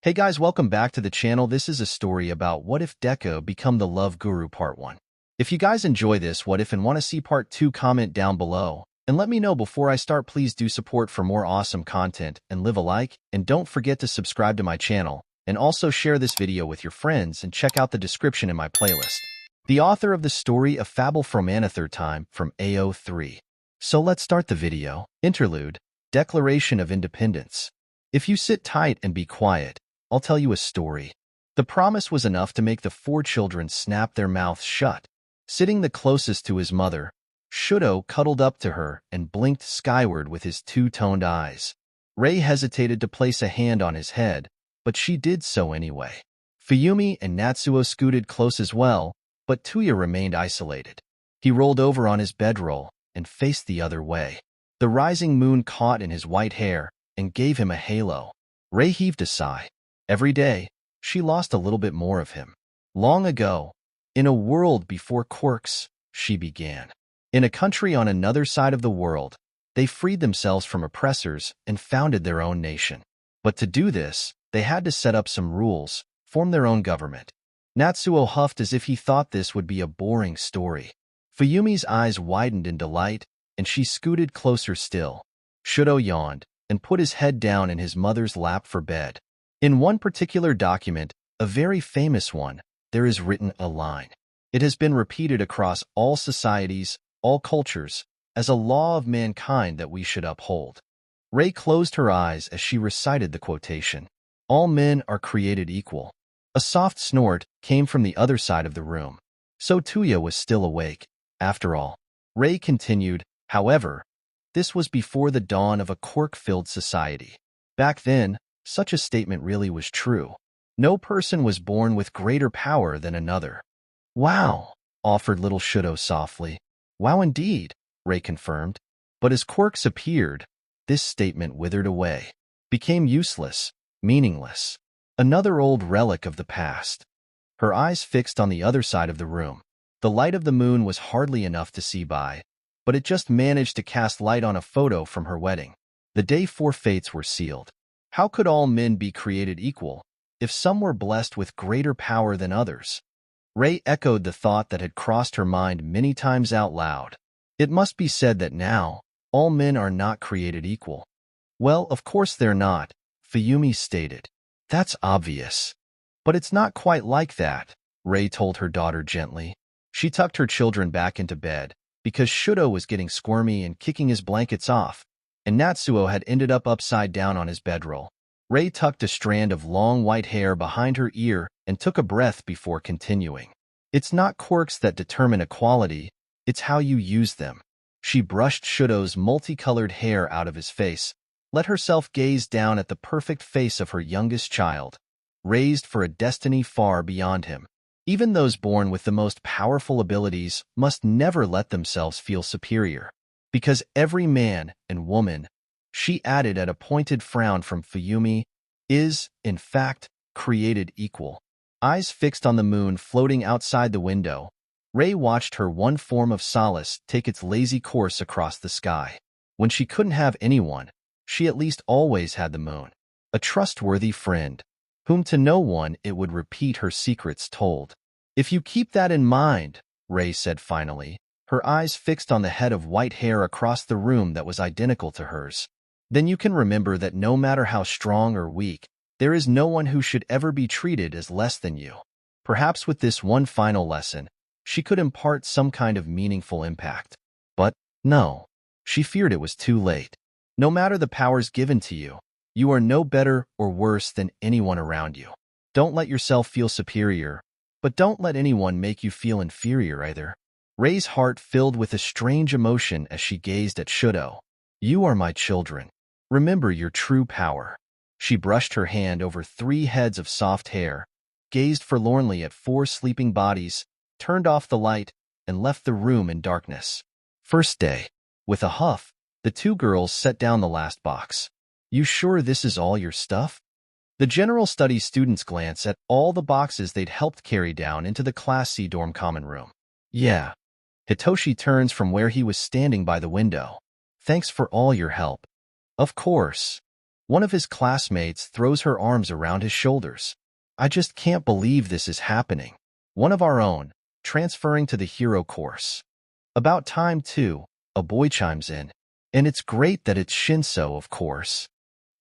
Hey guys, welcome back to the channel. This is a story about What If Deku Become the Love Guru Part 1. If you guys enjoy this What If and want to see Part 2, comment down below. And let me know before I start. Please do support for more awesome content and leave a like. And don't forget to subscribe to my channel. And also share this video with your friends and check out the description in my playlist. The author of the story 𝗵𝗃𝗲 from AO3. So let's start the video. Interlude. Declaration of Independence. If you sit tight and be quiet, I'll tell you a story. The promise was enough to make the four children snap their mouths shut. Sitting the closest to his mother, 𝗧𝗪𝗧 cuddled up to her and blinked skyward with his two-toned eyes. Ray hesitated to place a hand on his head, but she did so anyway. Fuyumi and Natsuo scooted close as well, but Toga remained isolated. He rolled over on his bedroll and faced the other way. The rising moon caught in his white hair and gave him a halo. Ray heaved a sigh. Every day, she lost a little bit more of him. Long ago, in a world before quirks, she began. In a country on another side of the world, they freed themselves from oppressors and founded their own nation. But to do this, they had to set up some rules, form their own government. Natsuo huffed as if he thought this would be a boring story. Fuyumi's eyes widened in delight, and she scooted closer still. 𝗧𝗪𝗧 yawned and put his head down in his mother's lap for bed. In one particular document, a very famous one, there is written a line. It has been repeated across all societies, all cultures, as a law of mankind that we should uphold. Ray closed her eyes as she recited the quotation. All men are created equal. A soft snort came from the other side of the room. So Toga was still awake. After all, Ray continued, however, this was before the dawn of a quirk-filled society. Back then, such a statement really was true. No person was born with greater power than another. Wow, offered little 𝗧𝗪𝗧 softly. Wow indeed, Ray confirmed. But as quirks appeared, this statement withered away, became useless, meaningless. Another old relic of the past. Her eyes fixed on the other side of the room. The light of the moon was hardly enough to see by, but it just managed to cast light on a photo from her wedding. The day four fates were sealed. How could all men be created equal, if some were blessed with greater power than others? Ray echoed the thought that had crossed her mind many times out loud. It must be said that now, all men are not created equal. Well, of course they're not, Fuyumi stated. That's obvious. But it's not quite like that, Ray told her daughter gently. She tucked her children back into bed, because 𝗧𝗪𝗧 was getting squirmy and kicking his blankets off, and Natsuo had ended up upside down on his bedroll. Ray tucked a strand of long white hair behind her ear and took a breath before continuing. It's not quirks that determine equality, it's how you use them. She brushed 𝗧𝗪𝗧's multicolored hair out of his face, let herself gaze down at the perfect face of her youngest child, raised for a destiny far beyond him. Even those born with the most powerful abilities must never let themselves feel superior. Because every man and woman, she added at a pointed frown from Fuyumi, is, in fact, created equal. Eyes fixed on the moon floating outside the window, Ray watched her one form of solace take its lazy course across the sky. When she couldn't have anyone, she at least always had the moon, a trustworthy friend, whom to no one it would repeat her secrets told. If you keep that in mind, Ray said finally, her eyes fixed on the head of white hair across the room that was identical to hers, then you can remember that no matter how strong or weak, there is no one who should ever be treated as less than you. Perhaps with this one final lesson, she could impart some kind of meaningful impact. But, no, she feared it was too late. No matter the powers given to you, you are no better or worse than anyone around you. Don't let yourself feel superior, but don't let anyone make you feel inferior either. Ray's heart filled with a strange emotion as she gazed at 𝗧𝗪𝗧. You are my children. Remember your true power. She brushed her hand over 3 heads of soft hair, gazed forlornly at 4 sleeping bodies, turned off the light, and left the room in darkness. First day. With a huff, the 2 girls set down the last box. You sure this is all your stuff? The general studies students glance at all the boxes they'd helped carry down into the Class C dorm common room. Yeah. Hitoshi turns from where he was standing by the window. Thanks for all your help. Of course. One of his classmates throws her arms around his shoulders. I just can't believe this is happening. One of our own, transferring to the hero course. About time, too, a boy chimes in. And it's great that it's Shinso, of course.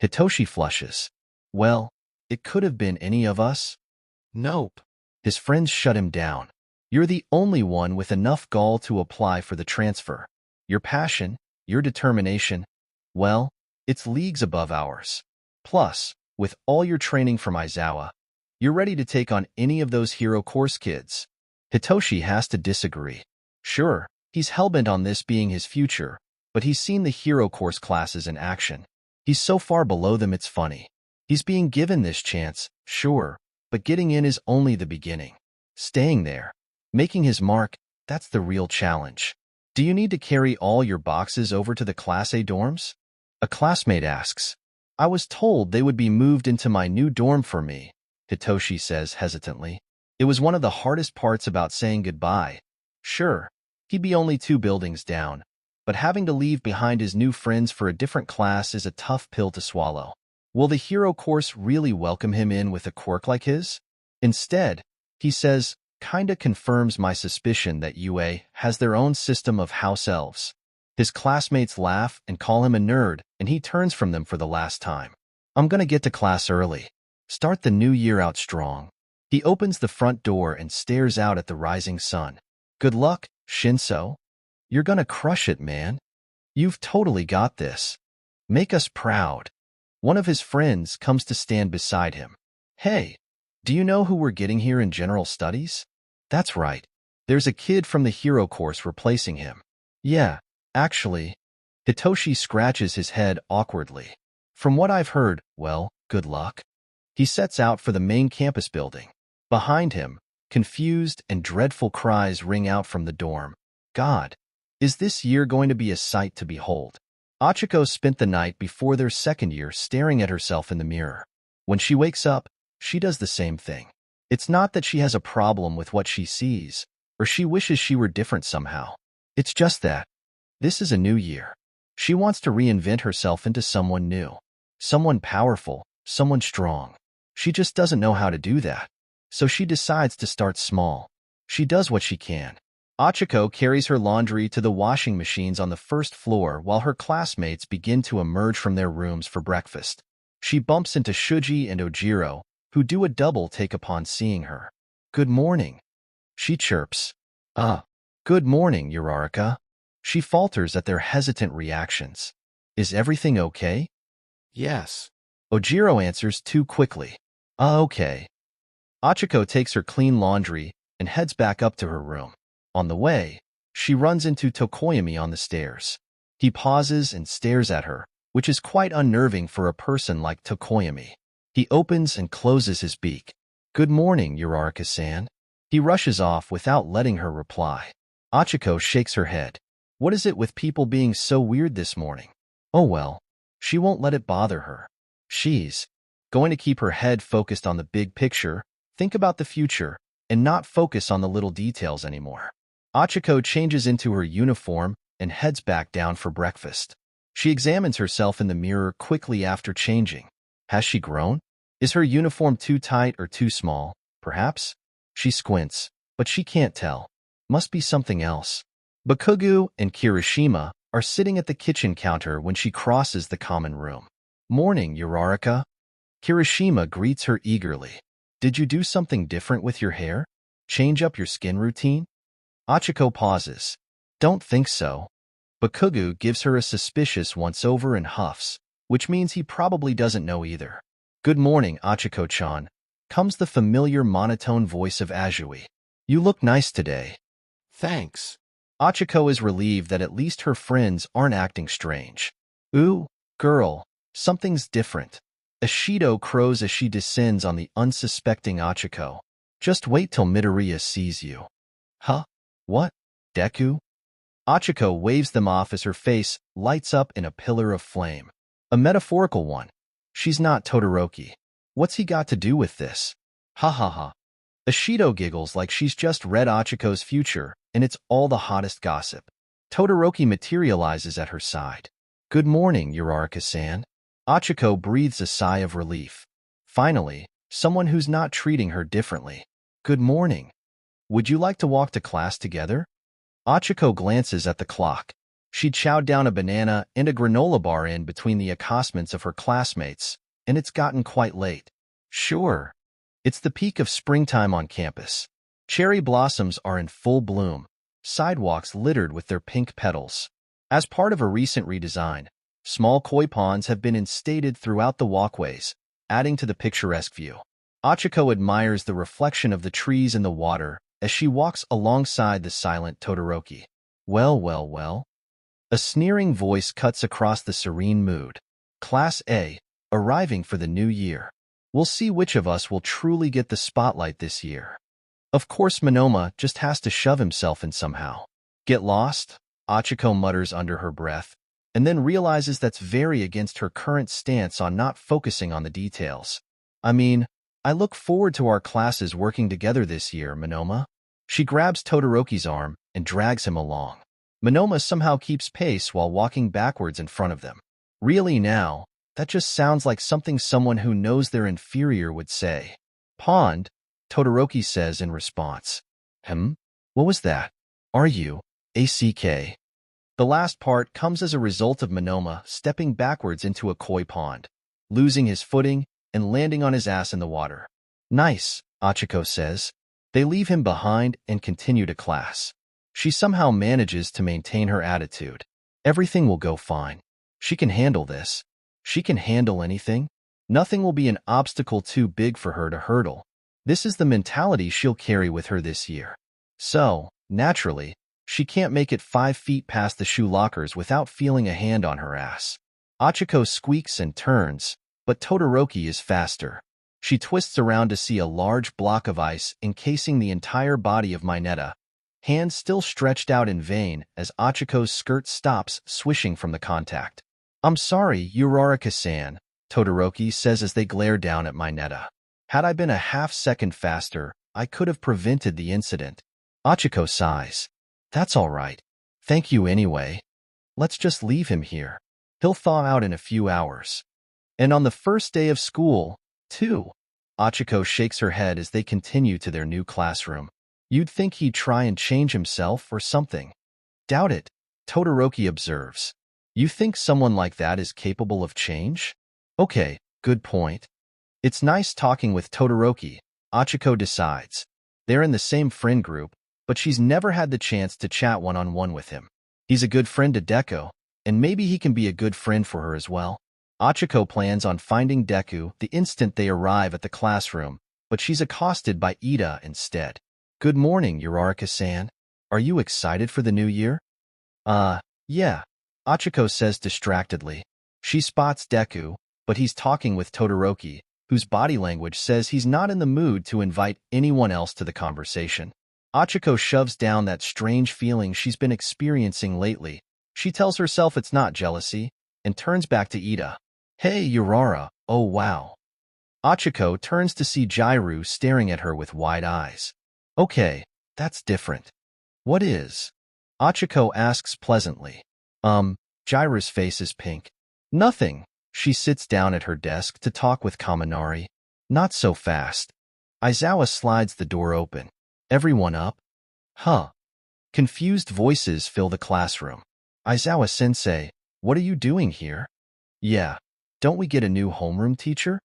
Hitoshi flushes. Well, it could have been any of us. Nope. His friends shut him down. You're the only one with enough gall to apply for the transfer. Your passion, your determination, well, it's leagues above ours. Plus, with all your training from Aizawa, you're ready to take on any of those hero course kids. Hitoshi has to disagree. Sure, he's hellbent on this being his future, but he's seen the hero course classes in action. He's so far below them it's funny. He's being given this chance, sure, but getting in is only the beginning. Staying there, making his mark, that's the real challenge. Do you need to carry all your boxes over to the Class A dorms? A classmate asks. I was told they would be moved into my new dorm for me, Hitoshi says hesitantly. It was one of the hardest parts about saying goodbye. Sure, he'd be only 2 buildings down, but having to leave behind his new friends for a different class is a tough pill to swallow. Will the hero course really welcome him in with a quirk like his? Instead, he says, kinda confirms my suspicion that UA has their own system of house elves. His classmates laugh and call him a nerd, and he turns from them for the last time. I'm gonna get to class early. Start the new year out strong. He opens the front door and stares out at the rising sun. Good luck, Shinso. You're gonna crush it, man. You've totally got this. Make us proud. One of his friends comes to stand beside him. Hey, do you know who we're getting here in general studies? That's right. There's a kid from the hero course replacing him. Yeah, actually. Hitoshi scratches his head awkwardly. From what I've heard, well, good luck. He sets out for the main campus building. Behind him, confused and dreadful cries ring out from the dorm. God, is this year going to be a sight to behold? Ochaco spent the night before their second year staring at herself in the mirror. When she wakes up, she does the same thing. It's not that she has a problem with what she sees, or she wishes she were different somehow. It's just that this is a new year. She wants to reinvent herself into someone new. Someone powerful, someone strong. She just doesn't know how to do that. So she decides to start small. She does what she can. Ochaco carries her laundry to the washing machines on the first floor while her classmates begin to emerge from their rooms for breakfast. She bumps into Shuji and Ojiro, who do a double take upon seeing her. Good morning, she chirps. Good morning, Uraraka. She falters at their hesitant reactions. Is everything okay? Yes. Ojiro answers too quickly. Okay. Ochaco takes her clean laundry and heads back up to her room. On the way, she runs into Tokoyami on the stairs. He pauses and stares at her, which is quite unnerving for a person like Tokoyami. He opens and closes his beak. Good morning, Uraraka-san. He rushes off without letting her reply. Ochaco shakes her head. What is it with people being so weird this morning? Oh well, she won't let it bother her. She's going to keep her head focused on the big picture, think about the future, and not focus on the little details anymore. Ochaco changes into her uniform and heads back down for breakfast. She examines herself in the mirror quickly after changing. Has she grown? Is her uniform too tight or too small, perhaps? She squints, but she can't tell. Must be something else. Bakugo and Kirishima are sitting at the kitchen counter when she crosses the common room. Morning, Uraraka. Kirishima greets her eagerly. Did you do something different with your hair? Change up your skin routine? Ochaco pauses. Don't think so. Bakugo gives her a suspicious once-over and huffs, which means he probably doesn't know either. Good morning, Ochaco-chan, comes the familiar monotone voice of Azui. You look nice today. Thanks. Ochaco is relieved that at least her friends aren't acting strange. Ooh, girl, something's different. Ishido crows as she descends on the unsuspecting Ochaco. Just wait till Midoriya sees you. Huh? What? Deku? Ochaco waves them off as her face lights up in a pillar of flame. A metaphorical one. She's not Todoroki. What's he got to do with this? Ha ha ha. Ishido giggles like she's just read Ochaco's future, and it's all the hottest gossip. Todoroki materializes at her side. Good morning, Uraraka-san. Ochaco breathes a sigh of relief. Finally, someone who's not treating her differently. Good morning. Would you like to walk to class together? Ochaco glances at the clock. She'd chowed down a banana and a granola bar in between the accosments of her classmates, and it's gotten quite late. Sure. It's the peak of springtime on campus. Cherry blossoms are in full bloom, sidewalks littered with their pink petals. As part of a recent redesign, small koi ponds have been instated throughout the walkways, adding to the picturesque view. Ochaco admires the reflection of the trees in the water as she walks alongside the silent Todoroki. Well, well, well. A sneering voice cuts across the serene mood. Class A, arriving for the new year. We'll see which of us will truly get the spotlight this year. Of course, Minetta just has to shove himself in somehow. Get lost? Ochaco mutters under her breath, and then realizes that's very against her current stance on not focusing on the details. I mean, I look forward to our classes working together this year, Minetta. She grabs Todoroki's arm and drags him along. Minetta somehow keeps pace while walking backwards in front of them. Really now, that just sounds like something someone who knows they're inferior would say. Pond, Todoroki says in response. What was that? Are you? ACK. The last part comes as a result of Minetta stepping backwards into a koi pond, losing his footing and landing on his ass in the water. Nice, Ochaco says. They leave him behind and continue to class. She somehow manages to maintain her attitude. Everything will go fine. She can handle this. She can handle anything. Nothing will be an obstacle too big for her to hurdle. This is the mentality she'll carry with her this year. So, naturally, she can't make it 5 feet past the shoe lockers without feeling a hand on her ass. Ochaco squeaks and turns, but Todoroki is faster. She twists around to see a large block of ice encasing the entire body of Minetta, hands still stretched out in vain as Ochaco's skirt stops swishing from the contact. I'm sorry, Uraraka-san, Todoroki says as they glare down at Minetta. Had I been a half-second faster, I could have prevented the incident. Ochaco sighs. That's all right. Thank you anyway. Let's just leave him here. He'll thaw out in a few hours. And on the first day of school, too. Ochaco shakes her head as they continue to their new classroom. You'd think he'd try and change himself or something. Doubt it, Todoroki observes. You think someone like that is capable of change? Okay, good point. It's nice talking with Todoroki, Ochaco decides. They're in the same friend group, but she's never had the chance to chat one-on-one with him. He's a good friend to Deku, and maybe he can be a good friend for her as well. Ochaco plans on finding Deku the instant they arrive at the classroom, but she's accosted by Ida instead. Good morning, Uraraka-san. Are you excited for the new year? Yeah, Ochaco says distractedly. She spots Deku, but he's talking with Todoroki, whose body language says he's not in the mood to invite anyone else to the conversation. Ochaco shoves down that strange feeling she's been experiencing lately. She tells herself it's not jealousy, and turns back to Ida. Hey, Urara, oh wow. Ochaco turns to see Jiraiya staring at her with wide eyes. Okay, that's different. What is? Ochaco asks pleasantly. Jiraiya's face is pink. Nothing. She sits down at her desk to talk with Kaminari. Not so fast. Aizawa slides the door open. Everyone up? Huh. Confused voices fill the classroom. Aizawa-sensei, what are you doing here? Yeah. Don't we get a new homeroom teacher?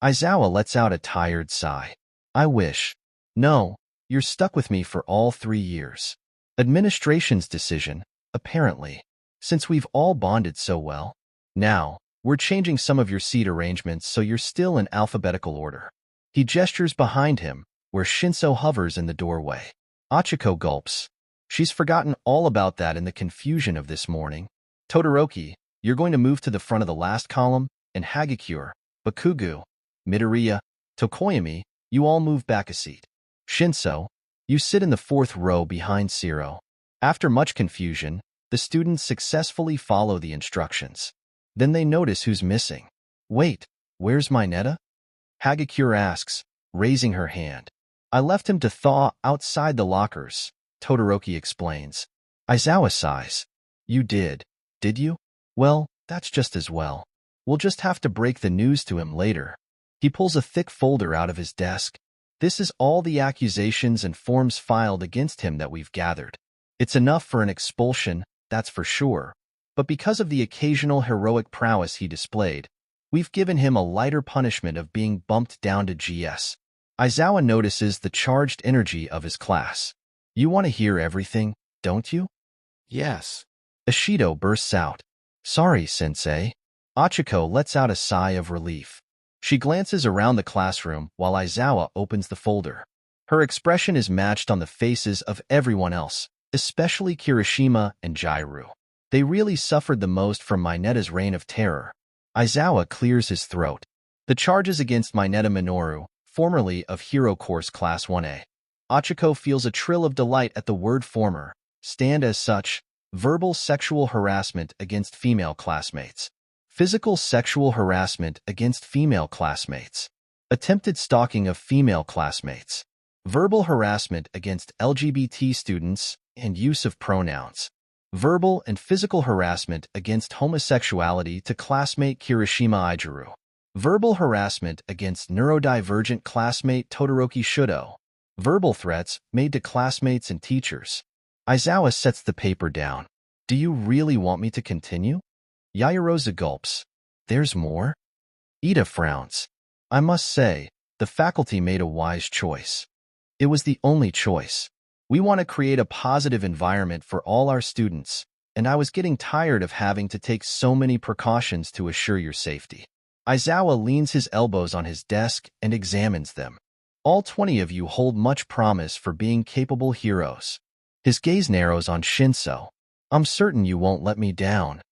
Aizawa lets out a tired sigh. I wish. No, you're stuck with me for all 3 years. Administration's decision, apparently. Since we've all bonded so well. Now, we're changing some of your seat arrangements so you're still in alphabetical order. He gestures behind him, where Shinso hovers in the doorway. Ochaco gulps. She's forgotten all about that in the confusion of this morning. Todoroki, you're going to move to the front of the last column, and Hagakure, Bakugo, Midoriya, Tokoyami, you all move back a seat. Shinso, you sit in the 4th row behind Zero. After much confusion, the students successfully follow the instructions. Then they notice who's missing. Wait, where's Minetta? Hagakure asks, raising her hand. I left him to thaw outside the lockers, Todoroki explains. Aizawa sighs. You did you? Well, that's just as well. We'll just have to break the news to him later. He pulls a thick folder out of his desk. This is all the accusations and forms filed against him that we've gathered. It's enough for an expulsion, that's for sure. But because of the occasional heroic prowess he displayed, we've given him a lighter punishment of being bumped down to GS. Aizawa notices the charged energy of his class. You want to hear everything, don't you? Yes. Ishido bursts out. Sorry, sensei. Ochaco lets out a sigh of relief. She glances around the classroom while Aizawa opens the folder. Her expression is matched on the faces of everyone else, especially Kirishima and Jiryu. They really suffered the most from Minetta's reign of terror. Aizawa clears his throat. The charges against Minetta Minoru, formerly of Hero Course Class 1A. Ochaco feels a trill of delight at the word former, stand as such, verbal sexual harassment against female classmates. Physical sexual harassment against female classmates. Attempted stalking of female classmates. Verbal harassment against LGBT students and use of pronouns. Verbal and physical harassment against homosexuality to classmate Kirishima Ijuru. Verbal harassment against neurodivergent classmate Todoroki Shudo. Verbal threats made to classmates and teachers. Aizawa sets the paper down. Do you really want me to continue? 𝐎𝐩𝐢𝐳𝐻 gulps. There's more? Ida frowns. I must say, the faculty made a wise choice. It was the only choice. We want to create a positive environment for all our students, and I was getting tired of having to take so many precautions to assure your safety. Aizawa leans his elbows on his desk and examines them. All 20 of you hold much promise for being capable heroes. His gaze narrows on Shinso. I'm certain you won't let me down.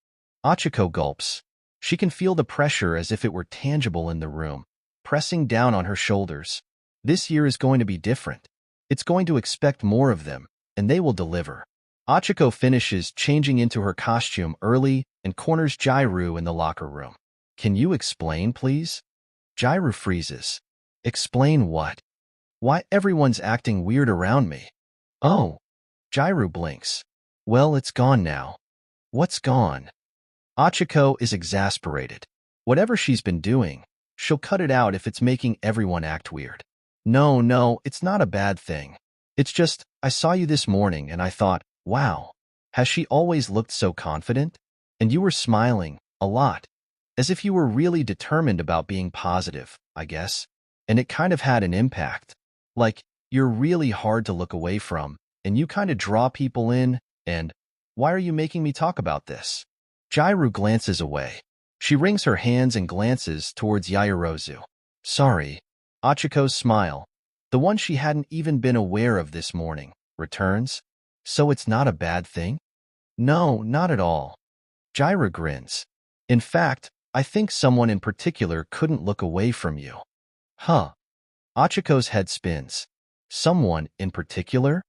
Ochaco gulps. She can feel the pressure as if it were tangible in the room, pressing down on her shoulders. This year is going to be different. It's going to expect more of them, and they will deliver. Ochaco finishes changing into her costume early and corners Jiryu in the locker room. Can you explain, please? Jiryu freezes. Explain what? Why everyone's acting weird around me? Oh. Jiryu blinks. Well, it's gone now. What's gone? Ochaco is exasperated. Whatever she's been doing, she'll cut it out if it's making everyone act weird. No, it's not a bad thing. It's just, I saw you this morning and I thought, wow, has she always looked so confident? And you were smiling, a lot. As if you were really determined about being positive, I guess. And it kind of had an impact. Like, you're really hard to look away from, and you kind of draw people in, and, why are you making me talk about this? Jiryu glances away. She wrings her hands and glances towards 𝐎𝐻𝐢𝐳𝐻. Sorry. Ochaco's smile, the one she hadn't even been aware of this morning, returns. So it's not a bad thing? No, not at all. Jiryu grins. In fact, I think someone in particular couldn't look away from you. Huh. Ochaco's head spins. Someone in particular?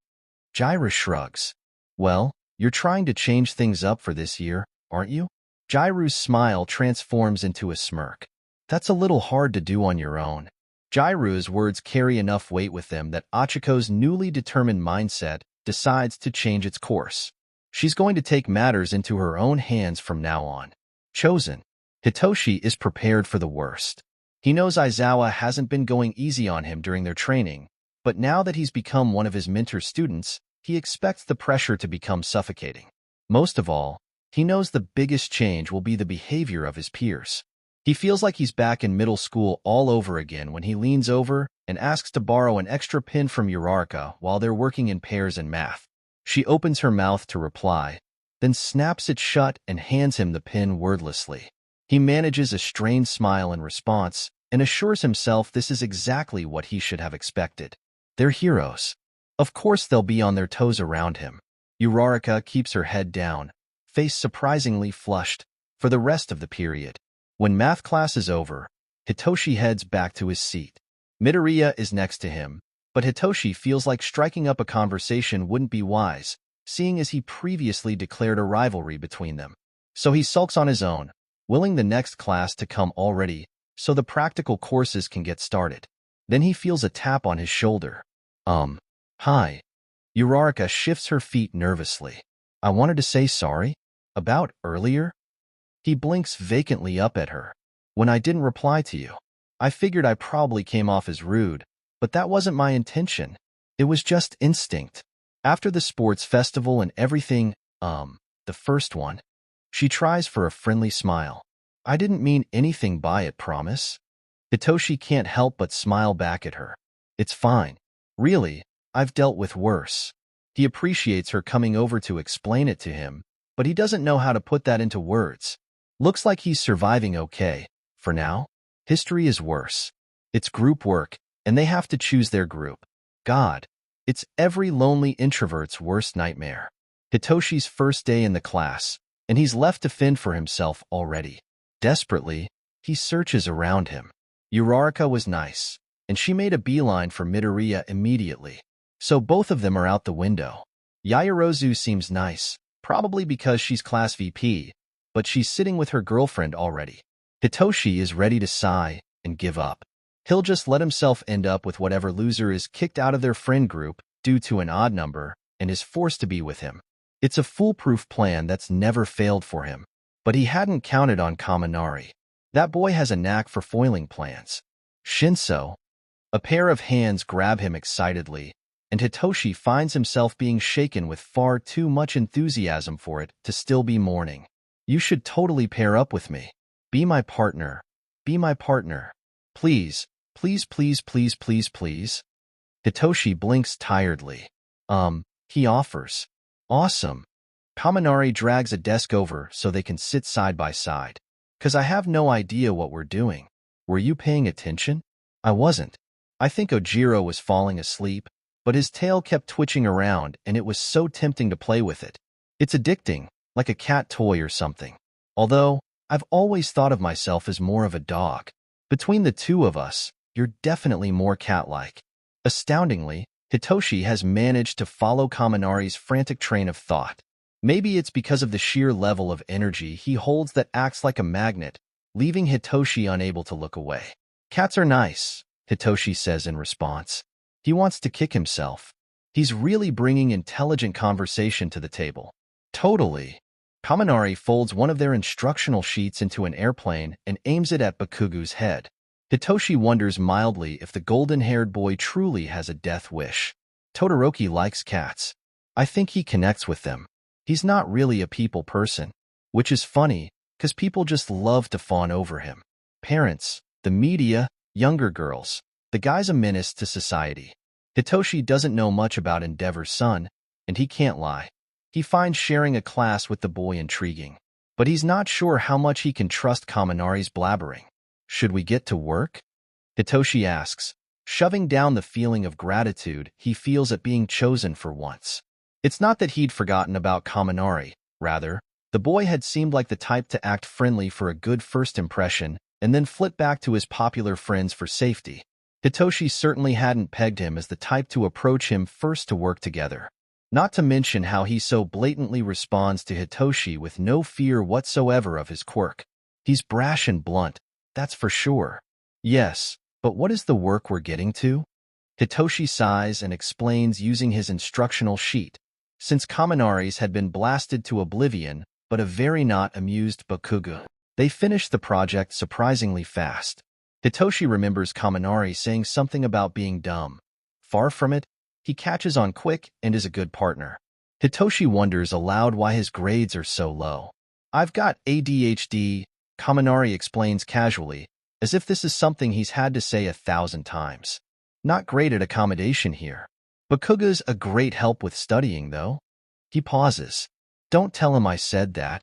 Jiryu shrugs. Well, you're trying to change things up for this year, aren't you? Jiryu's smile transforms into a smirk. That's a little hard to do on your own. Jiryu's words carry enough weight with them that Ochaco's newly determined mindset decides to change its course. She's going to take matters into her own hands from now on. Chosen. Hitoshi is prepared for the worst. He knows Aizawa hasn't been going easy on him during their training, but now that he's become one of his mentor students, he expects the pressure to become suffocating. Most of all, he knows the biggest change will be the behavior of his peers. He feels like he's back in middle school all over again when he leans over and asks to borrow an extra pen from Uraraka while they're working in pairs and math. She opens her mouth to reply, then snaps it shut and hands him the pen wordlessly. He manages a strained smile in response and assures himself this is exactly what he should have expected. They're heroes. Of course they'll be on their toes around him. Uraraka keeps her head down, face surprisingly flushed, for the rest of the period. When math class is over, Hitoshi heads back to his seat. Midoriya is next to him, but Hitoshi feels like striking up a conversation wouldn't be wise, seeing as he previously declared a rivalry between them. So he sulks on his own, willing the next class to come already so the practical courses can get started. Then he feels a tap on his shoulder. Hi. Uraraka shifts her feet nervously. I wanted to say sorry. About earlier? He blinks vacantly up at her. When I didn't reply to you, I figured I probably came off as rude, but that wasn't my intention. It was just instinct. After the sports festival and everything, the first one. She tries for a friendly smile. I didn't mean anything by it, promise? Hitoshi can't help but smile back at her. It's fine. Really, I've dealt with worse. He appreciates her coming over to explain it to him, but he doesn't know how to put that into words. Looks like he's surviving okay. For now, history is worse. It's group work, and they have to choose their group. God, it's every lonely introvert's worst nightmare. Hitoshi's first day in the class, and he's left to fend for himself already. Desperately, he searches around him. Uraraka was nice, and she made a beeline for Midoriya immediately. So both of them are out the window. Yaoyorozu seems nice, probably because she's class VP, but she's sitting with her girlfriend already. Hitoshi is ready to sigh and give up. He'll just let himself end up with whatever loser is kicked out of their friend group due to an odd number and is forced to be with him. It's a foolproof plan that's never failed for him, but he hadn't counted on Kaminari. That boy has a knack for foiling plans. Shinsou. A pair of hands grab him excitedly, and Hitoshi finds himself being shaken with far too much enthusiasm for it to still be mourning. You should totally pair up with me. Be my partner. Be my partner. Please, please, please, please, please, please. Hitoshi blinks tiredly. He offers. Awesome. Kaminari drags a desk over so they can sit side by side. 'Cause I have no idea what we're doing. Were you paying attention? I wasn't. I think Ojiro was falling asleep, but his tail kept twitching around and it was so tempting to play with it. It's addicting, like a cat toy or something. Although, I've always thought of myself as more of a dog. Between the two of us, you're definitely more cat-like. Astoundingly, Hitoshi has managed to follow Kaminari's frantic train of thought. Maybe it's because of the sheer level of energy he holds that acts like a magnet, leaving Hitoshi unable to look away. Cats are nice, Hitoshi says in response. He wants to kick himself. He's really bringing intelligent conversation to the table. Totally. Kaminari folds one of their instructional sheets into an airplane and aims it at Bakugo's head. Hitoshi wonders mildly if the golden-haired boy truly has a death wish. Todoroki likes cats. I think he connects with them. He's not really a people person, which is funny, 'cause people just love to fawn over him. Parents, the media, younger girls. The guy's a menace to society. Hitoshi doesn't know much about Endeavor's son, and he can't lie. He finds sharing a class with the boy intriguing, but he's not sure how much he can trust Kaminari's blabbering. Should we get to work? Hitoshi asks, shoving down the feeling of gratitude he feels at being chosen for once. It's not that he'd forgotten about Kaminari. Rather, the boy had seemed like the type to act friendly for a good first impression and then flit back to his popular friends for safety. Hitoshi certainly hadn't pegged him as the type to approach him first to work together. Not to mention how he so blatantly responds to Hitoshi with no fear whatsoever of his quirk. He's brash and blunt, that's for sure. Yes, but what is the work we're getting to? Hitoshi sighs and explains using his instructional sheet. Since Kaminari's had been blasted to oblivion, but a very not amused Bakugo, they finished the project surprisingly fast. Hitoshi remembers Kaminari saying something about being dumb. Far from it, he catches on quick and is a good partner. Hitoshi wonders aloud why his grades are so low. I've got ADHD, Kaminari explains casually, as if this is something he's had to say 1,000 times. Not great at accommodation here. Bakugo's a great help with studying, though. He pauses. Don't tell him I said that.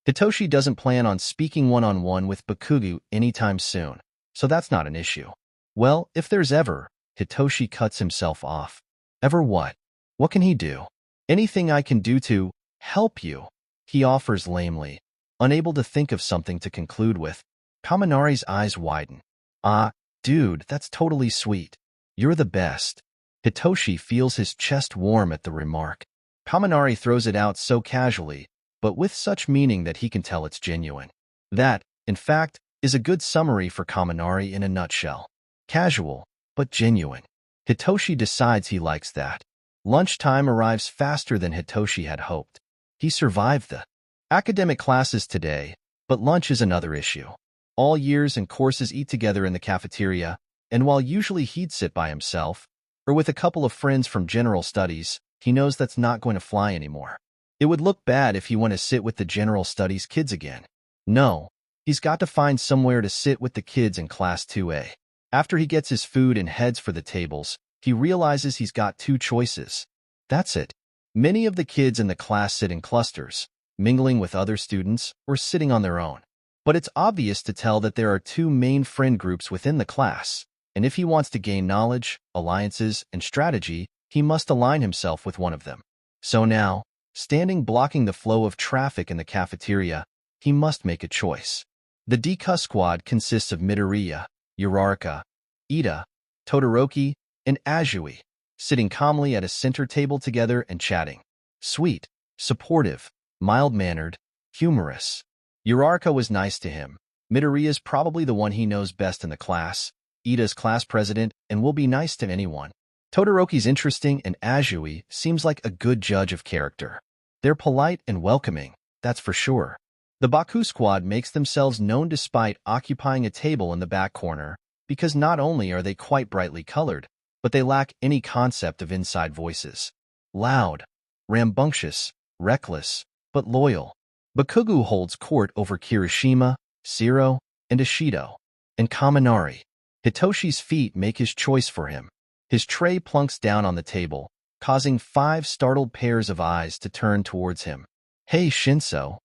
Hitoshi doesn't plan on speaking one-on-one with Bakugo anytime soon, so that's not an issue. Well, if there's ever, Hitoshi cuts himself off. Ever what? What can he do? Anything I can do to help you, he offers lamely, unable to think of something to conclude with. Kaminari's eyes widen. Ah, dude, that's totally sweet. You're the best. Hitoshi feels his chest warm at the remark. Kaminari throws it out so casually, but with such meaning that he can tell it's genuine. That, in fact, is a good summary for Kaminari in a nutshell. Casual, but genuine. Hitoshi decides he likes that. Lunchtime arrives faster than Hitoshi had hoped. He survived the academic classes today, But lunch is another issue. All years and courses eat together in the cafeteria, and while usually he'd sit by himself, or with a couple of friends from general studies, he knows that's not going to fly anymore. It would look bad if he went to sit with the general studies kids again. No, he's got to find somewhere to sit with the kids in Class 2A. After he gets his food and heads for the tables, he realizes he's got two choices. That's it. Many of the kids in the class sit in clusters, mingling with other students or sitting on their own. But it's obvious to tell that there are two main friend groups within the class, and if he wants to gain knowledge, alliances, and strategy, he must align himself with one of them. So now, standing blocking the flow of traffic in the cafeteria, he must make a choice. The 𝗔𝗂𝗁 squad consists of Midoriya, Uraraka, Iida, Todoroki, and Azui, sitting calmly at a center table together and chatting. Sweet, supportive, mild-mannered, humorous. Uraraka was nice to him. Midoriya's probably the one he knows best in the class. Iida's class president and will be nice to anyone. Todoroki's interesting, and Azui seems like a good judge of character. They're polite and welcoming, that's for sure. The Baku squad makes themselves known despite occupying a table in the back corner, because not only are they quite brightly colored, but they lack any concept of inside voices. Loud, rambunctious, reckless, but loyal. Bakugo holds court over Kirishima, Shiro, and Ishido. And Kaminari. Hitoshi's feet make his choice for him. His tray plunks down on the table, causing 5 startled pairs of eyes to turn towards him. Hey, Shinsou.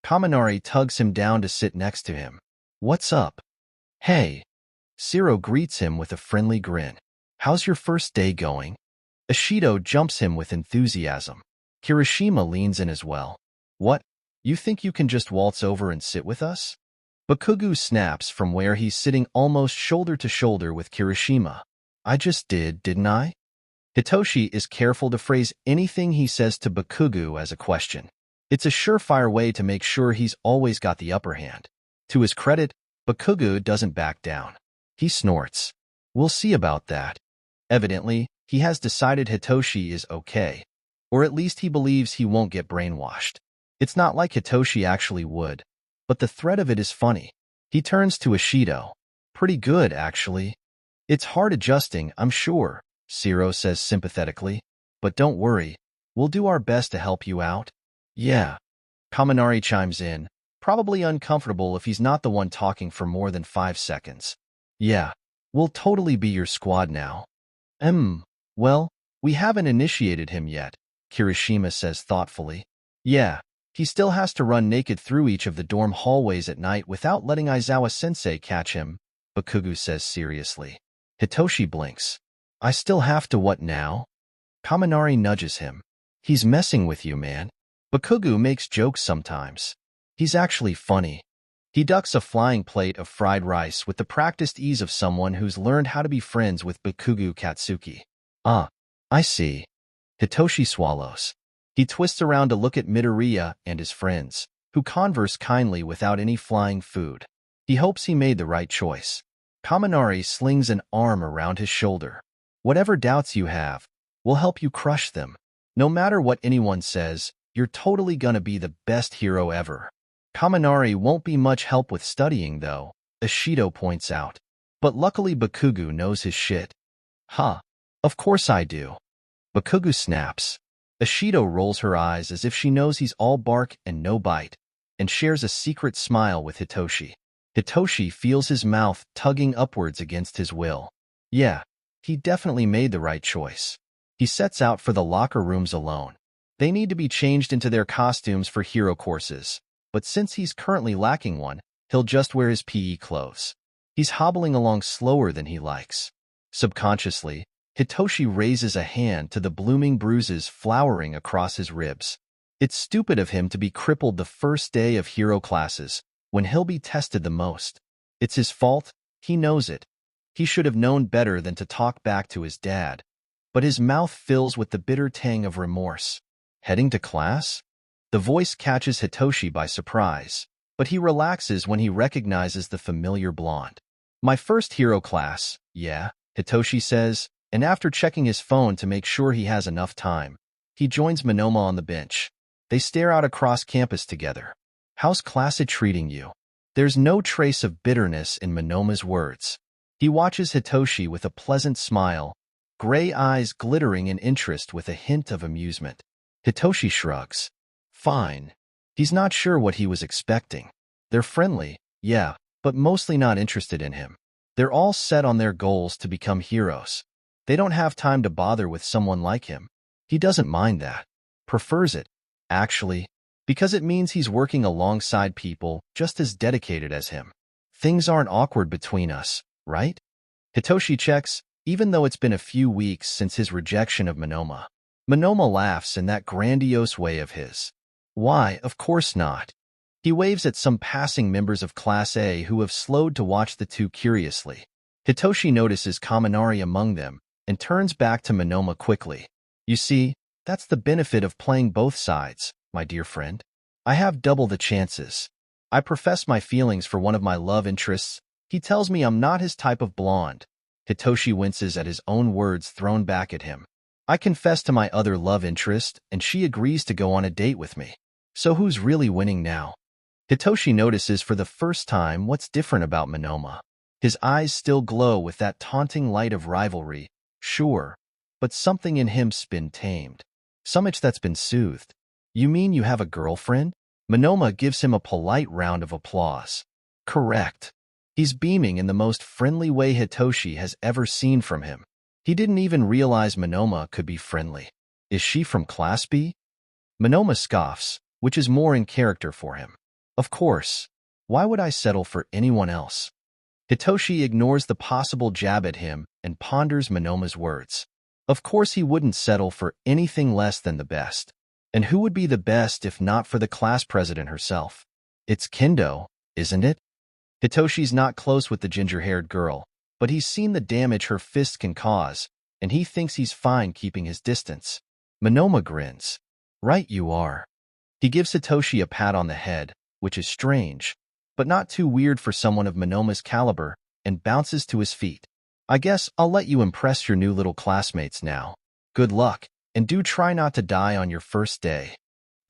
Kaminari tugs him down to sit next to him. What's up? Hey. Shiro greets him with a friendly grin. How's your first day going? Ishido jumps him with enthusiasm. Kirishima leans in as well. What? You think you can just waltz over and sit with us? Bakugo snaps from where he's sitting almost shoulder to shoulder with Kirishima. I just did, didn't I? Hitoshi is careful to phrase anything he says to Bakugo as a question. It's a surefire way to make sure he's always got the upper hand. To his credit, Bakugo doesn't back down. He snorts. We'll see about that. Evidently, he has decided Hitoshi is okay. Or at least he believes he won't get brainwashed. It's not like Hitoshi actually would. But the threat of it is funny. He turns to Ishido. Pretty good, actually. It's hard adjusting, I'm sure, Shiro says sympathetically. But don't worry. We'll do our best to help you out. Yeah. Kaminari chimes in, probably uncomfortable if he's not the one talking for more than 5 seconds. Yeah. We'll totally be your squad now. Well, we haven't initiated him yet, Kirishima says thoughtfully. Yeah. He still has to run naked through each of the dorm hallways at night without letting Aizawa-sensei catch him, Bakugo says seriously. Hitoshi blinks. I still have to what now? Kaminari nudges him. He's messing with you, man. Bakugo makes jokes sometimes. He's actually funny. He ducks a flying plate of fried rice with the practiced ease of someone who's learned how to be friends with Bakugo Katsuki. Ah, I see. Hitoshi swallows. He twists around to look at Midoriya and his friends, who converse kindly without any flying food. He hopes he made the right choice. Kaminari slings an arm around his shoulder. Whatever doubts you have, we'll help you crush them. No matter what anyone says, you're totally gonna be the best hero ever. Kaminari won't be much help with studying, though, Ishido points out. But luckily Bakugo knows his shit. Huh. Of course I do. Bakugo snaps. Ishido rolls her eyes as if she knows he's all bark and no bite, and shares a secret smile with Hitoshi. Hitoshi feels his mouth tugging upwards against his will. Yeah, he definitely made the right choice. He sets out for the locker rooms alone. They need to be changed into their costumes for hero courses, but since he's currently lacking one, he'll just wear his PE clothes. He's hobbling along slower than he likes. Subconsciously, Hitoshi raises a hand to the blooming bruises flowering across his ribs. It's stupid of him to be crippled the first day of hero classes, when he'll be tested the most. It's his fault, he knows it. He should have known better than to talk back to his dad. But his mouth fills with the bitter tang of remorse. Heading to class? The voice catches Hitoshi by surprise, but he relaxes when he recognizes the familiar blonde. My first hero class, yeah, Hitoshi says, and after checking his phone to make sure he has enough time, he joins Monoma on the bench. They stare out across campus together. How's class treating you? There's no trace of bitterness in Minoma's words. He watches Hitoshi with a pleasant smile, gray eyes glittering in interest with a hint of amusement. Hitoshi shrugs. Fine. He's not sure what he was expecting. They're friendly, yeah, but mostly not interested in him. They're all set on their goals to become heroes. They don't have time to bother with someone like him. He doesn't mind that. Prefers it, actually, because it means he's working alongside people just as dedicated as him. Things aren't awkward between us, right? Hitoshi checks, even though it's been a few weeks since his rejection of Minoma. Minoma laughs in that grandiose way of his. Why, of course not. He waves at some passing members of Class A who have slowed to watch the two curiously. Hitoshi notices Kaminari among them and turns back to Minoma quickly. You see, that's the benefit of playing both sides, my dear friend. I have double the chances. I profess my feelings for one of my love interests. He tells me I'm not his type of blonde. Hitoshi winces at his own words thrown back at him. I confess to my other love interest, and she agrees to go on a date with me. So who's really winning now? Hitoshi notices for the first time what's different about Minoma. His eyes still glow with that taunting light of rivalry, sure, but something in him's been tamed. So much that's been soothed. You mean you have a girlfriend? Minoma gives him a polite round of applause. Correct. He's beaming in the most friendly way Hitoshi has ever seen from him. He didn't even realize Minoma could be friendly. Is she from Class B? Minoma scoffs, which is more in character for him. Of course. Why would I settle for anyone else? Hitoshi ignores the possible jab at him and ponders Minoma's words. Of course he wouldn't settle for anything less than the best. And who would be the best if not for the class president herself? It's Kendo, isn't it? Hitoshi's not close with the ginger-haired girl, but he's seen the damage her fist can cause, and he thinks he's fine keeping his distance. Minoma grins. Right you are. He gives Hitoshi a pat on the head, which is strange, but not too weird for someone of Minoma's caliber, and bounces to his feet. I guess I'll let you impress your new little classmates now. Good luck, and do try not to die on your first day.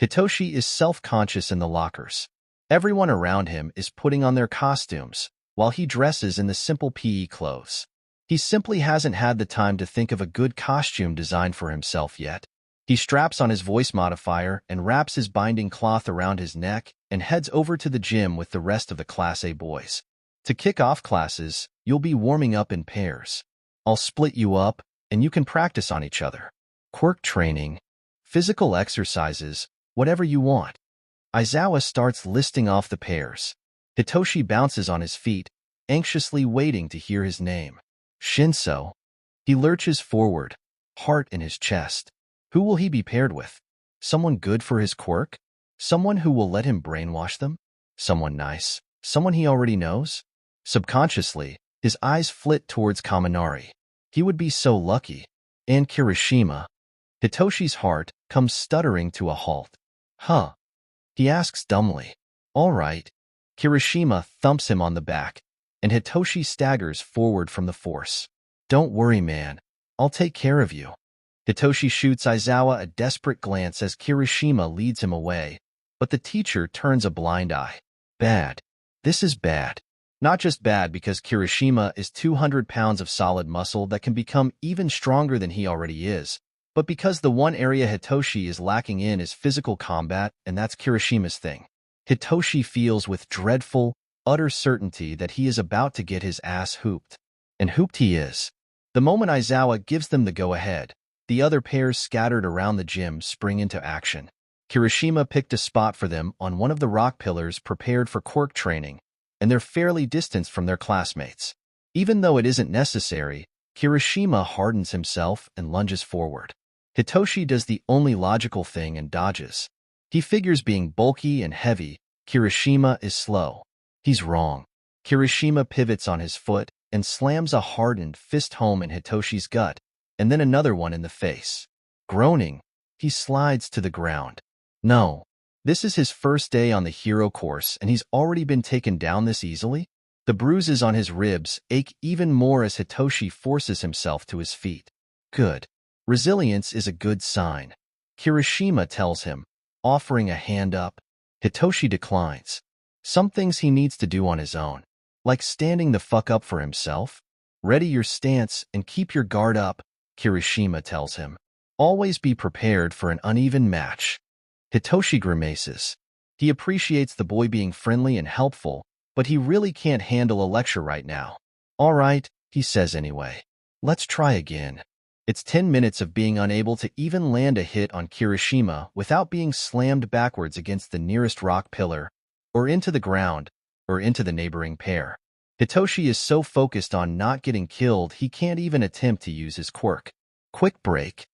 Hitoshi is self-conscious in the lockers. Everyone around him is putting on their costumes, while he dresses in the simple PE clothes. He simply hasn't had the time to think of a good costume design for himself yet. He straps on his voice modifier and wraps his binding cloth around his neck and heads over to the gym with the rest of the Class A boys. To kick off classes, you'll be warming up in pairs. I'll split you up, and you can practice on each other. Quirk training, physical exercises, whatever you want. Aizawa starts listing off the pairs. Hitoshi bounces on his feet, anxiously waiting to hear his name. Shinsou. He lurches forward, heart in his chest. Who will he be paired with? Someone good for his quirk? Someone who will let him brainwash them? Someone nice? Someone he already knows? Subconsciously, his eyes flit towards Kaminari. He would be so lucky. And Kirishima. Hitoshi's heart comes stuttering to a halt. Huh? He asks dumbly. All right. Kirishima thumps him on the back, and Hitoshi staggers forward from the force. Don't worry, man. I'll take care of you. Hitoshi shoots Aizawa a desperate glance as Kirishima leads him away, but the teacher turns a blind eye. Bad. This is bad. Not just bad because Kirishima is 200 pounds of solid muscle that can become even stronger than he already is, but because the one area Hitoshi is lacking in is physical combat, and that's Kirishima's thing. Hitoshi feels with dreadful, utter certainty that he is about to get his ass hooped. And hooped he is. The moment Aizawa gives them the go-ahead, the other pairs scattered around the gym spring into action. Kirishima picked a spot for them on one of the rock pillars prepared for quirk training, and they're fairly distanced from their classmates. Even though it isn't necessary, Kirishima hardens himself and lunges forward. Hitoshi does the only logical thing and dodges. He figures being bulky and heavy, Kirishima is slow. He's wrong. Kirishima pivots on his foot and slams a hardened fist home in Hitoshi's gut, and then another one in the face. Groaning, he slides to the ground. No. This is his first day on the hero course, and he's already been taken down this easily? The bruises on his ribs ache even more as Hitoshi forces himself to his feet. Good. Resilience is a good sign. Kirishima tells him, offering a hand up. Hitoshi declines. Some things he needs to do on his own, like standing the fuck up for himself. Ready your stance and keep your guard up, Kirishima tells him. Always be prepared for an uneven match. Hitoshi grimaces. He appreciates the boy being friendly and helpful, but he really can't handle a lecture right now. All right, he says anyway. Let's try again. It's 10 minutes of being unable to even land a hit on Kirishima without being slammed backwards against the nearest rock pillar, or into the ground, or into the neighboring pair. Hitoshi is so focused on not getting killed he can't even attempt to use his quirk. Quick break.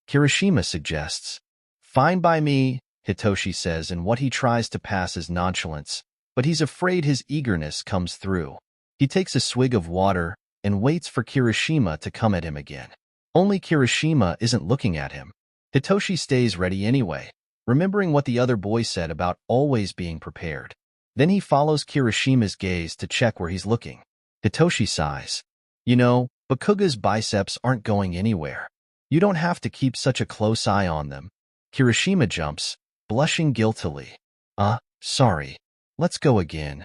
Kirishima suggests. Fine by me, Hitoshi says in what he tries to pass as nonchalance, but he's afraid his eagerness comes through. He takes a swig of water and waits for Kirishima to come at him again. Only Kirishima isn't looking at him. Hitoshi stays ready anyway, remembering what the other boy said about always being prepared. Then he follows Kirishima's gaze to check where he's looking. Hitoshi sighs. You know, Bakugo's biceps aren't going anywhere. You don't have to keep such a close eye on them. Kirishima jumps, blushing guiltily. Sorry. Let's go again.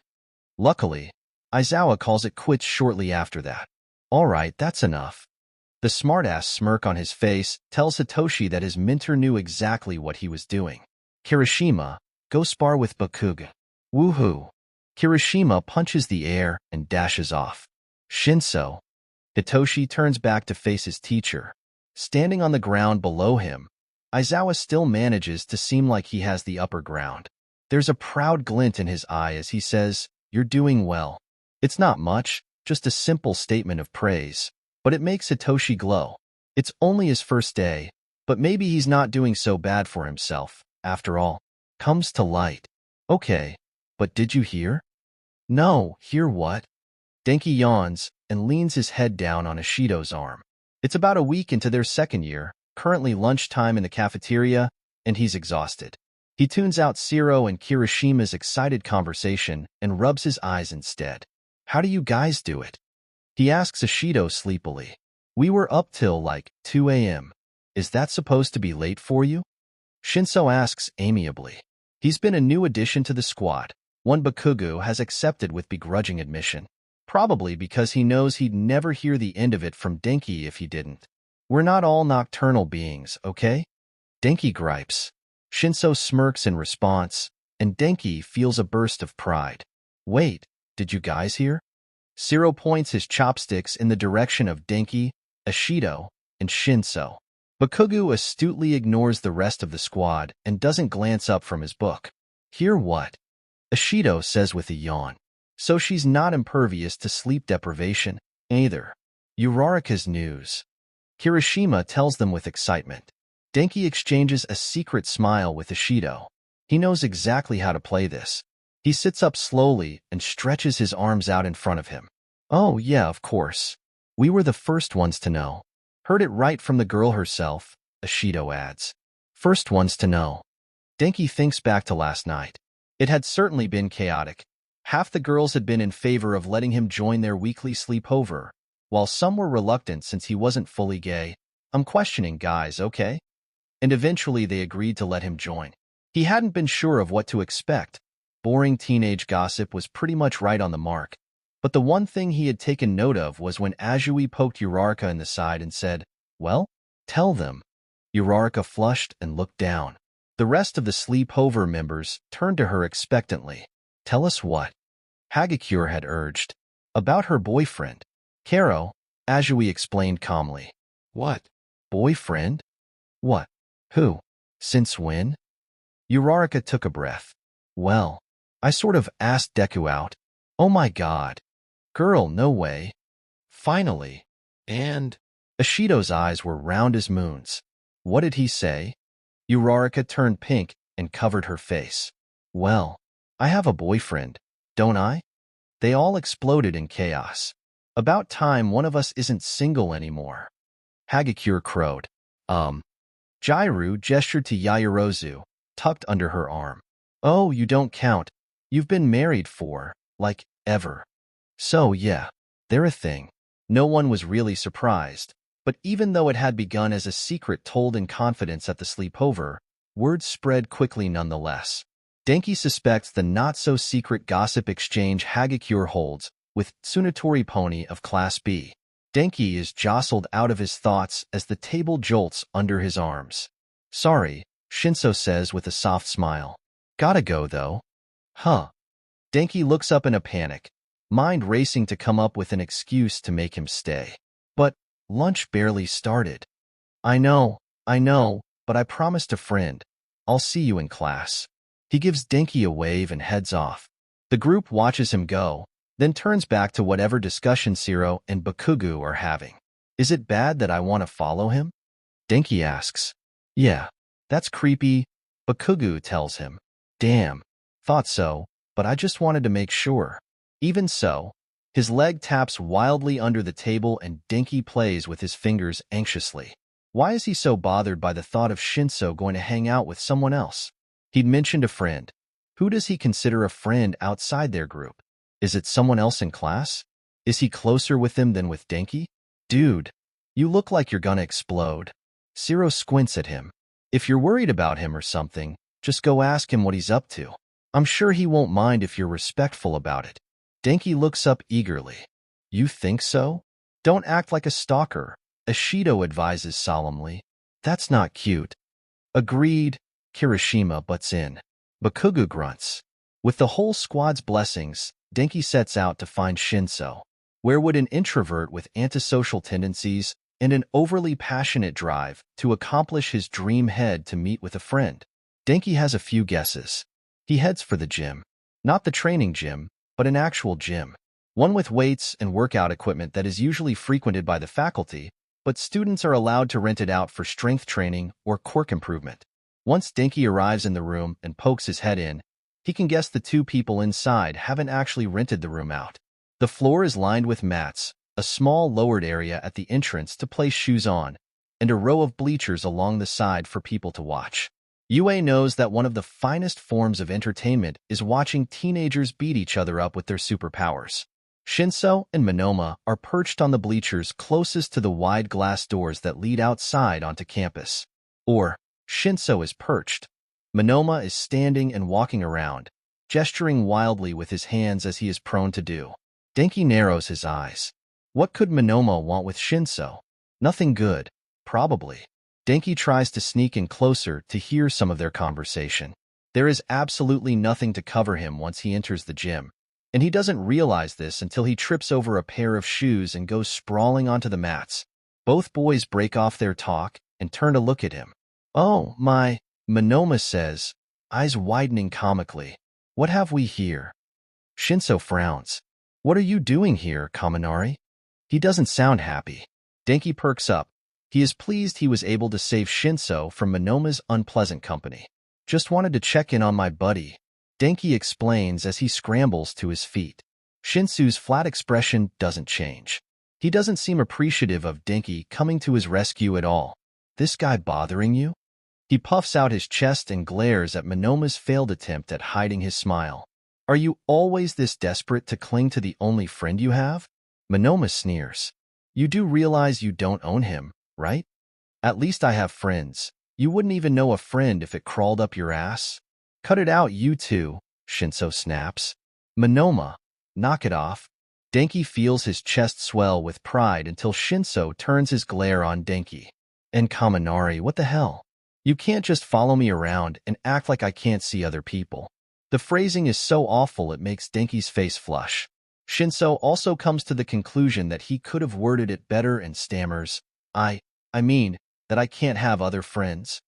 Luckily, Aizawa calls it quits shortly after that. All right, that's enough. The smartass smirk on his face tells Hitoshi that his mentor knew exactly what he was doing. Kirishima, go spar with Bakugo. Woohoo! Kirishima punches the air and dashes off. Shinsou. Hitoshi turns back to face his teacher. Standing on the ground below him, Aizawa still manages to seem like he has the upper ground. There's a proud glint in his eye as he says, "You're doing well." It's not much, just a simple statement of praise, but it makes Hitoshi glow. It's only his first day, but maybe he's not doing so bad for himself, after all. Comes to light. Okay, but did you hear? No, hear what? Denki yawns and leans his head down on Ishido's arm. It's about a week into their second year, currently lunchtime in the cafeteria, and he's exhausted. He tunes out Siro and Kirishima's excited conversation and rubs his eyes instead. How do you guys do it? He asks Ishido sleepily. We were up till like 2 a.m. Is that supposed to be late for you? Shinsou asks amiably. He's been a new addition to the squad, one Bakugo has accepted with begrudging admission. Probably because he knows he'd never hear the end of it from Denki if he didn't. We're not all nocturnal beings, okay? Denki gripes. Shinsou smirks in response, and Denki feels a burst of pride. Wait, did you guys hear? Siro points his chopsticks in the direction of Denki, Ishido, and Shinsou. Bakugo astutely ignores the rest of the squad and doesn't glance up from his book. Hear what? Ishido says with a yawn. So she's not impervious to sleep deprivation, either. Uraraka's news. Kirishima tells them with excitement. Denki exchanges a secret smile with Ishido. He knows exactly how to play this. He sits up slowly and stretches his arms out in front of him. Oh yeah, of course. We were the first ones to know. Heard it right from the girl herself, Ishido adds. First ones to know. Denki thinks back to last night. It had certainly been chaotic. Half the girls had been in favor of letting him join their weekly sleepover, while some were reluctant since he wasn't fully gay. I'm questioning guys, okay? And eventually they agreed to let him join. He hadn't been sure of what to expect. Boring teenage gossip was pretty much right on the mark. But the one thing he had taken note of was when Azui poked Uraraka in the side and said, well, tell them. Uraraka flushed and looked down. The rest of the sleepover members turned to her expectantly. Tell us what? Hagakure had urged. About her boyfriend. Karo, Azui explained calmly. What? Boyfriend? What? Who? Since when? Uraraka took a breath. Well, I sort of asked Deku out. Oh my god. Girl, no way. Finally. And? Ishido's eyes were round as moons. What did he say? Uraraka turned pink and covered her face. Well, I have a boyfriend, don't I? They all exploded in chaos. About time one of us isn't single anymore. Hagakure crowed. Jairu gestured to Yaoyorozu, tucked under her arm. Oh, you don't count. You've been married for, like, ever. So, yeah, they're a thing. No one was really surprised, but even though it had begun as a secret told in confidence at the sleepover, word spread quickly nonetheless. Denki suspects the not-so-secret gossip exchange 𝐎𝐩𝐢𝐽𝐻 holds with 𝗧𝗏𝗏𝗏 pony of Class B. Denki is jostled out of his thoughts as the table jolts under his arms. Sorry, Shinso says with a soft smile. Gotta go, though. Huh. Denki looks up in a panic, mind racing to come up with an excuse to make him stay. But lunch barely started. I know, but I promised a friend. I'll see you in class. He gives Denki a wave and heads off. The group watches him go, then turns back to whatever discussion Mirio and Bakugo are having. Is it bad that I want to follow him? Denki asks. Yeah, that's creepy, Bakugo tells him. Damn, thought so, but I just wanted to make sure. Even so, his leg taps wildly under the table and Denki plays with his fingers anxiously. Why is he so bothered by the thought of Shinso going to hang out with someone else? He'd mentioned a friend. Who does he consider a friend outside their group? Is it someone else in class? Is he closer with them than with Denki? Dude, you look like you're gonna explode. Mirio squints at him. If you're worried about him or something, just go ask him what he's up to. I'm sure he won't mind if you're respectful about it. Denki looks up eagerly. You think so? Don't act like a stalker, Ishido advises solemnly. That's not cute. Agreed, Kirishima butts in. Bakugo grunts. With the whole squad's blessings, Denki sets out to find Shinso. Where would an introvert with antisocial tendencies and an overly passionate drive to accomplish his dream head to meet with a friend? Denki has a few guesses. He heads for the gym. Not the training gym, but an actual gym. One with weights and workout equipment that is usually frequented by the faculty, but students are allowed to rent it out for strength training or quirk improvement. Once Denki arrives in the room and pokes his head in, he can guess the two people inside haven't actually rented the room out. The floor is lined with mats, a small lowered area at the entrance to place shoes on, and a row of bleachers along the side for people to watch. Yue knows that one of the finest forms of entertainment is watching teenagers beat each other up with their superpowers. Shinso and Minoma are perched on the bleachers closest to the wide glass doors that lead outside onto campus. Or, Shinso is perched. Minoma is standing and walking around, gesturing wildly with his hands as he is prone to do. Denki narrows his eyes. What could Minoma want with Shinso? Nothing good, probably. Denki tries to sneak in closer to hear some of their conversation. There is absolutely nothing to cover him once he enters the gym, and he doesn't realize this until he trips over a pair of shoes and goes sprawling onto the mats. Both boys break off their talk and turn to look at him. Oh, my, Minoma says, eyes widening comically. What have we here? Shinso frowns. What are you doing here, Kaminari? He doesn't sound happy. Denki perks up. He is pleased he was able to save Shinso from Minoma's unpleasant company. Just wanted to check in on my buddy, Denki explains as he scrambles to his feet. Shinso's flat expression doesn't change. He doesn't seem appreciative of Denki coming to his rescue at all. This guy bothering you? He puffs out his chest and glares at Minoma's failed attempt at hiding his smile. Are you always this desperate to cling to the only friend you have? Minoma sneers. You do realize you don't own him, right? At least I have friends. You wouldn't even know a friend if it crawled up your ass. Cut it out, you two, Shinso snaps. Minoma, knock it off. Denki feels his chest swell with pride until Shinso turns his glare on Denki. And Kaminari, what the hell? You can't just follow me around and act like I can't see other people. The phrasing is so awful it makes Denki's face flush. Shinso also comes to the conclusion that he could have worded it better and stammers, I mean, that I can't have other friends.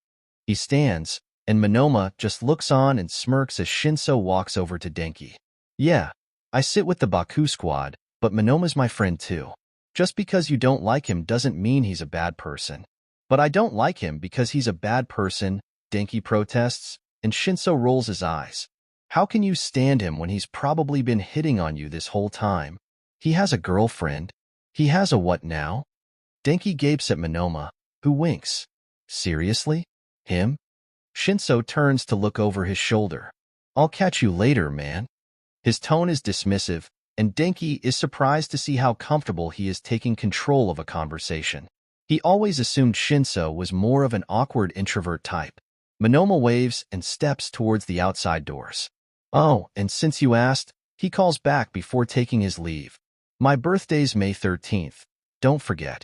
He stands, and Minoma just looks on and smirks as Shinso walks over to Denki. Yeah, I sit with the Baku squad, but Minoma's my friend too. Just because you don't like him doesn't mean he's a bad person. But I don't like him because he's a bad person, Denki protests, and Shinso rolls his eyes. How can you stand him when he's probably been hitting on you this whole time? He has a girlfriend. He has a what now? Denki gapes at Minoma, who winks. Seriously? Him? Shinso turns to look over his shoulder. I'll catch you later, man. His tone is dismissive, and Denki is surprised to see how comfortable he is taking control of a conversation. He always assumed Shinso was more of an awkward introvert type. Minetta waves and steps towards the outside doors. Oh, and since you asked, he calls back before taking his leave. My birthday's May 13th. Don't forget.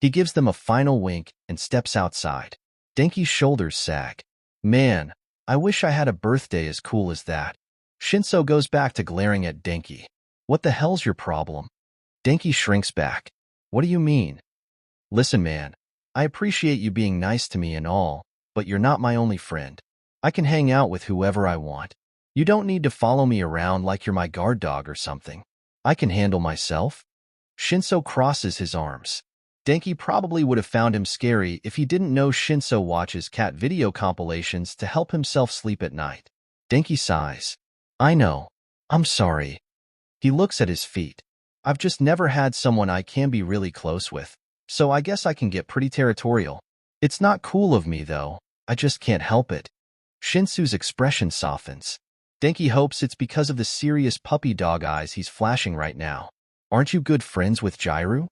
He gives them a final wink and steps outside. 𝗧𝗵𝗲 shoulders sag. Man, I wish I had a birthday as cool as that. Shinso goes back to glaring at 𝗧𝗵𝗲. What the hell's your problem? 𝗧𝗵𝗲 shrinks back. What do you mean? Listen, man, I appreciate you being nice to me and all, but you're not my only friend. I can hang out with whoever I want. You don't need to follow me around like you're my guard dog or something. I can handle myself. Shinso crosses his arms. 𝗧𝗵𝗲 probably would have found him scary if he didn't know Shinso watches cat video compilations to help himself sleep at night. 𝗧𝗵𝗲 sighs. I know. I'm sorry. He looks at his feet. I've just never had someone I can be really close with, so I guess I can get pretty territorial. It's not cool of me, though. I just can't help it. Shinso's expression softens. 𝗧𝗵𝗲 hopes it's because of the serious puppy dog eyes he's flashing right now. Aren't you good friends with J.I.R.U?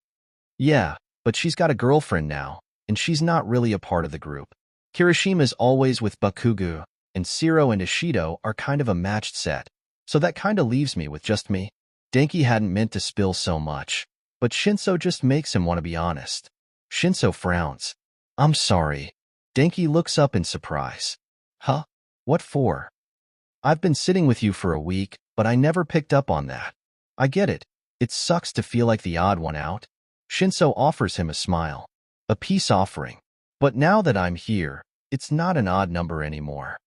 Yeah, but she's got a girlfriend now, and she's not really a part of the group. Kirishima's always with Bakugo, and 𝗧𝗏 and 𝗧𝗏 are kind of a matched set, so that kinda leaves me with just me. 𝗧𝗵𝗲 hadn't meant to spill so much, but Shinso just makes him want to be honest. Shinso frowns. I'm sorry. 𝗧𝗵𝗲 looks up in surprise. Huh? What for? I've been sitting with you for a week, but I never picked up on that. I get it. It sucks to feel like the odd one out. Shinso offers him a smile. A peace offering. But now that I'm here, it's not an odd number anymore.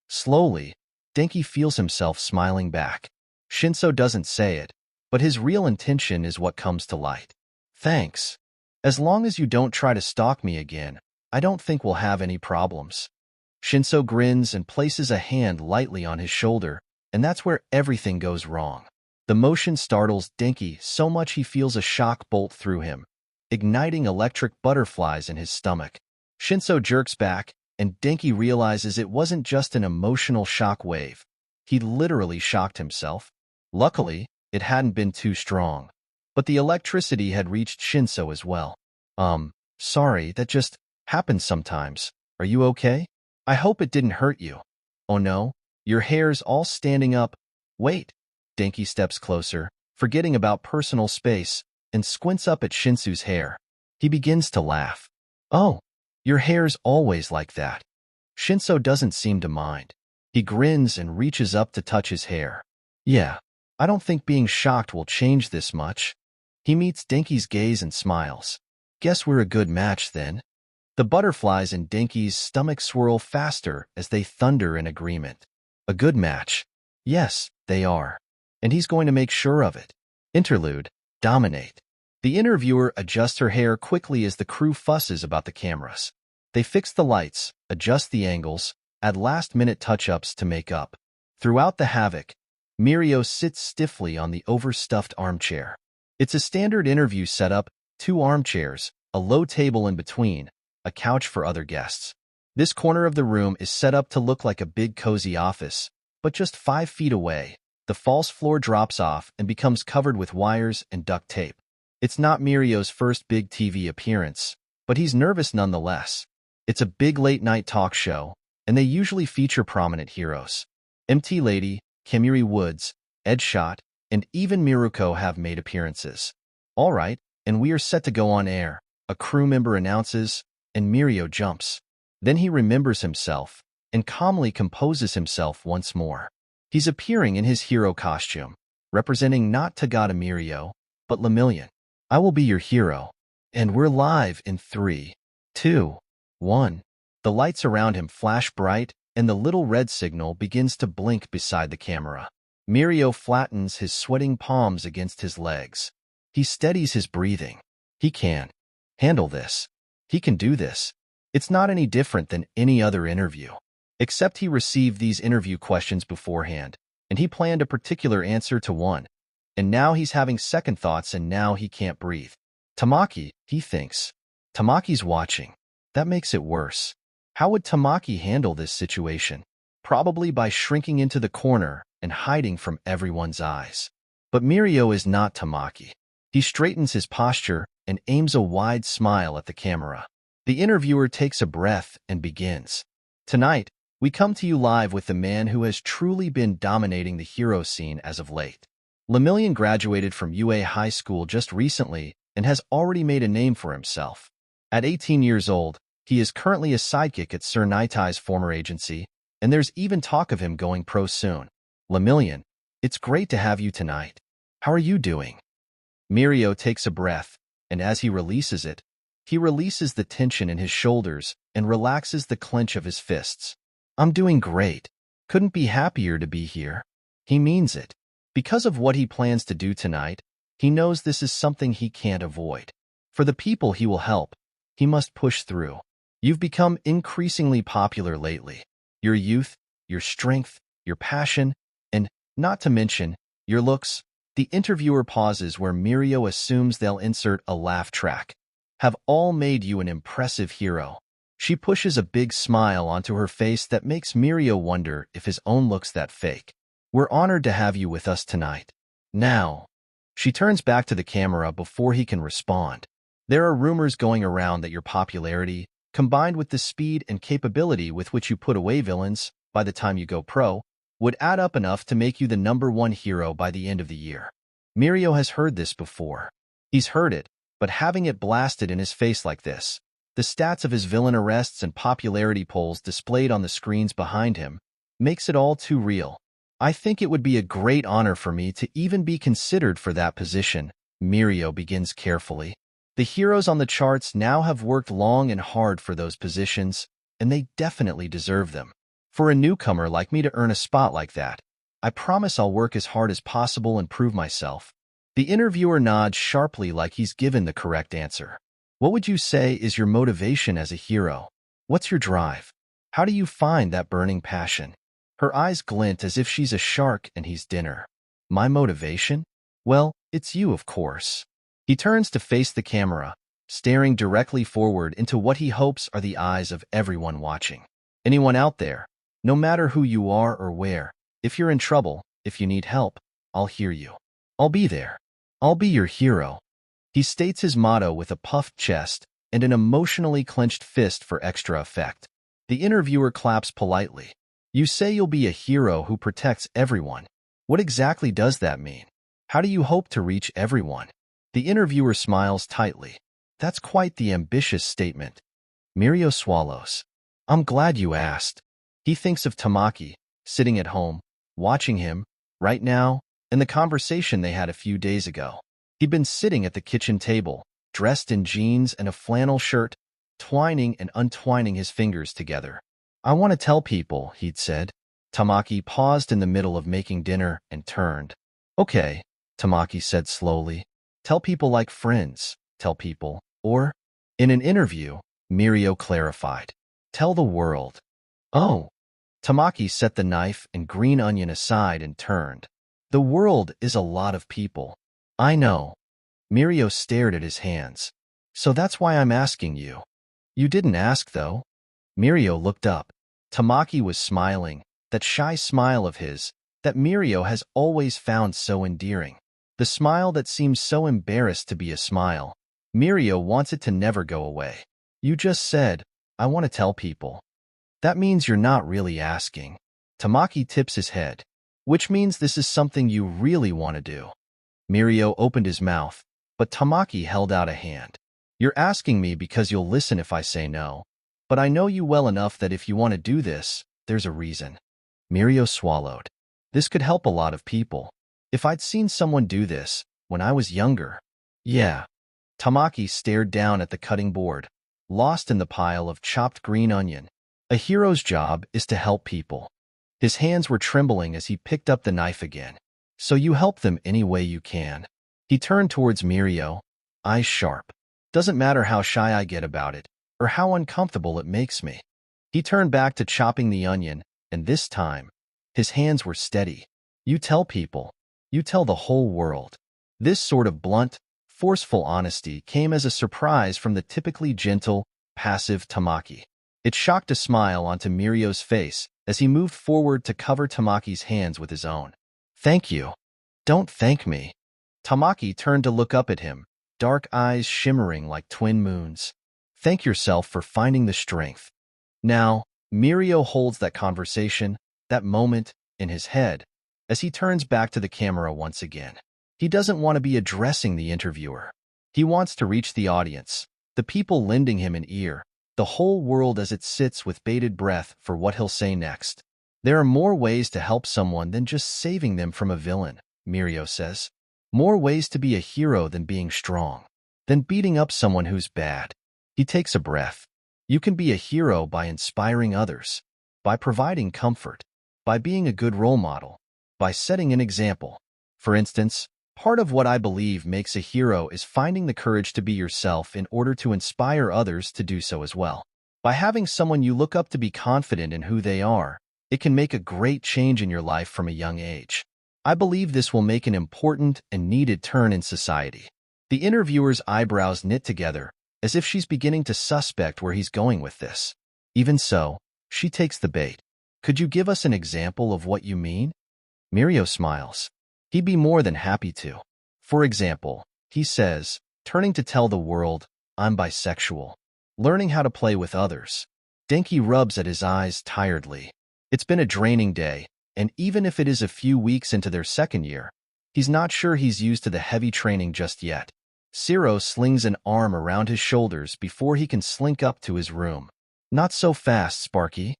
Slowly, 𝗧𝗵𝗲 feels himself smiling back. Shinso doesn't say it, but his real intention is what comes to light. Thanks. As long as you don't try to stalk me again, I don't think we'll have any problems. Shinso grins and places a hand lightly on his shoulder, and that's where everything goes wrong. The motion startles 𝗧𝗵𝗲 so much he feels a shock bolt through him, igniting electric butterflies in his stomach. Shinso jerks back, and 𝗧𝗵𝗲 realizes it wasn't just an emotional shock wave. He literally shocked himself. Luckily, it hadn't been too strong, but the electricity had reached Shinso as well. Sorry, that just happens sometimes. Are you okay? I hope it didn't hurt you. Oh no, your hair's all standing up. Wait. 𝗧𝗵𝗲 steps closer, forgetting about personal space, and squints up at Shinso's hair. He begins to laugh. Oh, your hair's always like that. Shinso doesn't seem to mind. He grins and reaches up to touch his hair. Yeah, I don't think being shocked will change this much. He meets 𝗧𝗵𝗲's gaze and smiles. Guess we're a good match then. The butterflies in 𝗧𝗵𝗲's stomach swirl faster as they thunder in agreement. A good match. Yes, they are. And he's going to make sure of it. Interlude, dominate. The interviewer adjusts her hair quickly as the crew fusses about the cameras. They fix the lights, adjust the angles, add last-minute touch-ups to make up. Throughout the havoc, Mirio sits stiffly on the overstuffed armchair. It's a standard interview setup, 2 armchairs, a low table in between, a couch for other guests. This corner of the room is set up to look like a big cozy office, but just 5 feet away, the false floor drops off and becomes covered with wires and duct tape. It's not Mirio's first big TV appearance, but he's nervous nonetheless. It's a big late-night talk show, and they usually feature prominent heroes. MT Lady, Kaminari Woods, 𝗧𝗏, and even Miruko have made appearances. All right, and we are set to go on air, a crew member announces, and Mirio jumps. Then he remembers himself, and calmly composes himself once more. He's appearing in his hero costume, representing not Toga Mirio, but 𝗵𝗲. I will be your hero. And we're live in 3, 2, 1. The lights around him flash bright, and the little red signal begins to blink beside the camera. Mirio flattens his sweating palms against his legs. He steadies his breathing. He can handle this. He can do this. It's not any different than any other interview. Except he received these interview questions beforehand, and he planned a particular answer to one. And now he's having second thoughts, and now he can't breathe. Tamaki, he thinks. Tamaki's watching. That makes it worse. How would Tamaki handle this situation? Probably by shrinking into the corner and hiding from everyone's eyes. But Mirio is not Tamaki. He straightens his posture and aims a wide smile at the camera. The interviewer takes a breath and begins. Tonight, We come to you live with the man who has truly been dominating the hero scene as of late. 𝗵𝗲𝗄 graduated from UA High School just recently and has already made a name for himself. At 18 years old, he is currently a sidekick at 𝗧𝗵𝗲𝗧𝗏𝗧's former agency, and there's even talk of him going pro soon. 𝗵𝗲𝗄, it's great to have you tonight. How are you doing? Mirio takes a breath, and as he releases it, he releases the tension in his shoulders and relaxes the clench of his fists. I'm doing great. Couldn't be happier to be here. He means it. Because of what he plans to do tonight, he knows this is something he can't avoid. For the people he will help, he must push through. You've become increasingly popular lately. Your youth, your strength, your passion, and, not to mention, your looks. The interviewer pauses where Mirio assumes they'll insert a laugh track. Have all made you an impressive hero. She pushes a big smile onto her face that makes Mirio wonder if his own looks that fake. We're honored to have you with us tonight. Now, she turns back to the camera before he can respond. There are rumors going around that your popularity, combined with the speed and capability with which you put away villains by the time you go pro, would add up enough to make you the #1 hero by the end of the year. Mirio has heard this before. He's heard it, but having it blasted in his face like this, the stats of his villain arrests and popularity polls displayed on the screens behind him, makes it all too real. I think it would be a great honor for me to even be considered for that position, Mirio begins carefully. The heroes on the charts now have worked long and hard for those positions, and they definitely deserve them. For a newcomer like me to earn a spot like that, I promise I'll work as hard as possible and prove myself. The interviewer nods sharply like he's given the correct answer. What would you say is your motivation as a hero? What's your drive? How do you find that burning passion? Her eyes glint as if she's a shark and he's dinner. My motivation? Well, it's you, of course. He turns to face the camera, staring directly forward into what he hopes are the eyes of everyone watching. Anyone out there, no matter who you are or where, if you're in trouble, if you need help, I'll hear you. I'll be there. I'll be your hero. He states his motto with a puffed chest and an emotionally clenched fist for extra effect. The interviewer claps politely. You say you'll be a hero who protects everyone. What exactly does that mean? How do you hope to reach everyone? The interviewer smiles tightly. That's quite the ambitious statement. Mirio swallows. I'm glad you asked. He thinks of Tamaki, sitting at home, watching him, right now, and the conversation they had a few days ago. He'd been sitting at the kitchen table, dressed in jeans and a flannel shirt, twining and untwining his fingers together. I want to tell people, he'd said. Tamaki paused in the middle of making dinner and turned. Okay, Tamaki said slowly. Tell people like friends, tell people, or, in an interview, Mirio clarified. Tell the world. Oh. Tamaki set the knife and green onion aside and turned. The world is a lot of people. I know. Mirio stared at his hands. So that's why I'm asking you. You didn't ask, though. Mirio looked up. Tamaki was smiling, that shy smile of his, that Mirio has always found so endearing. The smile that seems so embarrassed to be a smile. Mirio wants it to never go away. You just said, I want to tell people. That means you're not really asking. Tamaki tips his head. Which means this is something you really want to do. Mirio opened his mouth, but Tamaki held out a hand. You're asking me because you'll listen if I say no. But I know you well enough that if you want to do this, there's a reason. Mirio swallowed. This could help a lot of people. If I'd seen someone do this when I was younger. Yeah. Tamaki stared down at the cutting board, lost in the pile of chopped green onion. A hero's job is to help people. His hands were trembling as he picked up the knife again. So you help them any way you can. He turned towards Mirio, eyes sharp. Doesn't matter how shy I get about it, or how uncomfortable it makes me. He turned back to chopping the onion, and this time, his hands were steady. You tell people. You tell the whole world. This sort of blunt, forceful honesty came as a surprise from the typically gentle, passive Tamaki. It shocked a smile onto Mirio's face as he moved forward to cover Tamaki's hands with his own. Thank you. Don't thank me. Tamaki turned to look up at him, dark eyes shimmering like twin moons. Thank yourself for finding the strength. Now, Mirio holds that conversation, that moment, in his head, as he turns back to the camera once again. He doesn't want to be addressing the interviewer. He wants to reach the audience, the people lending him an ear, the whole world as it sits with bated breath for what he'll say next. There are more ways to help someone than just saving them from a villain, Mirio says. More ways to be a hero than being strong, than beating up someone who's bad. He takes a breath. You can be a hero by inspiring others, by providing comfort, by being a good role model, by setting an example. For instance, part of what I believe makes a hero is finding the courage to be yourself in order to inspire others to do so as well. By having someone you look up to be confident in who they are, it can make a great change in your life from a young age. I believe this will make an important and needed turn in society. The interviewer's eyebrows knit together, as if she's beginning to suspect where he's going with this. Even so, she takes the bait. Could you give us an example of what you mean? Mirio smiles. He'd be more than happy to. For example, he says, turning to tell the world, I'm bisexual. Learning how to play with others. Denki rubs at his eyes tiredly. It's been a draining day, and even if it is a few weeks into their second year, he's not sure he's used to the heavy training just yet. 𝗧𝗏 slings an arm around his shoulders before he can slink up to his room. Not so fast, Sparky.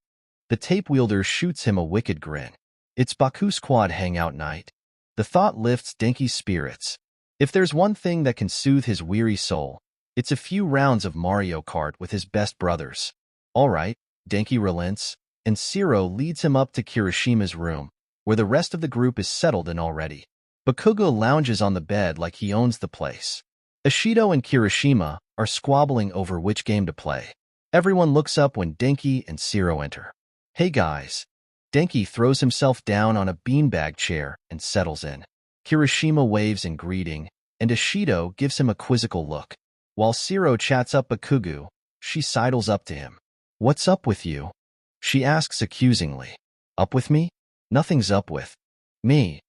The tape wielder shoots him a wicked grin. It's Baku's quad hangout night. The thought lifts Denki's spirits. If there's one thing that can soothe his weary soul, it's a few rounds of Mario Kart with his best brothers. All right, Denki relents, and 𝗧𝗏 leads him up to Kirishima's room, where the rest of the group is settled in already. Bakugo lounges on the bed like he owns the place. Ishido and Kirishima are squabbling over which game to play. Everyone looks up when Denki and 𝗧𝗏 enter. Hey guys. Denki throws himself down on a beanbag chair and settles in. Kirishima waves in greeting, and Ishido gives him a quizzical look. While 𝗧𝗏 chats up Bakugo, she sidles up to him. What's up with you? She asks accusingly. Up with me? Nothing's up with me.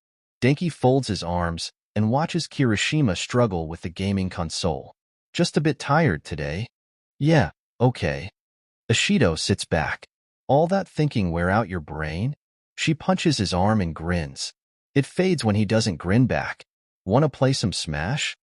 Denki folds his arms and watches Kirishima struggle with the gaming console. Just a bit tired today. Yeah, okay. Ishido sits back. All that thinking wear out your brain? She punches his arm and grins. It fades when he doesn't grin back. Wanna play some Smash?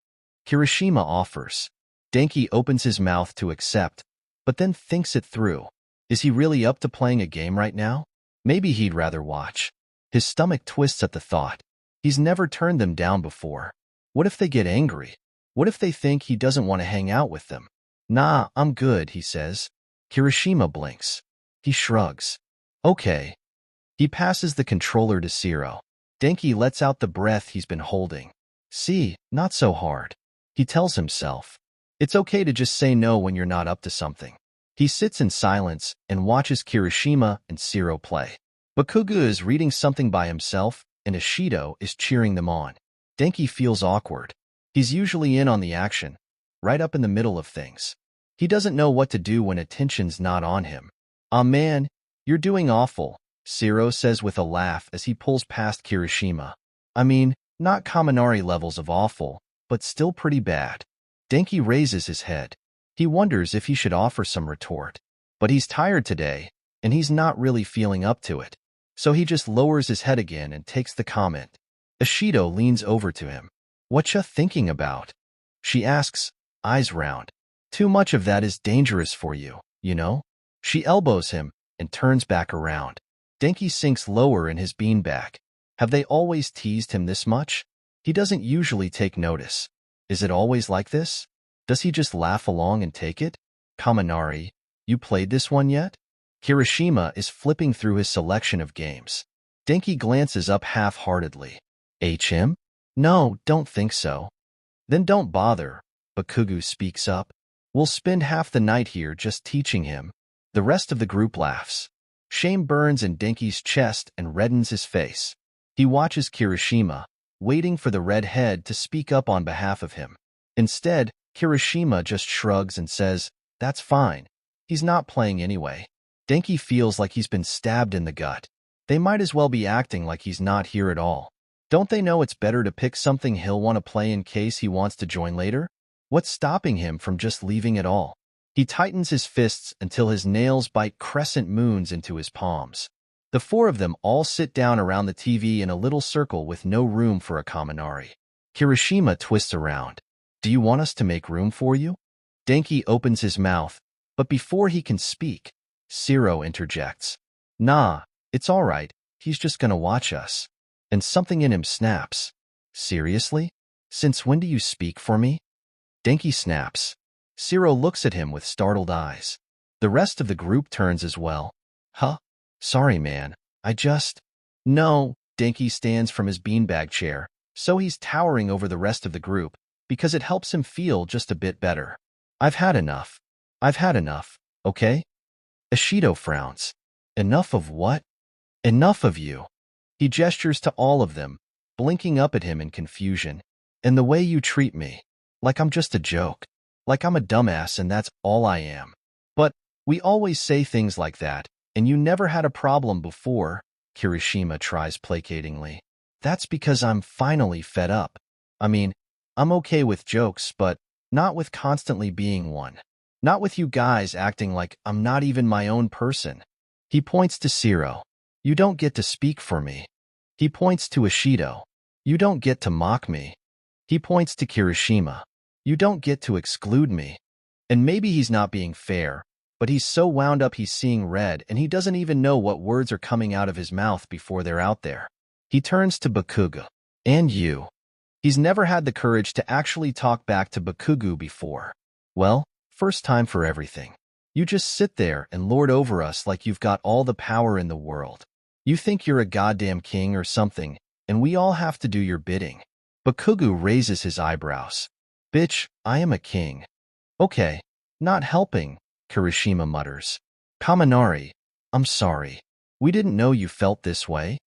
Kirishima offers. Denki opens his mouth to accept, but then thinks it through. Is he really up to playing a game right now? Maybe he'd rather watch. His stomach twists at the thought. He's never turned them down before. What if they get angry? What if they think he doesn't want to hang out with them? Nah, I'm good, he says. Kirishima blinks. He shrugs. Okay. He passes the controller to 𝗧𝗏. Denki lets out the breath he's been holding. See, not so hard. He tells himself. It's okay to just say no when you're not up to something. He sits in silence and watches Kirishima and 𝗧𝗏 play. Bakugo is reading something by himself, and Ishido is cheering them on. Denki feels awkward. He's usually in on the action, right up in the middle of things. He doesn't know what to do when attention's not on him. Aw man, you're doing awful, 𝗧𝗏 says with a laugh as he pulls past Kirishima. I mean, not Kaminari levels of awful, but still pretty bad. Denki raises his head. He wonders if he should offer some retort. But he's tired today, and he's not really feeling up to it. So he just lowers his head again and takes the comment. Ishido leans over to him. Whatcha thinking about? She asks, eyes round. Too much of that is dangerous for you, you know? She elbows him and turns back around. Denki sinks lower in his beanbag. Have they always teased him this much? He doesn't usually take notice. Is it always like this? Does he just laugh along and take it? Kaminari, you played this one yet? Kirishima is flipping through his selection of games. Denki glances up half-heartedly. 𝗧𝗵𝗲? No, don't think so. Then don't bother, Bakugo speaks up. We'll spend half the night here just teaching him. The rest of the group laughs. Shame burns in Denki's chest and reddens his face. He watches Kirishima, waiting for the redhead to speak up on behalf of him. Instead, Kirishima just shrugs and says, that's fine. He's not playing anyway. Denki feels like he's been stabbed in the gut. They might as well be acting like he's not here at all. Don't they know it's better to pick something he'll want to play in case he wants to join later? What's stopping him from just leaving at all? He tightens his fists until his nails bite crescent moons into his palms. The four of them all sit down around the TV in a little circle with no room for a Kaminari. Kirishima twists around. Do you want us to make room for you? Denki opens his mouth, but before he can speak, 𝗧𝗏 interjects. Nah, it's all right, he's just gonna watch us. And something in him snaps. Seriously? Since when do you speak for me? Denki snaps. 𝗧𝗏 looks at him with startled eyes. The rest of the group turns as well. Huh? Sorry, man. No, Denki stands from his beanbag chair, so he's towering over the rest of the group, because it helps him feel just a bit better. I've had enough, okay? Ishido frowns. Enough of what? Enough of you. He gestures to all of them, blinking up at him in confusion. And the way you treat me. Like I'm just a joke. Like I'm a dumbass and that's all I am. But we always say things like that, and you never had a problem before, Kirishima tries placatingly. That's because I'm finally fed up. I mean, I'm okay with jokes, but not with constantly being one. Not with you guys acting like I'm not even my own person. He points to 𝗧𝗏. You don't get to speak for me. He points to Ishido. You don't get to mock me. He points to Kirishima. You don't get to exclude me. And maybe he's not being fair, but he's so wound up he's seeing red and he doesn't even know what words are coming out of his mouth before they're out there. He turns to Bakugo. And you. He's never had the courage to actually talk back to Bakugo before. Well, first time for everything. You just sit there and lord over us like you've got all the power in the world. You think you're a goddamn king or something, and we all have to do your bidding. Bakugo raises his eyebrows. Bitch, I am a king. Okay, not helping, Kirishima mutters. Kaminari, I'm sorry. We didn't know you felt this way.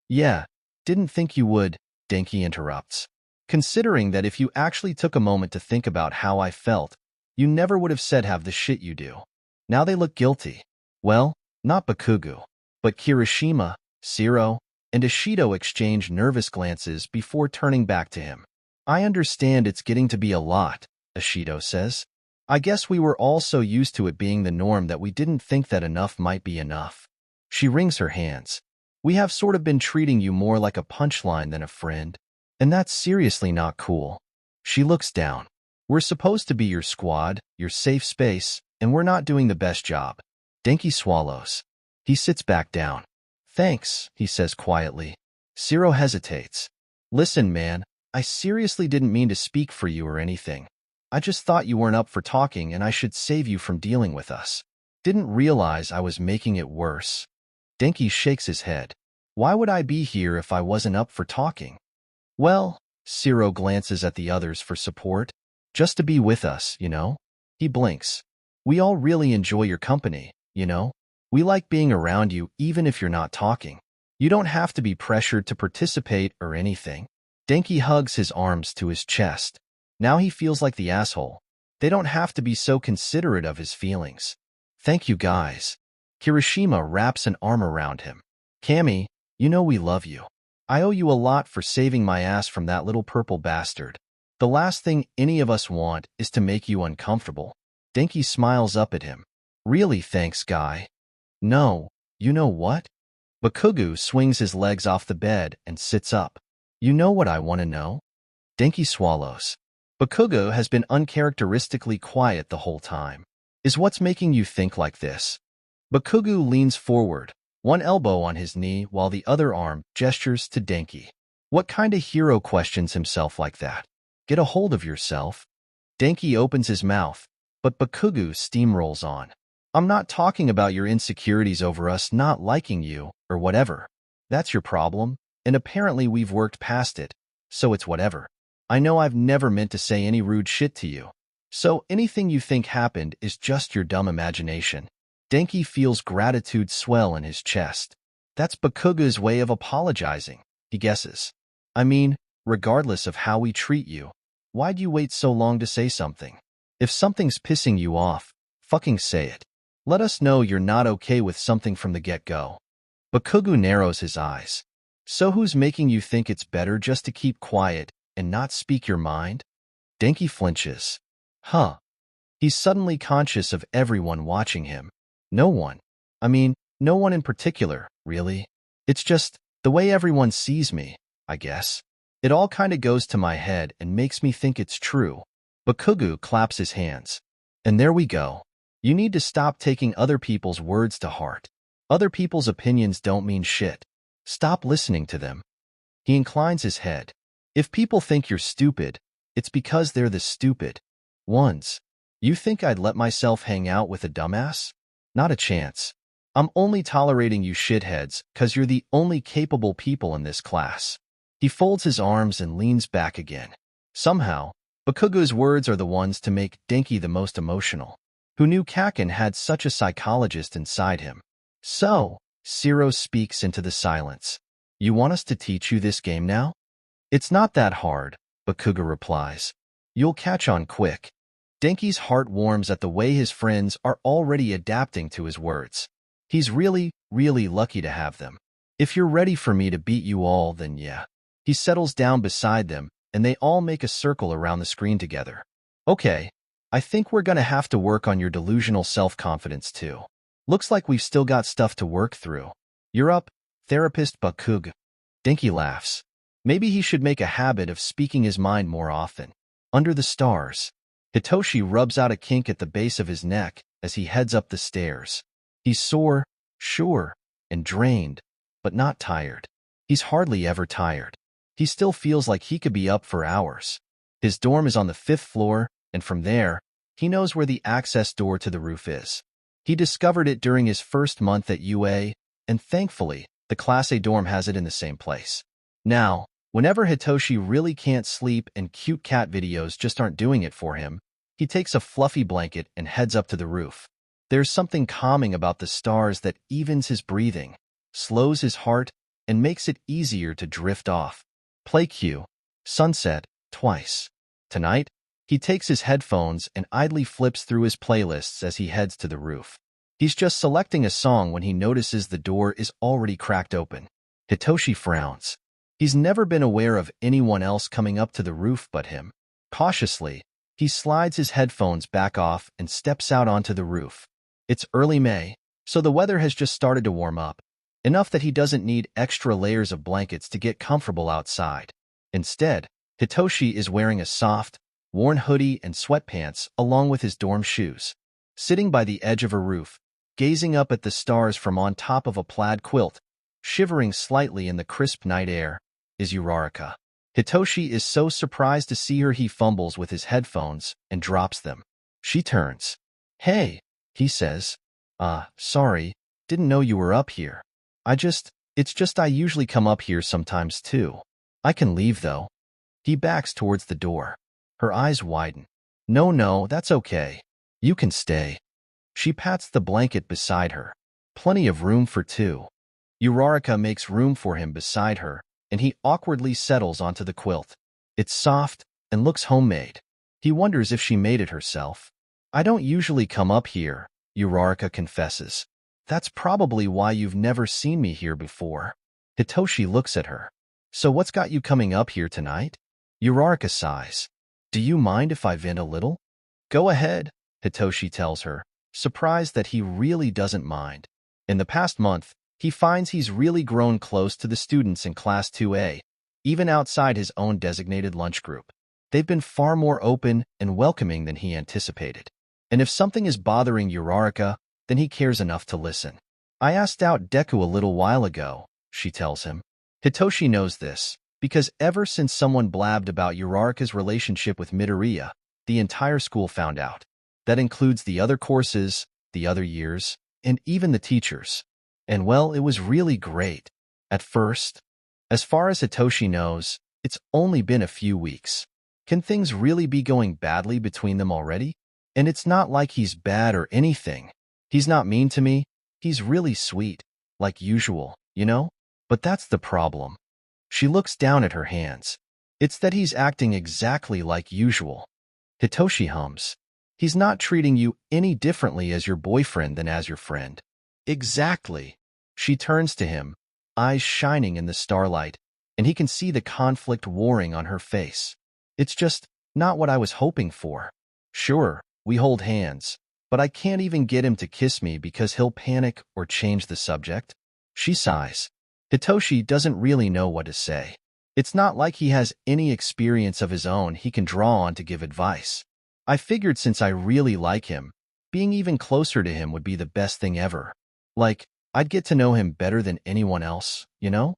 Yeah, didn't think you would, Denki interrupts. Considering that if you actually took a moment to think about how I felt, you never would have said half the shit you do. Now they look guilty. Well, not Bakugo, but Kirishima, 𝗧𝗏, and Ishido exchange nervous glances before turning back to him. I understand it's getting to be a lot, Ishido says. I guess we were all so used to it being the norm that we didn't think that enough might be enough. She wrings her hands. We have sort of been treating you more like a punchline than a friend, and that's seriously not cool. She looks down. We're supposed to be your squad, your safe space, and we're not doing the best job. Denki swallows. He sits back down. Thanks, he says quietly. 𝗧𝗏 hesitates. Listen, man, I seriously didn't mean to speak for you or anything. I just thought you weren't up for talking and I should save you from dealing with us. Didn't realize I was making it worse. Denki shakes his head. Why would I be here if I wasn't up for talking? Well, 𝗧𝗏 glances at the others for support. Just to be with us, you know? He blinks. We all really enjoy your company, you know? We like being around you even if you're not talking. You don't have to be pressured to participate or anything. Denki hugs his arms to his chest. Now he feels like the asshole. They don't have to be so considerate of his feelings. Thank you guys. Kirishima wraps an arm around him. Kami, you know we love you. I owe you a lot for saving my ass from that little purple bastard. The last thing any of us want is to make you uncomfortable. Denki smiles up at him. Really thanks, guy. No, you know what? Bakugo swings his legs off the bed and sits up. You know what I want to know? Denki swallows. Bakugo has been uncharacteristically quiet the whole time. Is what's making you think like this? Bakugo leans forward, one elbow on his knee while the other arm gestures to Denki. What kind of hero questions himself like that? Get a hold of yourself. Denki opens his mouth, but Bakugo steamrolls on. I'm not talking about your insecurities over us not liking you, or whatever. That's your problem, and apparently we've worked past it, so it's whatever. I know I've never meant to say any rude shit to you. So anything you think happened is just your dumb imagination. Denki feels gratitude swell in his chest. That's Bakugo's way of apologizing, he guesses. I mean, regardless of how we treat you, why'd you wait so long to say something? If something's pissing you off, fucking say it. Let us know you're not okay with something from the get-go. Bakugo narrows his eyes. So who's making you think it's better just to keep quiet and not speak your mind? Denki flinches. Huh. He's suddenly conscious of everyone watching him. No one. I mean, no one in particular, really. It's just the way everyone sees me, I guess. It all kinda goes to my head and makes me think it's true. Bakugo claps his hands. And there we go. You need to stop taking other people's words to heart. Other people's opinions don't mean shit. Stop listening to them. He inclines his head. If people think you're stupid, it's because they're the stupid ones. You think I'd let myself hang out with a dumbass? Not a chance. I'm only tolerating you shitheads 'cause you're the only capable people in this class. He folds his arms and leans back again. Somehow, Bakugo's words are the ones to make Denki the most emotional. Who knew Kakin had such a psychologist inside him? So, Shiro speaks into the silence. You want us to teach you this game now? It's not that hard, Bakugo replies. You'll catch on quick. Denki's heart warms at the way his friends are already adapting to his words. He's really, really lucky to have them. If you're ready for me to beat you all, then yeah. He settles down beside them, and they all make a circle around the screen together. Okay, I think we're gonna have to work on your delusional self-confidence too. Looks like we've still got stuff to work through. You're up, therapist Bakugo. Denki laughs. Maybe he should make a habit of speaking his mind more often. Under the stars, Hitoshi rubs out a kink at the base of his neck as he heads up the stairs. He's sore, sure, and drained, but not tired. He's hardly ever tired. He still feels like he could be up for hours. His dorm is on the 5th floor, and from there, he knows where the access door to the roof is. He discovered it during his first month at UA, and thankfully, the Class A dorm has it in the same place. Now, whenever Hitoshi really can't sleep and cute cat videos just aren't doing it for him, he takes a fluffy blanket and heads up to the roof. There's something calming about the stars that evens his breathing, slows his heart, and makes it easier to drift off. Play cue. Sunset, twice. Tonight, he takes his headphones and idly flips through his playlists as he heads to the roof. He's just selecting a song when he notices the door is already cracked open. Hitoshi frowns. He's never been aware of anyone else coming up to the roof but him. Cautiously, he slides his headphones back off and steps out onto the roof. It's early May, so the weather has just started to warm up, enough that he doesn't need extra layers of blankets to get comfortable outside. Instead, Hitoshi is wearing a soft, worn hoodie and sweatpants along with his dorm shoes. Sitting by the edge of a roof, gazing up at the stars from on top of a plaid quilt, shivering slightly in the crisp night air, is Uraraka. Hitoshi is so surprised to see her he fumbles with his headphones and drops them. She turns. Hey, he says. Sorry, didn't know you were up here. It's just I usually come up here sometimes too. I can leave though. He backs towards the door. Her eyes widen. No, that's okay. You can stay. She pats the blanket beside her. Plenty of room for two. Uraraka makes room for him beside her, and he awkwardly settles onto the quilt. It's soft and looks homemade. He wonders if she made it herself. I don't usually come up here, Uraraka confesses. That's probably why you've never seen me here before. Hitoshi looks at her. So what's got you coming up here tonight? Uraraka sighs. Do you mind if I vent a little? Go ahead, Hitoshi tells her, surprised that he really doesn't mind. In the past month, he finds he's really grown close to the students in Class 2A, even outside his own designated lunch group. They've been far more open and welcoming than he anticipated. And if something is bothering Uraraka, then he cares enough to listen. I asked out Deku a little while ago, she tells him. Hitoshi knows this, because ever since someone blabbed about Uraraka's relationship with Midoriya, the entire school found out. That includes the other courses, the other years, and even the teachers. And well, it was really great. At first, as far as Hitoshi knows, it's only been a few weeks. Can things really be going badly between them already? And it's not like he's bad or anything. He's not mean to me. He's really sweet, like usual, you know? But that's the problem. She looks down at her hands. It's that he's acting exactly like usual. Hitoshi hums. He's not treating you any differently as your boyfriend than as your friend. Exactly. She turns to him, eyes shining in the starlight, and he can see the conflict warring on her face. It's just not what I was hoping for. Sure, We hold hands, but I can't even get him to kiss me because he'll panic or change the subject. She sighs. Hitoshi doesn't really know what to say. It's not like he has any experience of his own he can draw on to give advice. I figured since I really like him, being even closer to him would be the best thing ever. Like, I'd get to know him better than anyone else, you know?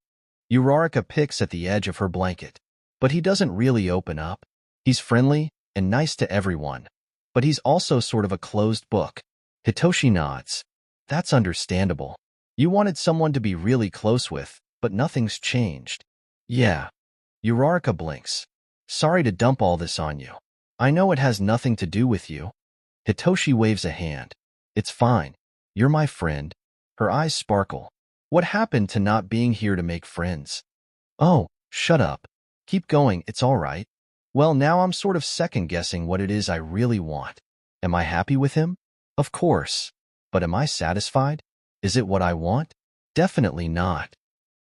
𝗬𝗧𝗏 picks at the edge of her blanket, but he doesn't really open up. He's friendly and nice to everyone, but he's also sort of a closed book. Hitoshi nods. That's understandable. You wanted someone to be really close with, but nothing's changed. Yeah. 𝗬𝗧𝗏 blinks. Sorry to dump all this on you. I know it has nothing to do with you. Hitoshi waves a hand. It's fine. You're my friend. Her eyes sparkle. What happened to not being here to make friends? Oh, shut up. Keep going, it's all right. Well, now I'm sort of second-guessing what it is I really want. Am I happy with him? Of course. But am I satisfied? Is it what I want? Definitely not.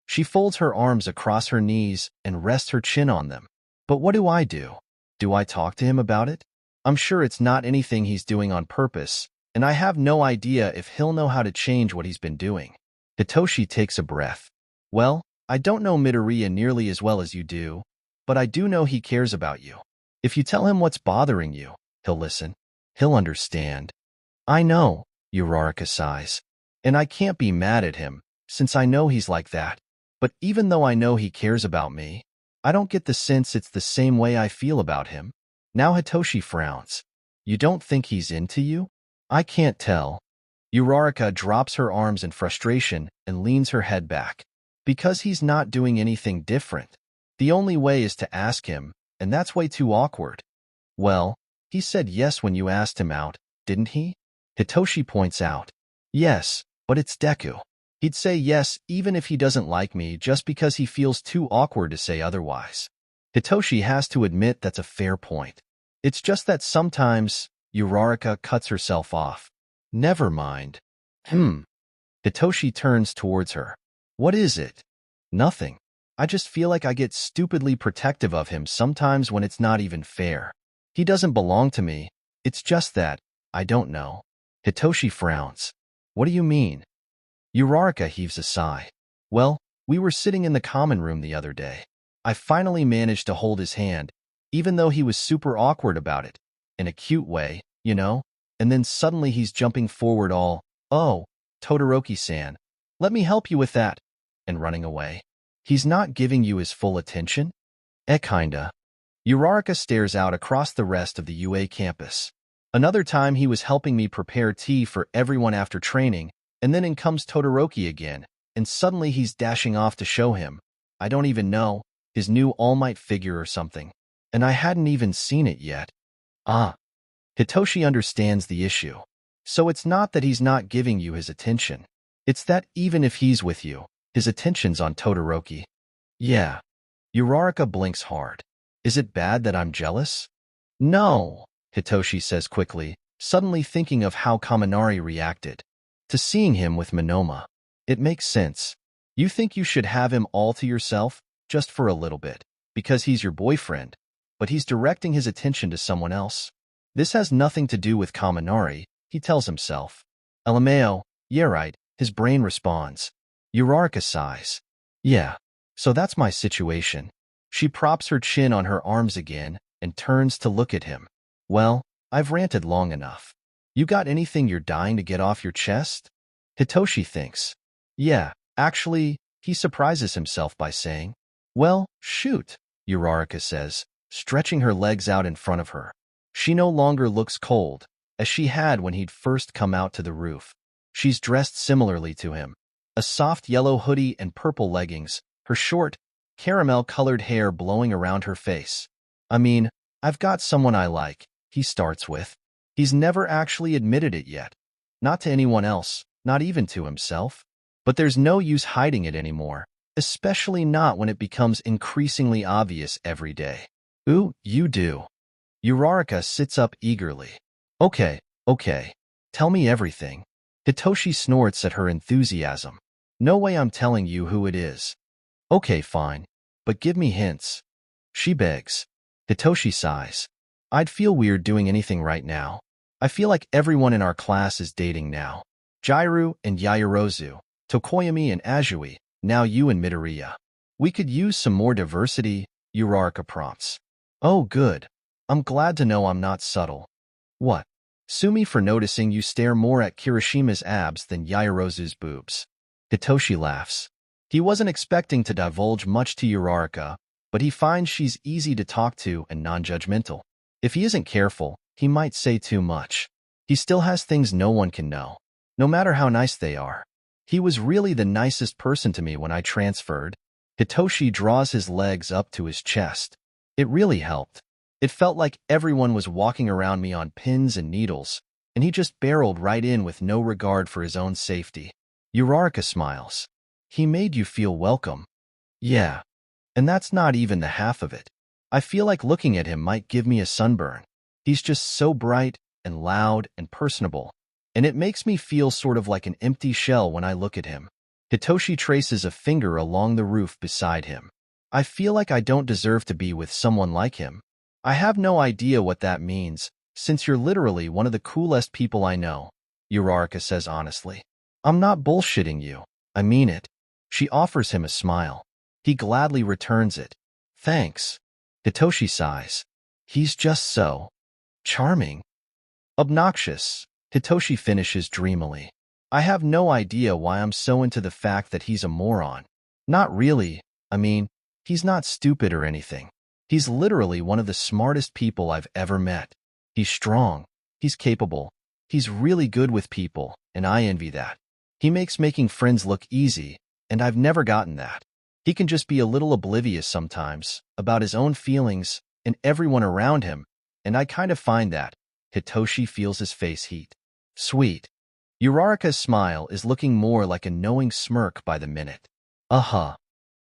She folds her arms across her knees and rests her chin on them. But what do I do? Do I talk to him about it? I'm sure it's not anything he's doing on purpose, and I have no idea if he'll know how to change what he's been doing. Hitoshi takes a breath. Well, I don't know Midoriya nearly as well as you do, but I do know he cares about you. If you tell him what's bothering you, he'll listen. He'll understand. I know, 𝗬𝗧𝗏 sighs. And I can't be mad at him, since I know he's like that. But even though I know he cares about me, I don't get the sense it's the same way I feel about him. Now Hitoshi frowns. You don't think he's into you? I can't tell. 𝗬𝗧𝗏 drops her arms in frustration and leans her head back. Because he's not doing anything different. The only way is to ask him, and that's way too awkward. Well, he said yes when you asked him out, didn't he? Hitoshi points out. Yes, but it's Deku. He'd say yes even if he doesn't like me just because he feels too awkward to say otherwise. Hitoshi has to admit that's a fair point. It's just that sometimes 𝗬𝗧𝗏 cuts herself off. Never mind. Hitoshi turns towards her. What is it? Nothing. I just feel like I get stupidly protective of him sometimes when it's not even fair. He doesn't belong to me. It's just that, I don't know. Hitoshi frowns. What do you mean? 𝗬𝗧𝗏 heaves a sigh. Well, we were sitting in the common room the other day. I finally managed to hold his hand, even though he was super awkward about it. In a cute way, you know? And then suddenly he's jumping forward all, oh, Todoroki-san, let me help you with that, and running away. He's not giving you his full attention? Kinda. 𝗬𝗧𝗏 stares out across the rest of the UA campus. Another time he was helping me prepare tea for everyone after training, and then in comes Todoroki again, and suddenly he's dashing off to show him, I don't even know, his new All Might figure or something. And I hadn't even seen it yet. Ah. Hitoshi understands the issue. So it's not that he's not giving you his attention. It's that even if he's with you, his attention's on Todoroki. Yeah. 𝗬𝗧𝗏 blinks hard. Is it bad that I'm jealous? No, Hitoshi says quickly, suddenly thinking of how Kaminari reacted to seeing him with Minoma. It makes sense. You think you should have him all to yourself, just for a little bit, because he's your boyfriend, but he's directing his attention to someone else. This has nothing to do with Kaminari, he tells himself. LMAO, yeah right, his brain responds. 𝗬𝗧𝗏 sighs. Yeah, so that's my situation. She props her chin on her arms again and turns to look at him. Well, I've ranted long enough. You got anything you're dying to get off your chest? Hitoshi thinks. Yeah, actually, he surprises himself by saying, well, shoot, 𝗬𝗧𝗏 says, stretching her legs out in front of her. She no longer looks cold, as she had when he'd first come out to the roof. She's dressed similarly to him. A soft yellow hoodie and purple leggings, her short, caramel-colored hair blowing around her face. I mean, I've got someone I like, he starts with. He's never actually admitted it yet. Not to anyone else, not even to himself. But there's no use hiding it anymore, especially not when it becomes increasingly obvious every day. Ooh, you do. 𝗬𝗧𝗏 sits up eagerly. Okay. Tell me everything. Hitoshi snorts at her enthusiasm. No way I'm telling you who it is. Okay, fine. But give me hints. She begs. Hitoshi sighs. I'd feel weird doing anything right now. I feel like everyone in our class is dating now. 𝗔𝗪𝗢 and 𝐎𝐻𝐻𝗧𝗏, 𝗃𝗏𝗏𝗔 and Azui, now you and Midoriya. We could use some more diversity, 𝗧𝗏𝗏𝗧𝗏 prompts. Oh, good. I'm glad to know I'm not subtle. What? Sue me for noticing you stare more at Kirishima's abs than 𝗎𝗎𝗧𝗏's boobs. Hitoshi laughs. He wasn't expecting to divulge much to 𝗧𝗏𝗏, but he finds she's easy to talk to and non-judgmental. If he isn't careful, he might say too much. He still has things no one can know, no matter how nice they are. He was really the nicest person to me when I transferred. Hitoshi draws his legs up to his chest. It really helped. It felt like everyone was walking around me on pins and needles, and he just barreled right in with no regard for his own safety. 𝗧𝗏𝗏 smiles. He made you feel welcome. Yeah. And that's not even the half of it. I feel like looking at him might give me a sunburn. He's just so bright and loud and personable, and it makes me feel sort of like an empty shell when I look at him. Hitoshi traces a finger along the roof beside him. I feel like I don't deserve to be with someone like him. I have no idea what that means, since you're literally one of the coolest people I know, 𝗧𝗏𝗏 says honestly. I'm not bullshitting you. I mean it. She offers him a smile. He gladly returns it. Thanks. Hitoshi sighs. He's just so charming. Obnoxious. Hitoshi finishes dreamily. I have no idea why I'm so into the fact that he's a moron. Not really. I mean, he's not stupid or anything. He's literally one of the smartest people I've ever met. He's strong. He's capable. He's really good with people, and I envy that. He makes making friends look easy, and I've never gotten that. He can just be a little oblivious sometimes about his own feelings and everyone around him, and I kind of find that. Hitoshi feels his face heat. Sweet. 𝗧𝗏𝗏's smile is looking more like a knowing smirk by the minute.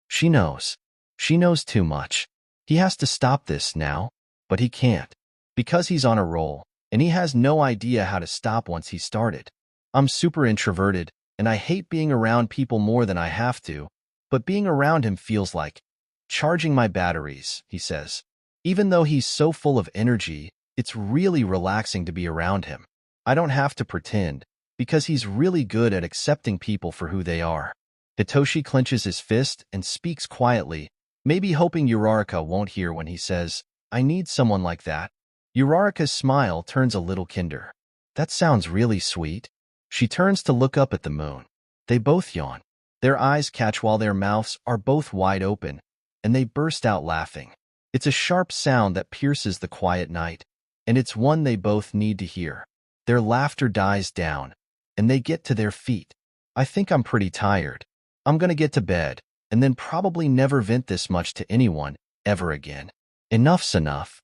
She knows. She knows too much. He has to stop this now, but he can't. Because he's on a roll, and he has no idea how to stop once he started. I'm super introverted, and I hate being around people more than I have to, but being around him feels like charging my batteries, he says. Even though he's so full of energy, it's really relaxing to be around him. I don't have to pretend, because he's really good at accepting people for who they are. Hitoshi clenches his fist and speaks quietly, maybe hoping 𝗧𝗏𝗏 won't hear when he says, I need someone like that. 𝗧𝗏𝗏's smile turns a little kinder. That sounds really sweet. She turns to look up at the moon. They both yawn. Their eyes catch while their mouths are both wide open, and they burst out laughing. It's a sharp sound that pierces the quiet night, and it's one they both need to hear. Their laughter dies down, and they get to their feet. I think I'm pretty tired. I'm gonna get to bed, and then probably never vent this much to anyone, ever again. Enough's enough.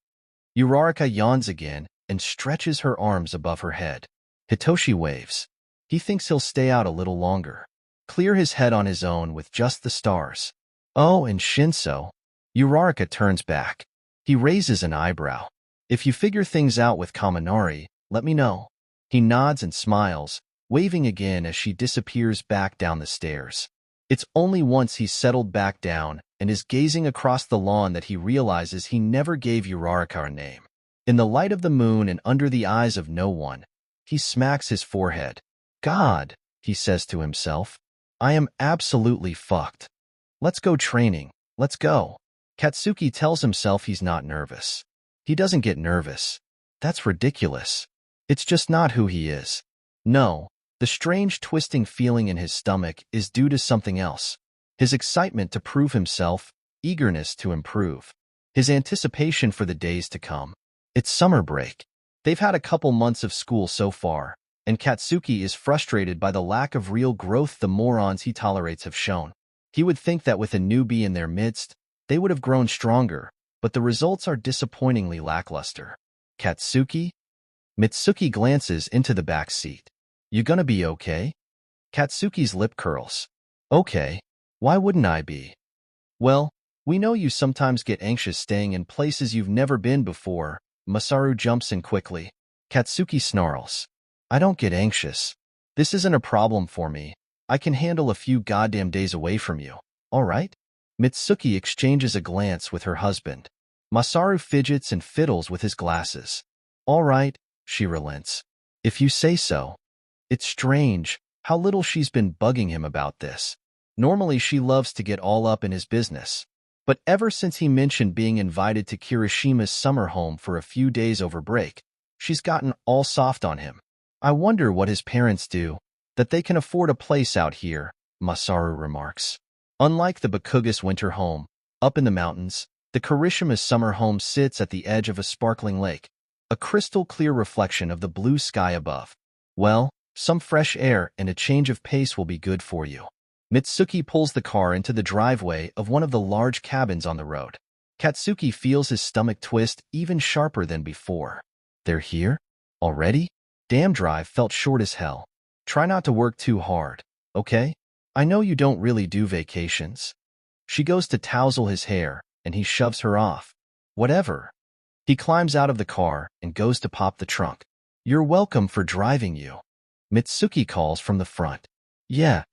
𝗧𝗏𝗏 yawns again and stretches her arms above her head. Hitoshi waves. He thinks he'll stay out a little longer. Clear his head on his own with just the stars. Oh, and Shinsou. 𝗧𝗏𝗏 turns back. He raises an eyebrow. If you figure things out with Kaminari, let me know. He nods and smiles, waving again as she disappears back down the stairs. It's only once he's settled back down and is gazing across the lawn that he realizes he never gave 𝗧𝗏𝗏 a name. In the light of the moon and under the eyes of no one, he smacks his forehead. God, he says to himself, I am absolutely fucked. Let's go training. Let's go. Katsuki tells himself he's not nervous. He doesn't get nervous. That's ridiculous. It's just not who he is. No, the strange twisting feeling in his stomach is due to something else. His excitement to prove himself, eagerness to improve. His anticipation for the days to come. It's summer break. They've had a couple months of school so far, and Katsuki is frustrated by the lack of real growth the morons he tolerates have shown. He would think that with a newbie in their midst, they would have grown stronger, but the results are disappointingly lackluster. Katsuki? Mitsuki glances into the back seat. You gonna be okay? Katsuki's lip curls. Okay. Why wouldn't I be? Well, we know you sometimes get anxious staying in places you've never been before. Masaru jumps in quickly. Katsuki snarls. I don't get anxious. This isn't a problem for me. I can handle a few goddamn days away from you. All right? Mitsuki exchanges a glance with her husband. Masaru fidgets and fiddles with his glasses. All right, she relents. If you say so. It's strange how little she's been bugging him about this. Normally she loves to get all up in his business. But ever since he mentioned being invited to Kirishima's summer home for a few days over break, she's gotten all soft on him. I wonder what his parents do, that they can afford a place out here, Masaru remarks. Unlike the Bakugo's winter home, up in the mountains, the Kirishima's summer home sits at the edge of a sparkling lake, a crystal-clear reflection of the blue sky above. Well, some fresh air and a change of pace will be good for you. Mitsuki pulls the car into the driveway of one of the large cabins on the road. Katsuki feels his stomach twist even sharper than before. They're here? Already? Damn, drive felt short as hell. Try not to work too hard, okay? I know you don't really do vacations. She goes to tousle his hair, and he shoves her off. Whatever. He climbs out of the car and goes to pop the trunk. You're welcome for driving you. Mitsuki calls from the front. Yeah.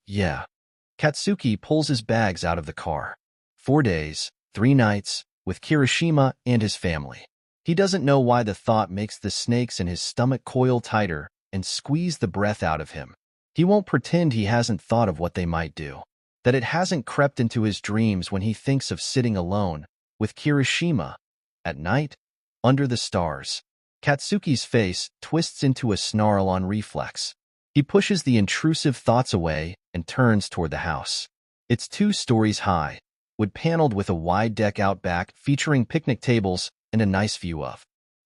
Katsuki pulls his bags out of the car. 4 days, 3 nights, with Kirishima and his family. He doesn't know why the thought makes the snakes in his stomach coil tighter and squeeze the breath out of him. He won't pretend he hasn't thought of what they might do, that it hasn't crept into his dreams when he thinks of sitting alone with Kirishima at night under the stars. Katsuki's face twists into a snarl on reflex. He pushes the intrusive thoughts away and turns toward the house. It's 2 stories high, wood-paneled with a wide deck out back featuring picnic tables and a nice view of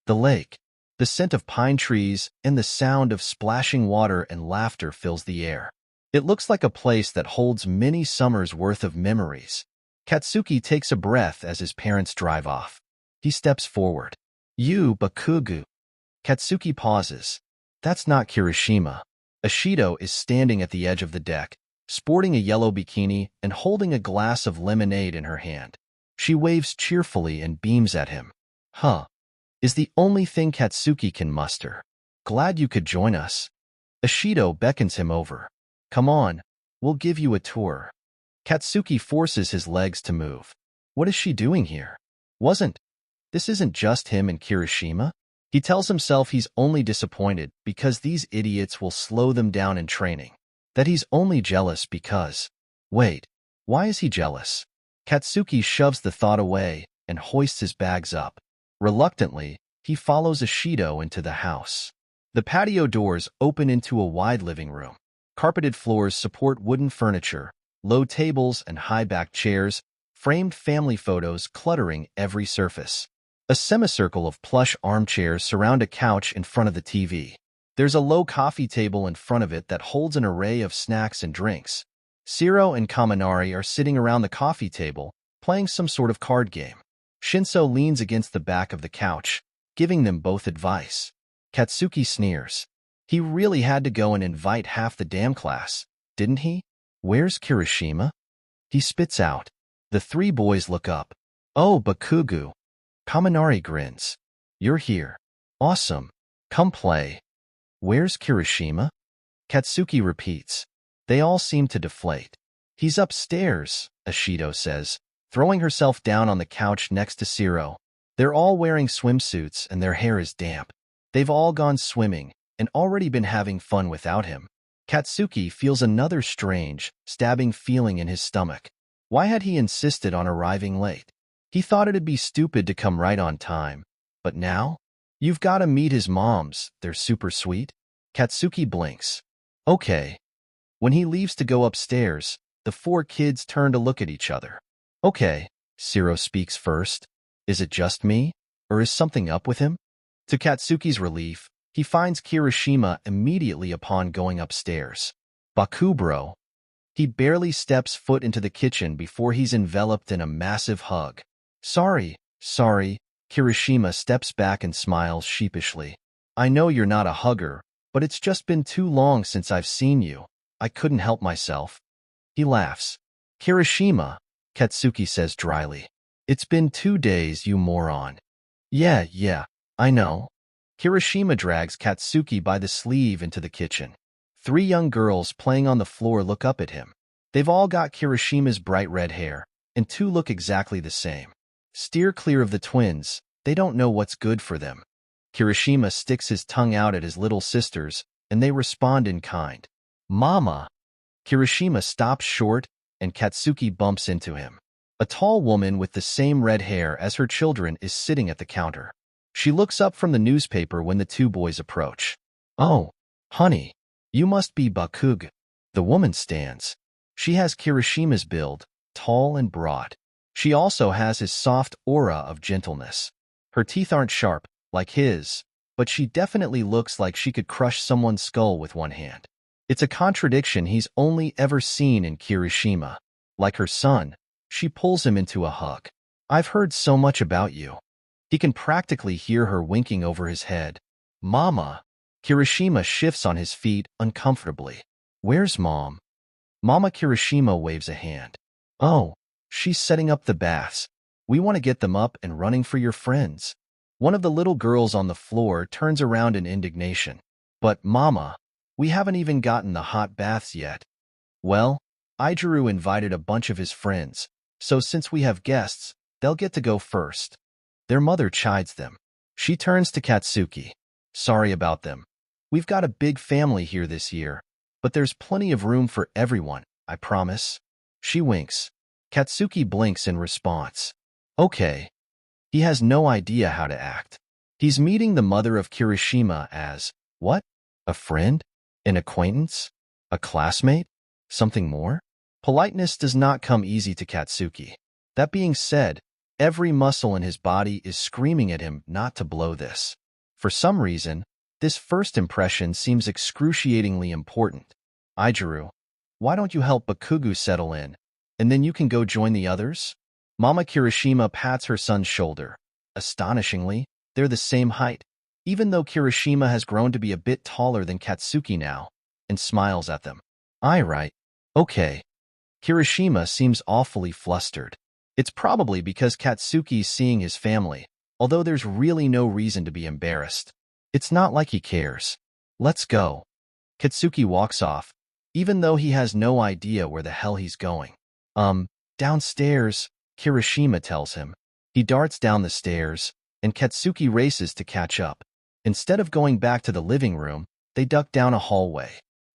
the lake. The scent of pine trees and the sound of splashing water and laughter fills the air. It looks like a place that holds many summers' worth of memories. Katsuki takes a breath as his parents drive off. He steps forward. You, Bakugo. Katsuki pauses. That's not Kirishima. Ishido is standing at the edge of the deck, sporting a yellow bikini and holding a glass of lemonade in her hand. She waves cheerfully and beams at him. Huh. Is the only thing Katsuki can muster. Glad you could join us. Ishido beckons him over. Come on, we'll give you a tour. Katsuki forces his legs to move. What is she doing here? This isn't just him and Kirishima? He tells himself he's only disappointed because these idiots will slow them down in training. That he's only jealous because... Wait, why is he jealous? Katsuki shoves the thought away and hoists his bags up. Reluctantly, he follows Ishido into the house. The patio doors open into a wide living room. Carpeted floors support wooden furniture, low tables and high-backed chairs, framed family photos cluttering every surface. A semicircle of plush armchairs surround a couch in front of the TV. There's a low coffee table in front of it that holds an array of snacks and drinks. 𝗧𝗏 and Kaminari are sitting around the coffee table, playing some sort of card game. Shinso leans against the back of the couch, giving them both advice. Katsuki sneers. He really had to go and invite half the damn class, didn't he? Where's Kirishima? He spits out. The 3 boys look up. Oh, Bakugo. Kaminari grins. You're here. Awesome. Come play. Where's Kirishima? Katsuki repeats. They all seem to deflate. He's upstairs, Ishido says, throwing herself down on the couch next to 𝗧𝗏. They're all wearing swimsuits and their hair is damp. They've all gone swimming and already been having fun without him. Katsuki feels another strange, stabbing feeling in his stomach. Why had he insisted on arriving late? He thought it'd be stupid to come right on time. But now? You've got to meet his moms. They're super sweet. Katsuki blinks. Okay. When he leaves to go upstairs, the 4 kids turn to look at each other. Okay, 𝗧𝗏 speaks first. Is it just me? Or is something up with him? To Katsuki's relief, he finds Kirishima immediately upon going upstairs. Bakugo. He barely steps foot into the kitchen before he's enveloped in a massive hug. Sorry. Kirishima steps back and smiles sheepishly. I know you're not a hugger, but it's just been too long since I've seen you. I couldn't help myself. He laughs. Kirishima, Katsuki says dryly. It's been 2 days, you moron. Yeah, I know. Kirishima drags Katsuki by the sleeve into the kitchen. 3 young girls playing on the floor look up at him. They've all got Kirishima's bright red hair, and 2 look exactly the same. Steer clear of the twins. They don't know what's good for them. Kirishima sticks his tongue out at his little sisters, and they respond in kind. Mama! Kirishima stops short, and Katsuki bumps into him. A tall woman with the same red hair as her children is sitting at the counter. She looks up from the newspaper when the two boys approach. Oh, honey, you must be Bakugo. The woman stands. She has Kirishima's build, tall and broad. She also has his soft aura of gentleness. Her teeth aren't sharp, like his, but she definitely looks like she could crush someone's skull with one hand. It's a contradiction he's only ever seen in Kirishima. Like her son, she pulls him into a hug. I've heard so much about you. He can practically hear her winking over his head. Mama! Kirishima shifts on his feet uncomfortably. Where's Mom? Mama Kirishima waves a hand. Oh, she's setting up the baths. We want to get them up and running for your friends. One of the little girls on the floor turns around in indignation. But, Mama, we haven't even gotten the hot baths yet. Well, 𝐒𝐩𝐢𝐻 invited a bunch of his friends, so since we have guests, they'll get to go first. Their mother chides them. She turns to Katsuki. Sorry about them. We've got a big family here this year, but there's plenty of room for everyone, I promise. She winks. Katsuki blinks in response. Okay. He has no idea how to act. He's meeting the mother of Kirishima as, what? A friend? An acquaintance? A classmate? Something more? Politeness does not come easy to Katsuki. That being said, every muscle in his body is screaming at him not to blow this. For some reason, this first impression seems excruciatingly important. 𝗂𝐻𝐻𝐻, why don't you help Bakugo settle in, and then you can go join the others? Mama Kirishima pats her son's shoulder. Astonishingly, they're the same height, even though Kirishima has grown to be a bit taller than Katsuki now, and smiles at them. Right. Okay. Kirishima seems awfully flustered. It's probably because Katsuki's seeing his family, although there's really no reason to be embarrassed. It's not like he cares. Let's go. Katsuki walks off, even though he has no idea where the hell he's going. Downstairs, Kirishima tells him. He darts down the stairs, and Katsuki races to catch up. Instead of going back to the living room, they duck down a hallway.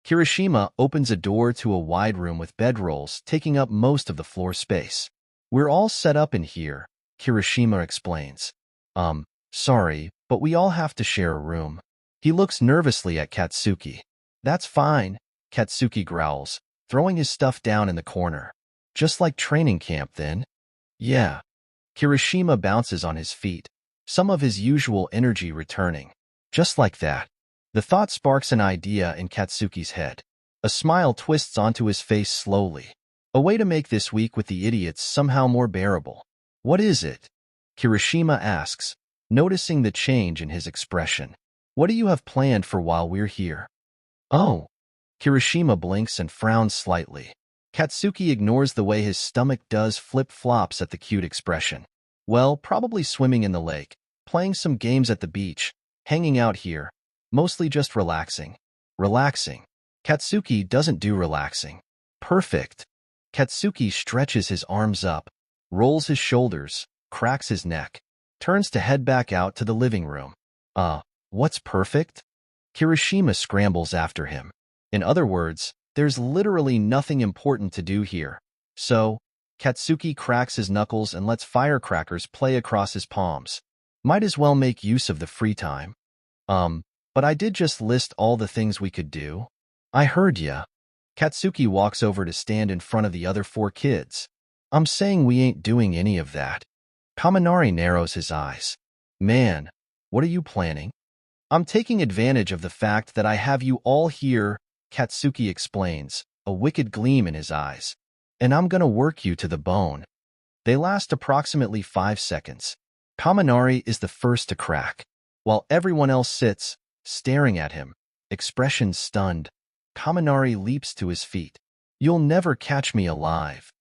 Kirishima opens a door to a wide room with bedrolls taking up most of the floor space. We're all set up in here, Kirishima explains. Sorry, but we all have to share a room. He looks nervously at Katsuki. That's fine, Katsuki growls, throwing his stuff down in the corner. Just like training camp then? Yeah. Kirishima bounces on his feet, some of his usual energy returning. Just like that. The thought sparks an idea in Katsuki's head. A smile twists onto his face slowly. A way to make this week with the idiots somehow more bearable. What is it? Kirishima asks, noticing the change in his expression. What do you have planned for while we're here? Oh. Kirishima blinks and frowns slightly. Katsuki ignores the way his stomach does flip-flops at the cute expression. Well, probably swimming in the lake, playing some games at the beach, hanging out here, mostly just relaxing. Relaxing. Katsuki doesn't do relaxing. Perfect. Katsuki stretches his arms up, rolls his shoulders, cracks his neck, turns to head back out to the living room. What's perfect? Kirishima scrambles after him. In other words, there's literally nothing important to do here. So, Katsuki cracks his knuckles and lets firecrackers play across his palms. Might as well make use of the free time. But I did just list all the things we could do. I heard ya. Katsuki walks over to stand in front of the other 4 kids. I'm saying we ain't doing any of that. Kaminari narrows his eyes. Man, what are you planning? I'm taking advantage of the fact that I have you all here, Katsuki explains, a wicked gleam in his eyes. And I'm gonna work you to the bone. They last approximately 5 seconds. Kaminari is the first to crack. While everyone else sits, staring at him, expression stunned, Kaminari leaps to his feet. You'll never catch me alive.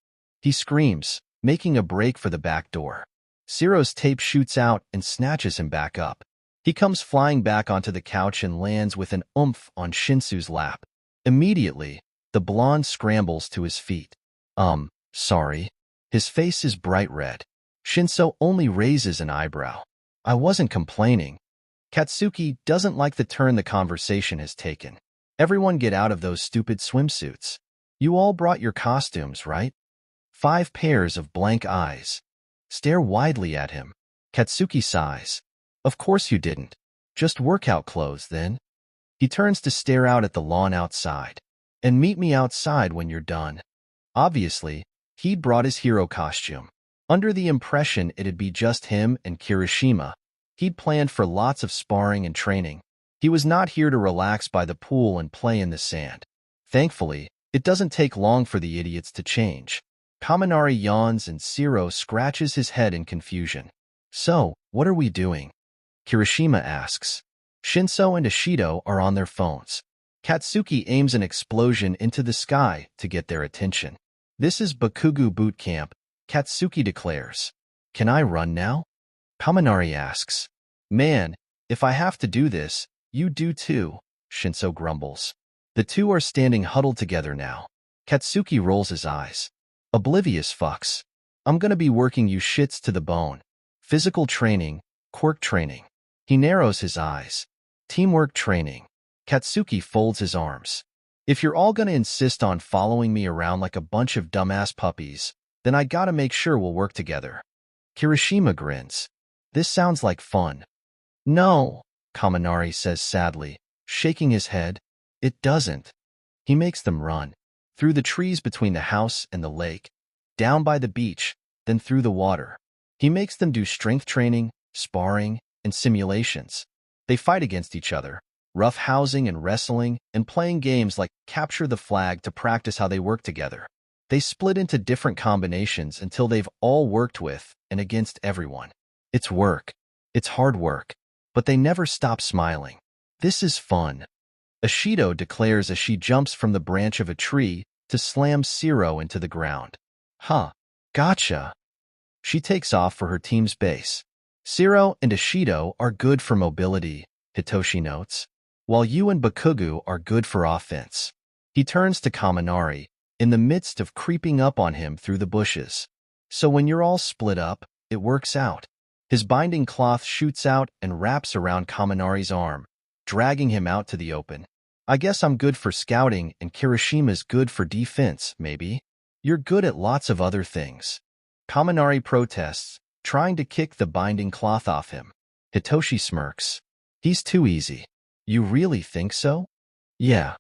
He screams, making a break for the back door. Zero's tape shoots out and snatches him back up. He comes flying back onto the couch and lands with an oomph on Shinsou's lap. Immediately, the blonde scrambles to his feet. Sorry. His face is bright red. Shinsou only raises an eyebrow. I wasn't complaining. Katsuki doesn't like the turn the conversation has taken. Everyone get out of those stupid swimsuits. You all brought your costumes, right? 5 pairs of blank eyes stare widely at him. Katsuki sighs. Of course you didn't. Just workout clothes, then. He turns to stare out at the lawn outside. And meet me outside when you're done. Obviously, he'd brought his hero costume. Under the impression it'd be just him and Kirishima, he'd planned for lots of sparring and training. He was not here to relax by the pool and play in the sand. Thankfully, it doesn't take long for the idiots to change. Kaminari yawns and 𝗧𝗏 scratches his head in confusion. So, what are we doing? Kirishima asks. Shinso and Ishido are on their phones. Katsuki aims an explosion into the sky to get their attention. This is Bakugo boot camp, Katsuki declares. Can I run now? Kaminari asks. Man, if I have to do this, you do too, Shinso grumbles. The two are standing huddled together now. Katsuki rolls his eyes. Oblivious fucks. I'm gonna be working you shits to the bone. Physical training, quirk training. He narrows his eyes. Teamwork training. Katsuki folds his arms. If you're all gonna insist on following me around like a bunch of dumbass puppies, then I gotta make sure we'll work together. Kirishima grins. This sounds like fun. No, Kaminari says sadly, shaking his head. It doesn't. He makes them run. Through the trees between the house and the lake, down by the beach, then through the water. He makes them do strength training, sparring, and simulations. They fight against each other, rough housing and wrestling, and playing games like capture the flag to practice how they work together. They split into different combinations until they've all worked with and against everyone. It's work. It's hard work. But they never stop smiling. This is fun. Ishido declares as she jumps from the branch of a tree to slam 𝗧𝗏 into the ground. Huh. Gotcha. She takes off for her team's base. 𝗧𝗏 and Ishido are good for mobility, Hitoshi notes, while you and Bakugo are good for offense. He turns to Kaminari, in the midst of creeping up on him through the bushes. So when you're all split up, it works out. His binding cloth shoots out and wraps around Kaminari's arm, dragging him out to the open. I guess I'm good for scouting and Kirishima's good for defense, maybe? You're good at lots of other things. Kaminari protests, trying to kick the binding cloth off him. Hitoshi smirks. He's too easy. You really think so? Yeah.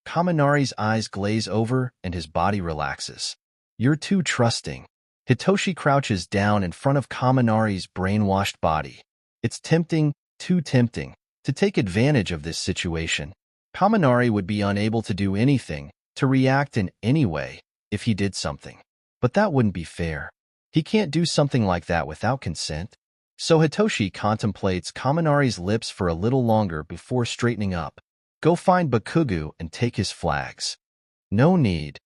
Kaminari's eyes glaze over and his body relaxes. You're too trusting. Hitoshi crouches down in front of Kaminari's brainwashed body. It's tempting, too tempting, to take advantage of this situation. Kaminari would be unable to do anything, to react in any way, if he did something. But that wouldn't be fair. He can't do something like that without consent. So Hitoshi contemplates Kaminari's lips for a little longer before straightening up. Go find Bakugo and take his flags. No need.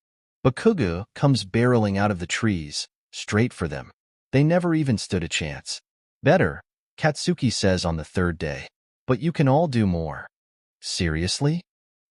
Bakugo comes barreling out of the trees, straight for them. They never even stood a chance. Better, Katsuki says on the 3rd day. But you can all do more. Seriously?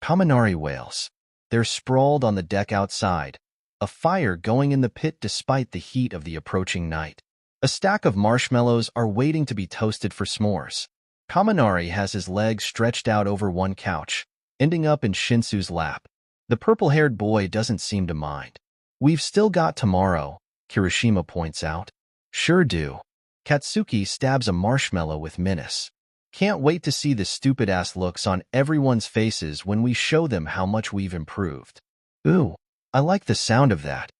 Kaminari wails. They're sprawled on the deck outside, a fire going in the pit despite the heat of the approaching night. A stack of marshmallows are waiting to be toasted for s'mores. Kaminari has his legs stretched out over one couch, ending up in Shinsou's lap. The purple-haired boy doesn't seem to mind. We've still got tomorrow, Kirishima points out. Sure do. Katsuki stabs a marshmallow with menace. Can't wait to see the stupid-ass looks on everyone's faces when we show them how much we've improved. Ooh, I like the sound of that.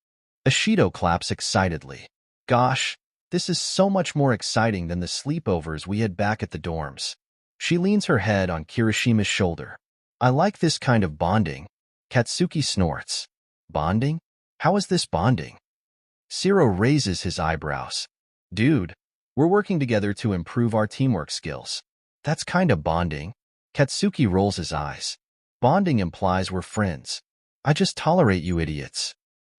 Ishido claps excitedly. Gosh, this is so much more exciting than the sleepovers we had back at the dorms. She leans her head on Kirishima's shoulder. I like this kind of bonding. Katsuki snorts. Bonding? How is this bonding? 𝗧𝗏 raises his eyebrows. Dude, we're working together to improve our teamwork skills. That's kind of bonding. Katsuki rolls his eyes. Bonding implies we're friends. I just tolerate you idiots.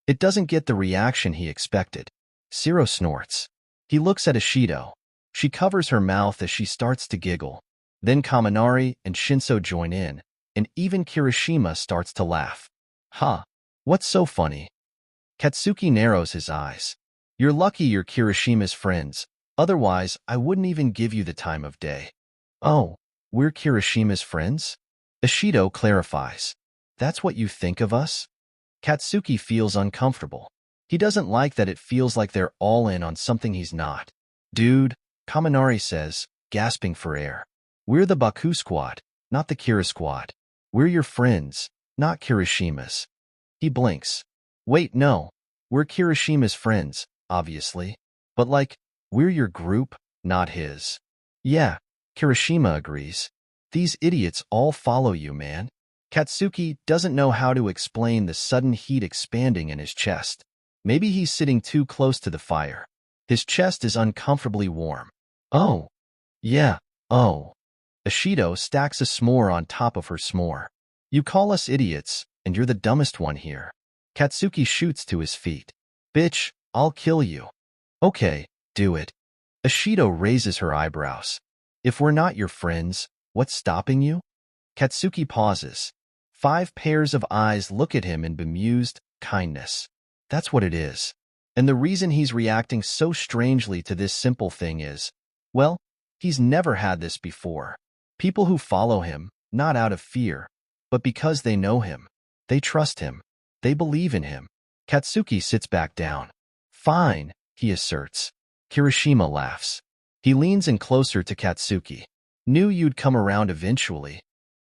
It doesn't get the reaction he expected. 𝗧𝗏 snorts. He looks at Ishido. She covers her mouth as she starts to giggle. Then Kaminari and Shinso join in, and even Kirishima starts to laugh. Huh, what's so funny? Katsuki narrows his eyes. You're lucky you're Kirishima's friends, otherwise I wouldn't even give you the time of day. Oh, we're Kirishima's friends? Ishido clarifies. That's what you think of us? Katsuki feels uncomfortable. He doesn't like that it feels like they're all in on something he's not. Dude, Kaminari says, gasping for air. We're the Baku squad, not the Kira squad. We're your friends, not Kirishima's. He blinks. Wait, no. We're Kirishima's friends, obviously. But like, we're your group, not his. Yeah, Kirishima agrees. These idiots all follow you, man. Katsuki doesn't know how to explain the sudden heat expanding in his chest. Maybe he's sitting too close to the fire. His chest is uncomfortably warm. Oh. Yeah, oh. Ishido stacks a s'more on top of her s'more. You call us idiots, and you're the dumbest one here. Katsuki shoots to his feet. Bitch, I'll kill you. Okay, do it. Ishido raises her eyebrows. If we're not your friends, what's stopping you? Katsuki pauses. 5 pairs of eyes look at him in bemused kindness. That's what it is. And the reason he's reacting so strangely to this simple thing is, well, he's never had this before. People who follow him, not out of fear, but because they know him. They trust him. They believe in him. Katsuki sits back down. Fine, he asserts. Kirishima laughs. He leans in closer to Katsuki. Knew you'd come around eventually.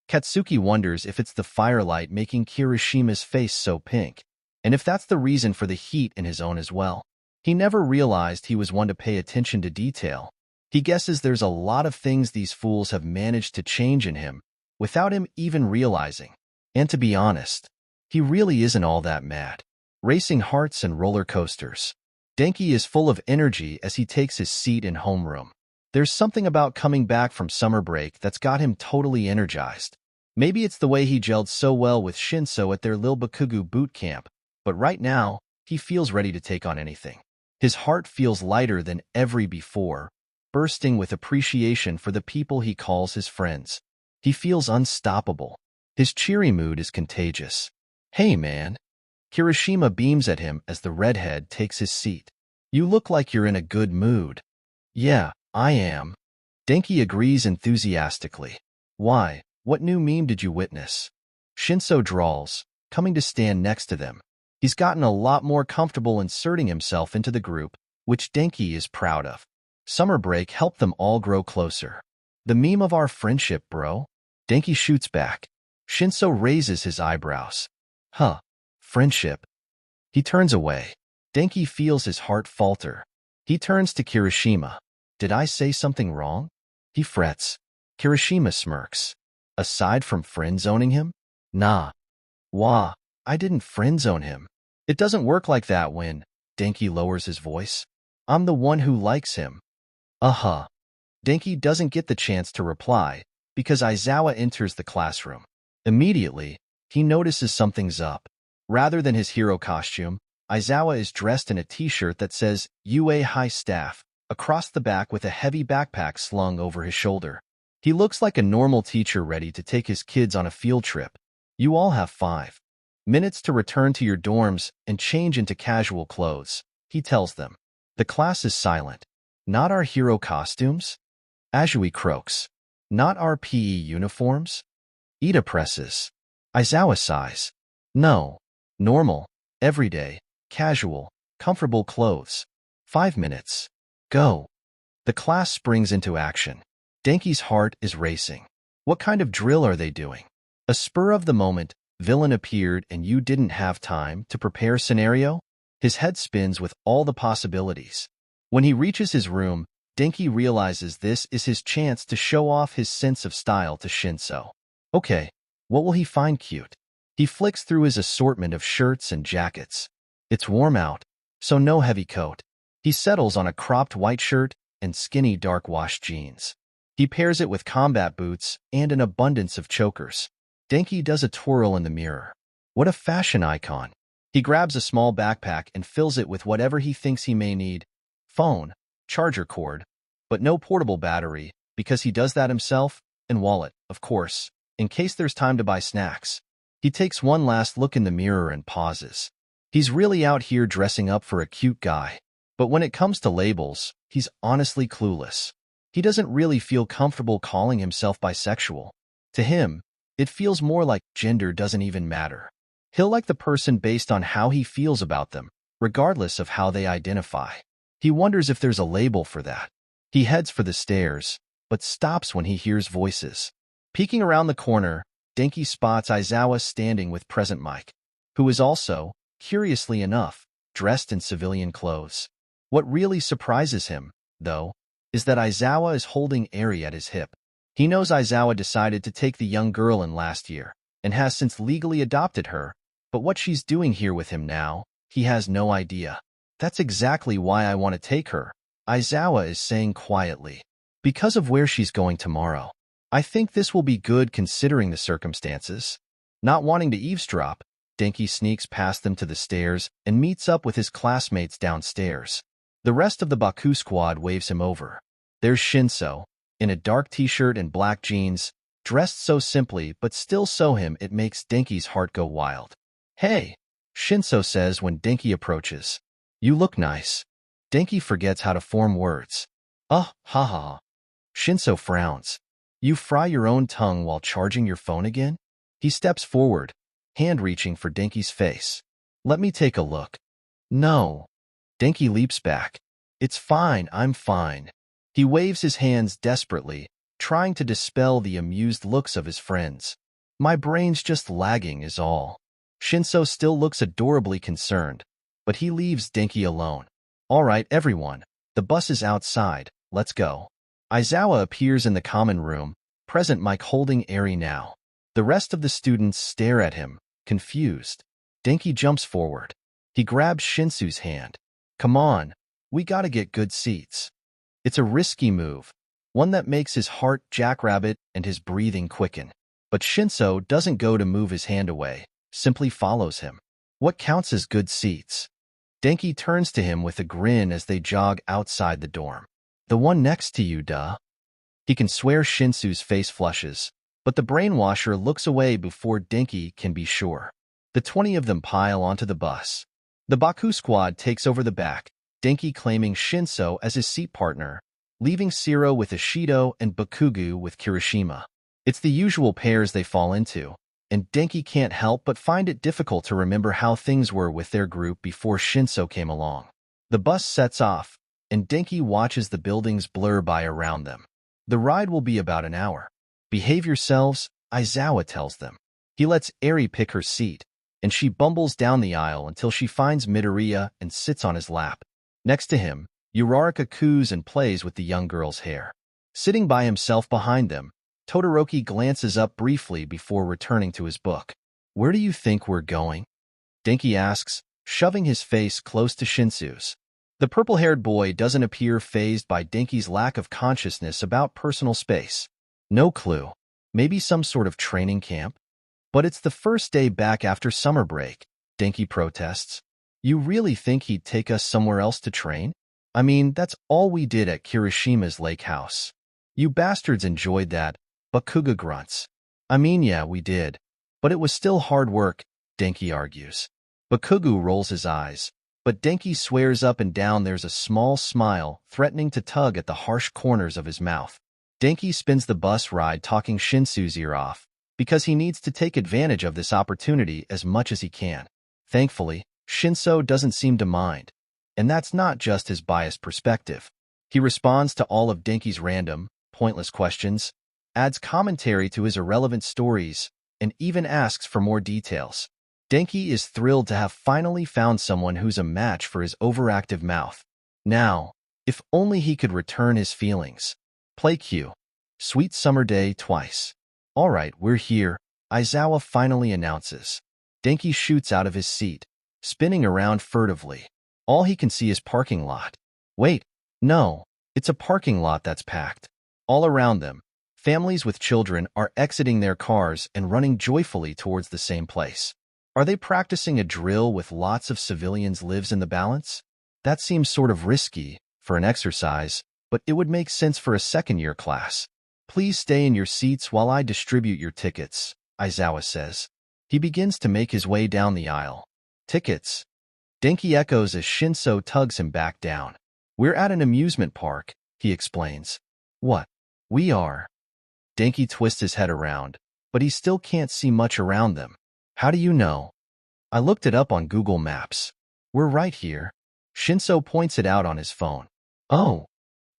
Katsuki wonders if it's the firelight making Kirishima's face so pink, and if that's the reason for the heat in his own as well. He never realized he was one to pay attention to detail. He guesses there's a lot of things these fools have managed to change in him, without him even realizing. And to be honest, he really isn't all that mad. Racing hearts and roller coasters. Denki is full of energy as he takes his seat in homeroom. There's something about coming back from summer break that's got him totally energized. Maybe it's the way he gelled so well with Shinsou at their Lil Bakugo boot camp, but right now, he feels ready to take on anything. His heart feels lighter than ever before, bursting with appreciation for the people he calls his friends. He feels unstoppable. His cheery mood is contagious. Hey, man. Kirishima beams at him as the redhead takes his seat. You look like you're in a good mood. Yeah, I am. Denki agrees enthusiastically. Why? What new meme did you witness? Shinsou drawls, coming to stand next to them. He's gotten a lot more comfortable inserting himself into the group, which Denki is proud of. Summer break helped them all grow closer. The meme of our friendship, bro? Denki shoots back. Shinsou raises his eyebrows. Huh. Friendship. He turns away. Denki feels his heart falter. He turns to Kirishima. Did I say something wrong? He frets. Kirishima smirks. Aside from friend-zoning him? Nah. Wah, I didn't friend-zone him. It doesn't work like that when, Denki lowers his voice. I'm the one who likes him. Uh-huh. Denki doesn't get the chance to reply, because Aizawa enters the classroom. Immediately, he notices something's up. Rather than his hero costume, Aizawa is dressed in a t-shirt that says UA High Staff, across the back with a heavy backpack slung over his shoulder. He looks like a normal teacher ready to take his kids on a field trip. You all have 5 minutes to return to your dorms and change into casual clothes, he tells them. The class is silent. Not our hero costumes? Azui croaks. Not our PE uniforms? Ida presses. Aizawa sighs. No. Normal, everyday, casual, comfortable clothes. 5 minutes. Go. The class springs into action. Denki's heart is racing. What kind of drill are they doing? A spur of the moment, villain appeared and you didn't have time to prepare scenario? His head spins with all the possibilities. When he reaches his room, Denki realizes this is his chance to show off his sense of style to Shinsou. Okay, what will he find cute? He flicks through his assortment of shirts and jackets. It's warm out, so no heavy coat. He settles on a cropped white shirt and skinny dark wash jeans. He pairs it with combat boots and an abundance of chokers. Denki does a twirl in the mirror. What a fashion icon. He grabs a small backpack and fills it with whatever he thinks he may need. Phone, charger cord, but no portable battery, because he does that himself, and wallet, of course, in case there's time to buy snacks. He takes one last look in the mirror and pauses. He's really out here dressing up for a cute guy. But when it comes to labels, he's honestly clueless. He doesn't really feel comfortable calling himself bisexual. To him, it feels more like gender doesn't even matter. He'll like the person based on how he feels about them, regardless of how they identify. He wonders if there's a label for that. He heads for the stairs, but stops when he hears voices. Peeking around the corner, Denki spots Aizawa standing with present Mike, who is also, curiously enough, dressed in civilian clothes. What really surprises him, though, is that Aizawa is holding Eri at his hip. He knows Aizawa decided to take the young girl in last year, and has since legally adopted her, but what she's doing here with him now, he has no idea. That's exactly why I want to take her, Aizawa is saying quietly. Because of where she's going tomorrow. I think this will be good considering the circumstances. Not wanting to eavesdrop, Denki sneaks past them to the stairs and meets up with his classmates downstairs. The rest of the Baku squad waves him over. There's Shinsou, in a dark t-shirt and black jeans, dressed so simply but still so him it makes Denki's heart go wild. Hey, Shinsou says when Denki approaches. You look nice. Denki forgets how to form words. Haha. Shinsou frowns. You fry your own tongue while charging your phone again? He steps forward, hand reaching for Denki's face. Let me take a look. No. Denki leaps back. It's fine, I'm fine. He waves his hands desperately, trying to dispel the amused looks of his friends. My brain's just lagging is all. Shinsou still looks adorably concerned, but he leaves Denki alone. All right, everyone. The bus is outside. Let's go. Aizawa appears in the common room, present Mike holding Eri now. The rest of the students stare at him, confused. Denki jumps forward. He grabs Shinsou's hand. Come on, we gotta get good seats. It's a risky move, one that makes his heart jackrabbit and his breathing quicken. But Shinsou doesn't go to move his hand away, simply follows him. What counts as good seats? Denki turns to him with a grin as they jog outside the dorm. The one next to you, duh. He can swear Shinsou's face flushes, but the brainwasher looks away before Denki can be sure. The 20 of them pile onto the bus. The Baku squad takes over the back, Denki claiming Shinsou as his seat partner, leaving Siro with Ishido and Bakugo with Kirishima. It's the usual pairs they fall into, and Denki can't help but find it difficult to remember how things were with their group before Shinsou came along. The bus sets off, and Denki watches the buildings blur by around them. The ride will be about an hour. Behave yourselves, Aizawa tells them. He lets Eri pick her seat, and she bumbles down the aisle until she finds Midoriya and sits on his lap. Next to him, Uraraka coos and plays with the young girl's hair. Sitting by himself behind them, Todoroki glances up briefly before returning to his book. Where do you think we're going? Denki asks, shoving his face close to Shinsou's. The purple-haired boy doesn't appear fazed by Denki's lack of consciousness about personal space. No clue. Maybe some sort of training camp? But it's the first day back after summer break, Denki protests. You really think he'd take us somewhere else to train? I mean, that's all we did at Kirishima's lake house. You bastards enjoyed that, Bakugo grunts. I mean, yeah, we did. But it was still hard work, Denki argues. Bakugo rolls his eyes, but Denki swears up and down there's a small smile threatening to tug at the harsh corners of his mouth. Denki spins the bus ride talking Shinsou's ear off, because he needs to take advantage of this opportunity as much as he can. Thankfully, Shinsou doesn't seem to mind. And that's not just his biased perspective. He responds to all of Denki's random, pointless questions, adds commentary to his irrelevant stories, and even asks for more details. Denki is thrilled to have finally found someone who's a match for his overactive mouth. Now, if only he could return his feelings. Play Q. Sweet summer day twice. All right, we're here, Aizawa finally announces. Denki shoots out of his seat, spinning around furtively. All he can see is parking lot. Wait, no, it's a parking lot that's packed. All around them, families with children are exiting their cars and running joyfully towards the same place. Are they practicing a drill with lots of civilians lives in the balance? That seems sort of risky for an exercise, but it would make sense for a second-year class. Please stay in your seats while I distribute your tickets, Aizawa says. He begins to make his way down the aisle. Tickets. Denki echoes as Shinsou tugs him back down. We're at an amusement park, he explains. What? We are. Denki twists his head around, but he still can't see much around them. How do you know? I looked it up on Google Maps. We're right here. Shinso points it out on his phone. Oh.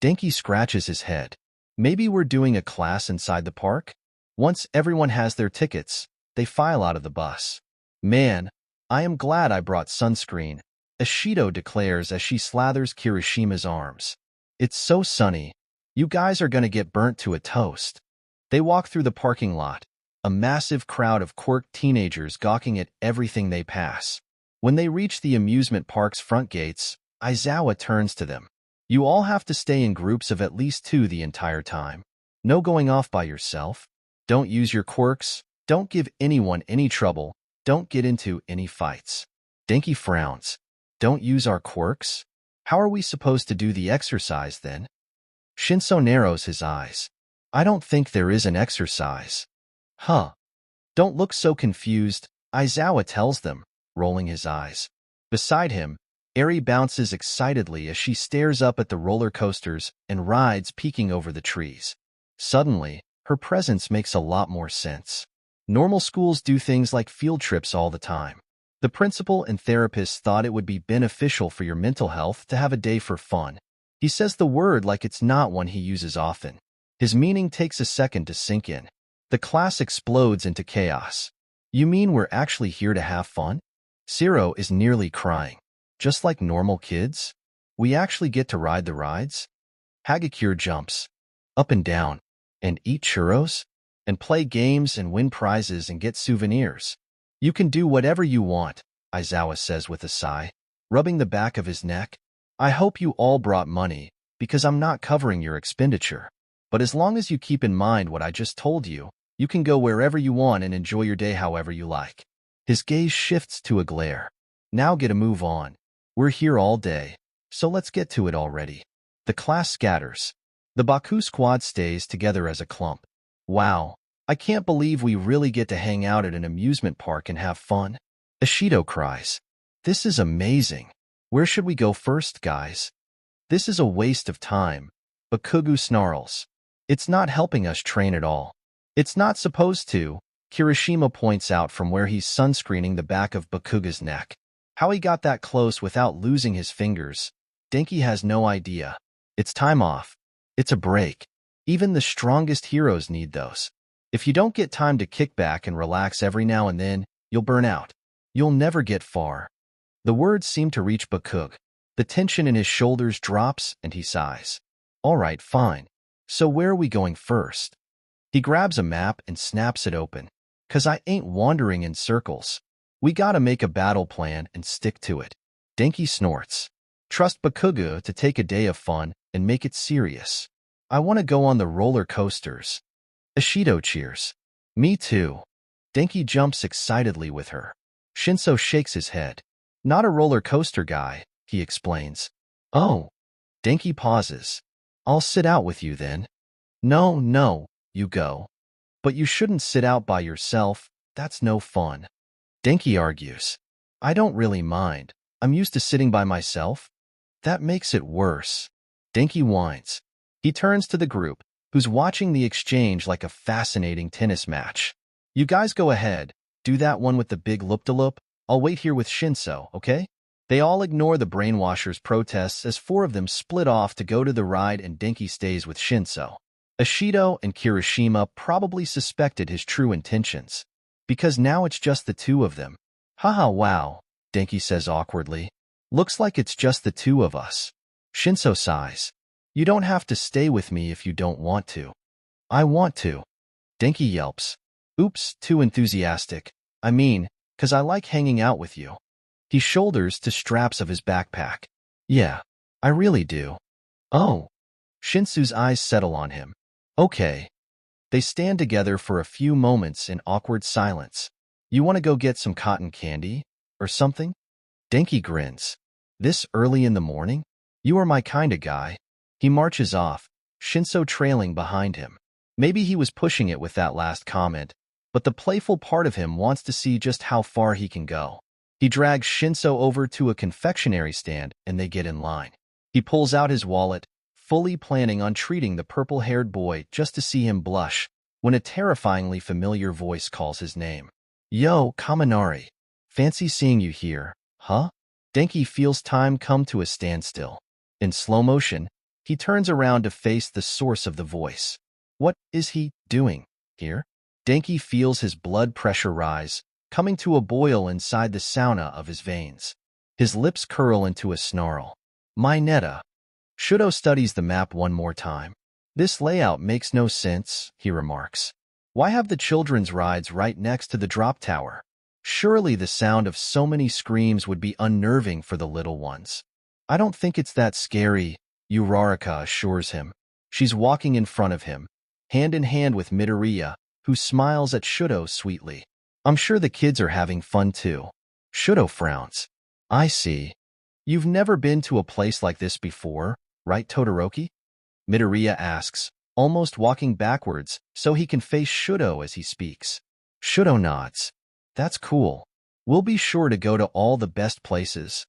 Denki scratches his head. Maybe we're doing a class inside the park? Once everyone has their tickets, they file out of the bus. Man, I am glad I brought sunscreen, 𝗧𝗏𝗄 declares as she slathers Kirishima's arms. It's so sunny. You guys are gonna get burnt to a toast. They walk through the parking lot, a massive crowd of quirked teenagers gawking at everything they pass. When they reach the amusement park's front gates, Aizawa turns to them. You all have to stay in groups of at least 2 the entire time. No going off by yourself. Don't use your quirks. Don't give anyone any trouble. Don't get into any fights. Denki frowns. Don't use our quirks? How are we supposed to do the exercise then? Shinso narrows his eyes. I don't think there is an exercise. Huh. Don't look so confused, Aizawa tells them, rolling his eyes. Beside him, Eri bounces excitedly as she stares up at the roller coasters and rides peeking over the trees. Suddenly, her presence makes a lot more sense. Normal schools do things like field trips all the time. The principal and therapists thought it would be beneficial for your mental health to have a day for fun. He says the word like it's not one he uses often. His meaning takes a second to sink in. The class explodes into chaos. You mean we're actually here to have fun? Shiro is nearly crying. Just like normal kids? We actually get to ride the rides? 𝗧𝗏𝗄𝗧𝗏 jumps up and down, and eat churros, and play games and win prizes and get souvenirs. You can do whatever you want, Aizawa says with a sigh, rubbing the back of his neck. I hope you all brought money, because I'm not covering your expenditure. But as long as you keep in mind what I just told you, you can go wherever you want and enjoy your day however you like. His gaze shifts to a glare. Now get a move on. We're here all day, so let's get to it already. The class scatters. The Baku squad stays together as a clump. Wow, I can't believe we really get to hang out at an amusement park and have fun. 𝗧𝗏𝗄𝗧𝗏 cries. This is amazing. Where should we go first, guys? This is a waste of time. Bakugo snarls. It's not helping us train at all. It's not supposed to, Kirishima points out from where he's sunscreening the back of Bakugo's neck. How he got that close without losing his fingers, Denki has no idea. It's time off. It's a break. Even the strongest heroes need those. If you don't get time to kick back and relax every now and then, you'll burn out. You'll never get far. The words seem to reach Bakugo. The tension in his shoulders drops and he sighs. All right, fine. So where are we going first? He grabs a map and snaps it open. 'Cause I ain't wandering in circles. We gotta make a battle plan and stick to it. Denki snorts. Trust Bakugo to take a day of fun and make it serious. I want to go on the roller coasters. 𝗧𝗏𝗄𝗧𝗏 cheers. Me too. Denki jumps excitedly with her. Shinso shakes his head. Not a roller coaster guy, he explains. Oh. Denki pauses. I'll sit out with you then. No, you go. But you shouldn't sit out by yourself, that's no fun. Denki argues. I don't really mind. I'm used to sitting by myself. That makes it worse. Denki whines. He turns to the group, who's watching the exchange like a fascinating tennis match. You guys go ahead, do that one with the big 𝗵𝗃. I'll wait here with Shinso, okay? They all ignore the brainwashers' protests as 4 of them split off to go to the ride and Denki stays with Shinso. 𝗧𝗏𝗄𝗧 and Kirishima probably suspected his true intentions, because now it's just the 2 of them. Haha, wow, Denki says awkwardly. Looks like it's just the 2 of us. Shinso sighs. You don't have to stay with me if you don't want to. I want to. Denki yelps. Oops, too enthusiastic. I mean, 'cause I like hanging out with you. He shoulders to straps of his backpack. Yeah, I really do. Oh. Shinsu's eyes settle on him. Okay. They stand together for a few moments in awkward silence. You want to go get some cotton candy? Or something? Denki grins. This early in the morning? You are my kind of guy. He marches off, Shinso trailing behind him. Maybe he was pushing it with that last comment, but the playful part of him wants to see just how far he can go. He drags Shinso over to a confectionery stand and they get in line. He pulls out his wallet, fully planning on treating the purple-haired boy just to see him blush, when a terrifyingly familiar voice calls his name. Yo, Kaminari. Fancy seeing you here, huh? Denki feels time come to a standstill. In slow motion, he turns around to face the source of the voice. What is he doing here? Denki feels his blood pressure rise, coming to a boil inside the sauna of his veins. His lips curl into a snarl. Minetta. Shudo studies the map one more time. This layout makes no sense, he remarks. Why have the children's rides right next to the drop tower? Surely the sound of so many screams would be unnerving for the little ones. I don't think it's that scary, 𝗬𝗧𝗏 assures him. She's walking in front of him, hand in hand with Midoriya, who smiles at Shudo sweetly. I'm sure the kids are having fun too. Shudo frowns. I see. You've never been to a place like this before, right, Todoroki? Midoriya asks, almost walking backwards so he can face Shudo as he speaks. Shudo nods. That's cool. We'll be sure to go to all the best places.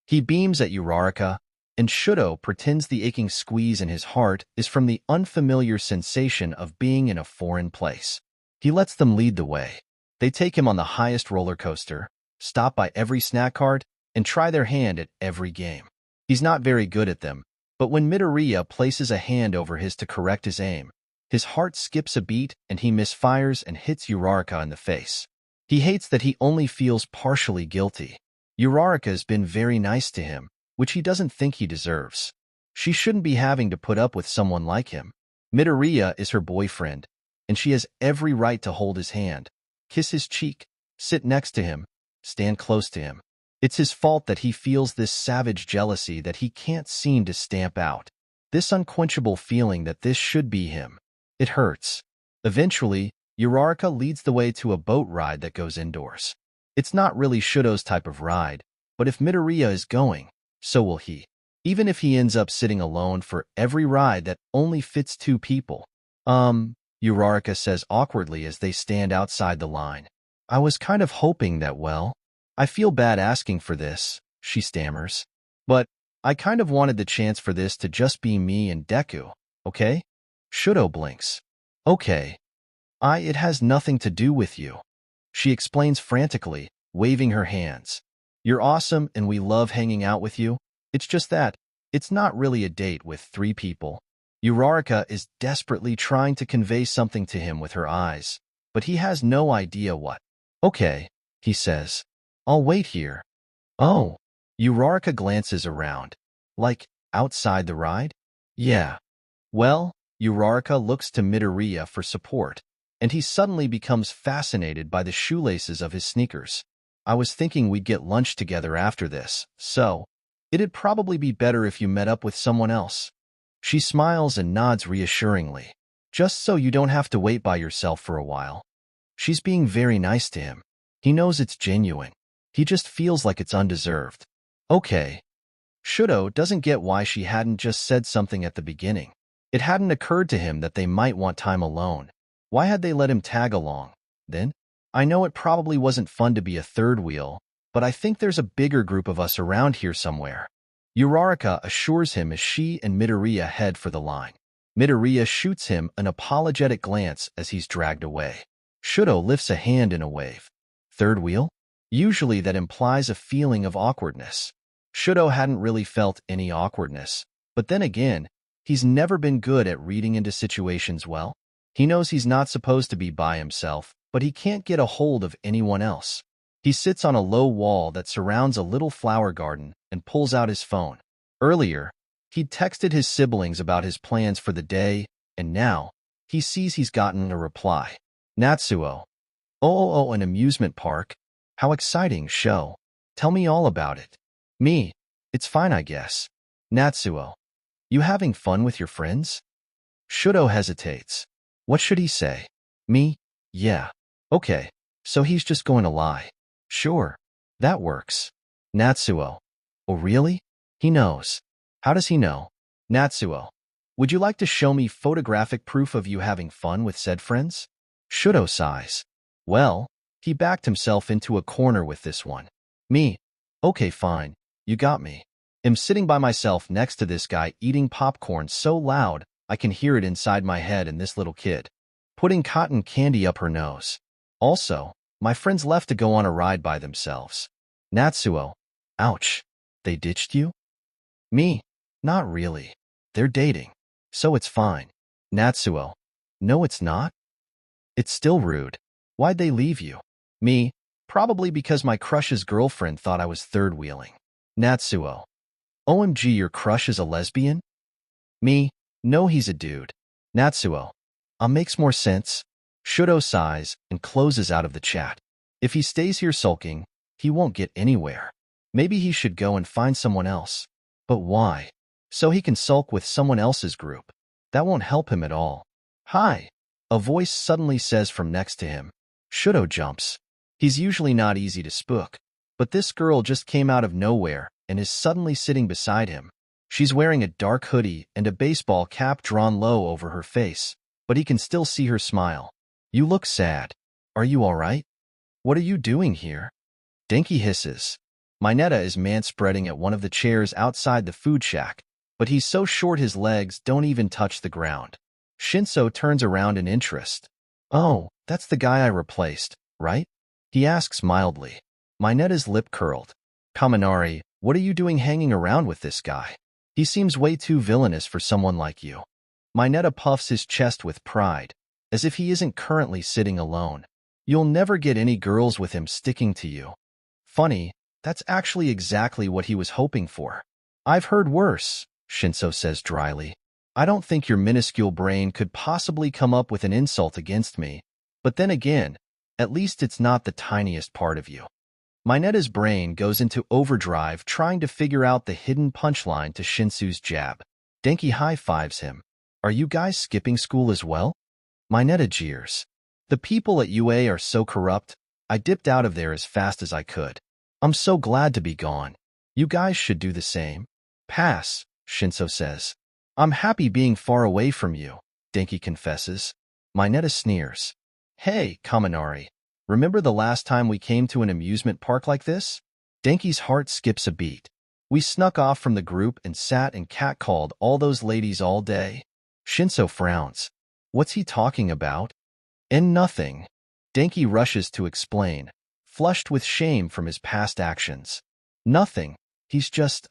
He beams at 𝗬𝗧𝗏, and Shudo pretends the aching squeeze in his heart is from the unfamiliar sensation of being in a foreign place. He lets them lead the way. They take him on the highest roller coaster, stop by every snack cart, and try their hand at every game. He's not very good at them, but when Midoriya places a hand over his to correct his aim, his heart skips a beat and he misfires and hits 𝗬𝗧𝗏 in the face. He hates that he only feels partially guilty. 𝗬𝗧𝗏 has been very nice to him, which he doesn't think he deserves. She shouldn't be having to put up with someone like him. Midoriya is her boyfriend, and she has every right to hold his hand, kiss his cheek, sit next to him, stand close to him. It's his fault that he feels this savage jealousy that he can't seem to stamp out. This unquenchable feeling that this should be him. It hurts. Eventually, 𝗬𝗧𝗏 leads the way to a boat ride that goes indoors. It's not really Shudo's type of ride, but if Midoriya is going, so will he. Even if he ends up sitting alone for every ride that only fits 2 people. 𝗬𝗧𝗏 says awkwardly as they stand outside the line. I was kind of hoping that, well, I feel bad asking for this, she stammers. But I kind of wanted the chance for this to just be me and Deku, okay? Shudo blinks. Okay. It has nothing to do with you. She explains frantically, waving her hands. You're awesome and we love hanging out with you. It's just that, it's not really a date with 3 people. 𝗬𝗧𝗏 is desperately trying to convey something to him with her eyes, but he has no idea what. Okay, he says. I'll wait here. Oh. 𝗬𝗧𝗏 glances around. Like, outside the ride? Yeah. Well, 𝗬𝗧𝗏 looks to Midoriya for support, and he suddenly becomes fascinated by the shoelaces of his sneakers. I was thinking we'd get lunch together after this, so it'd probably be better if you met up with someone else. She smiles and nods reassuringly, just so you don't have to wait by yourself for a while. She's being very nice to him. He knows it's genuine. He just feels like it's undeserved. Okay. Shudo doesn't get why she hadn't just said something at the beginning. It hadn't occurred to him that they might want time alone. Why had they let him tag along, then? I know it probably wasn't fun to be a third wheel, but I think there's a bigger group of us around here somewhere. 𝗬𝗧𝗏 assures him as she and Midoriya head for the line. Midoriya shoots him an apologetic glance as he's dragged away. Shudo lifts a hand in a wave. Third wheel? Usually that implies a feeling of awkwardness. Shudo hadn't really felt any awkwardness, but then again, he's never been good at reading into situations well. He knows he's not supposed to be by himself, but he can't get a hold of anyone else. He sits on a low wall that surrounds a little flower garden and pulls out his phone. Earlier, he'd texted his siblings about his plans for the day, and now, he sees he's gotten a reply. Natsuo. Oh, an amusement park. How exciting, show. Tell me all about it. Me. It's fine, I guess. Natsuo. You having fun with your friends? Shudo hesitates. What should he say? Me? Yeah. Okay, so he's just going to lie. Sure. That works. Natsuo. Oh, really? He knows. How does he know? Natsuo. Would you like to show me photographic proof of you having fun with said friends? Shudo sighs. Well, he backed himself into a corner with this one. Me. Okay, fine. You got me. am sitting by myself next to this guy eating popcorn so loud I can hear it inside my head, and this little kid putting cotton candy up her nose. Also, my friends left to go on a ride by themselves. Natsuo, ouch. They ditched you? Me? Not really. They're dating. So it's fine. Natsuo, no it's not. It's still rude. Why'd they leave you? Me? Probably because my crush's girlfriend thought I was third-wheeling. Natsuo, OMG, your crush is a lesbian? Me? No, he's a dude. Natsuo, makes more sense. Shudo sighs and closes out of the chat. If he stays here sulking, he won't get anywhere. Maybe he should go and find someone else. But why? So he can sulk with someone else's group. That won't help him at all. Hi, a voice suddenly says from next to him. Shudo jumps. He's usually not easy to spook, but this girl just came out of nowhere and is suddenly sitting beside him. She's wearing a dark hoodie and a baseball cap drawn low over her face, but he can still see her smile. You look sad. Are you all right? What are you doing here? Dsky hisses. Minetta is manspreading at one of the chairs outside the food shack, but he's so short his legs don't even touch the ground. Shinsou turns around in interest. Oh, that's the guy I replaced, right? He asks mildly. Minetta's lip curled. Kaminari, what are you doing hanging around with this guy? He seems way too villainous for someone like you. Minetta puffs his chest with pride, as if he isn't currently sitting alone. You'll never get any girls with him sticking to you. Funny, that's actually exactly what he was hoping for. I've heard worse, Shinsou says dryly. I don't think your minuscule brain could possibly come up with an insult against me, but then again, at least it's not the tiniest part of you. Minetta's brain goes into overdrive trying to figure out the hidden punchline to Shinsou's jab. Dsky high-fives him. Are you guys skipping school as well? Minetta jeers. The people at UA are so corrupt, I dipped out of there as fast as I could. I'm so glad to be gone. You guys should do the same. Pass, Shinsou says. I'm happy being far away from you, Dsky confesses. Minetta sneers. Hey, Kaminari, remember the last time we came to an amusement park like this? Dsky's heart skips a beat. We snuck off from the group and sat and catcalled all those ladies all day. Shinsou frowns. What's he talking about? And nothing. Dsky rushes to explain, flushed with shame from his past actions. Nothing. He's just,